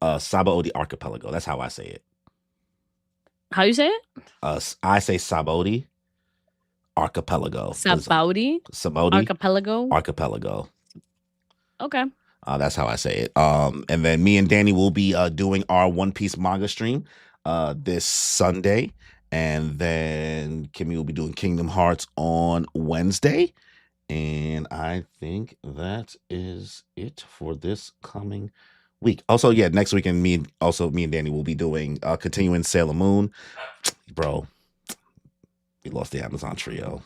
Sabaody Archipelago. That's how I say it. How you say it? I say Sabaody Archipelago. Sabaody Archipelago. Okay. That's how I say it. And then me and Danny will be doing our One Piece manga stream this Sunday. And then Kimmy will be doing Kingdom Hearts on Wednesday. And I think that is it for this coming week. Also, yeah, next weekend, me and Danny will be doing continuing Sailor Moon. Bro, we lost the Amazon trio.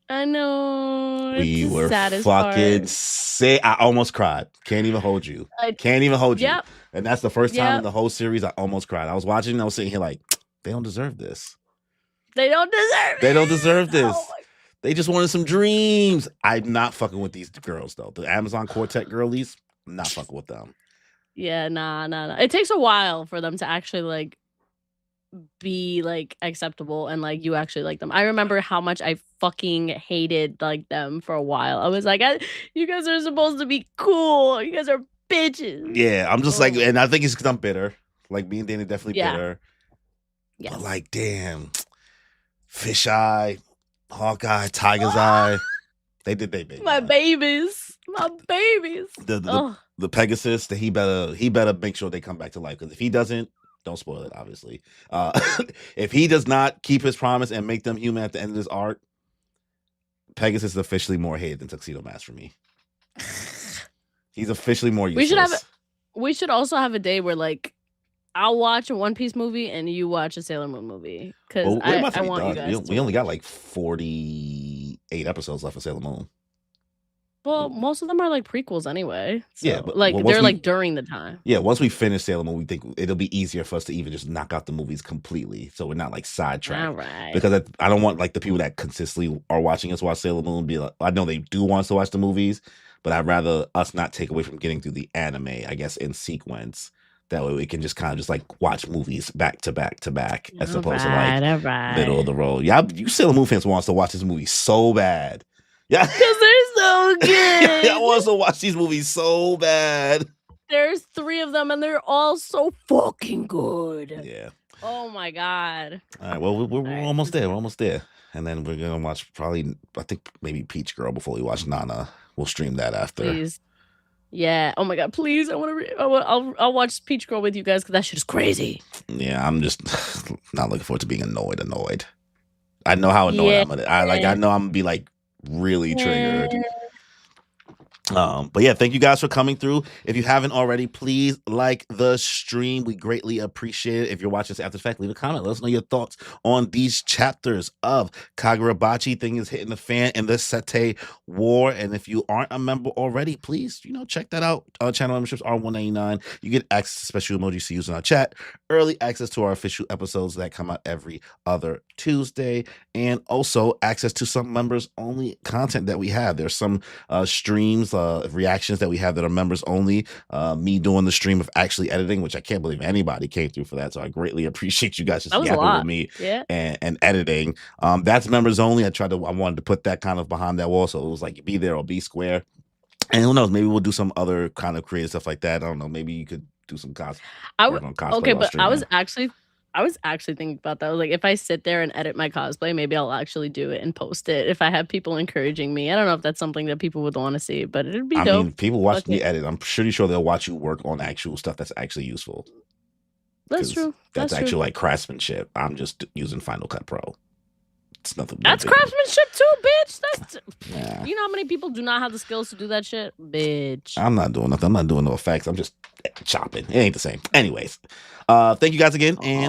I know. We were fucking sick. I almost cried. Can't even hold you. Can't even hold you. And that's the first time in the whole series I almost cried. I was watching and I was sitting here like, they don't deserve this. They don't deserve They don't deserve this. Oh, they just wanted some dreams. I'm not fucking with these girls, though. The Amazon Quartet girlies, I'm not fucking with them. Yeah, nah. It takes a while for them to actually, like, be, like, acceptable and, like, you actually like them. I remember how much I fucking hated, like, them for a while. I was like, you guys are supposed to be cool. You guys are bitches. Yeah, I'm just like, and I think it's because I'm bitter. Like, me and Danny definitely bitter. Yes. But, like, damn. Fisheye, Hawkeye, Tiger's Eye. They did their big. My babies. The Pegasus, that he better make sure they come back to life. Because if he doesn't, don't spoil it, obviously. If he does not keep his promise and make them human at the end of this arc, Pegasus is officially more hated than Tuxedo Mask for me. He's officially more useless. We should also have a day where, like, I'll watch a One Piece movie and you watch a Sailor Moon movie. Because I want you guys we only got like 48 episodes left of Sailor Moon. Well, most of them are like prequels anyway. So, yeah, but like they're like during the time. Yeah, once we finish Sailor Moon, we think it'll be easier for us to even just knock out the movies completely, so we're not like sidetracked. All right. Because I don't want like the people that consistently are watching us watch Sailor Moon be like, I know they do want us to watch the movies, but I'd rather us not take away from getting through the anime, I guess, in sequence. That way we can just kind of just like watch movies back to back to back as opposed to like middle of the road. Yeah, you Sailor Moon fans wants to watch this movie so bad. Yeah, because they're so good. I want to watch these movies so bad. There's 3 of them and they're all so fucking good. Yeah. Oh my god. All right. Well, we're almost there. We're almost there. And then we're gonna watch probably I think maybe Peach Girl before we watch Nana. We'll stream that after. Please. Yeah. Oh my god. Please. I'll watch Peach Girl with you guys because that shit is crazy. Yeah. I'm just not looking forward to being annoyed. I know how annoyed I'm gonna. I know I'm gonna be like really triggered. But yeah, thank you guys for coming through. If you haven't already, please like the stream. We greatly appreciate it. If you're watching this after the fact, leave a comment. Let us know your thoughts on these chapters of Kagurabachi. Thing is hitting the fan in the Sete War. And if you aren't a member already, please, check that out. Channel memberships are $199. You get access to special emojis to use in our chat, early access to our official episodes that come out every other Tuesday, and also access to some members only content that we have. There's some streams, reactions that we have that are members only. Me doing the stream of actually editing, which I can't believe anybody came through for that. So I greatly appreciate you guys just yapping with me and editing. That's members only. I wanted to put that kind of behind that wall. So it was like be there or be square. And who knows, maybe we'll do some other kind of creative stuff like that. I don't know. Maybe you could do some cosplay. Okay, but I was actually thinking about that. I was like, if I sit there and edit my cosplay, maybe I'll actually do it and post it. If I have people encouraging me, I don't know if that's something that people would want to see, but it'd be dope. I mean, people watch me edit. I'm pretty sure they'll watch you work on actual stuff that's actually useful. That's true. That's actually like craftsmanship. I'm just using Final Cut Pro. It's nothing. That's craftsmanship too, bitch. That's you know how many people do not have the skills to do that shit, bitch. I'm not doing nothing. I'm not doing no effects. I'm just chopping. It ain't the same. Anyways, thank you guys again, and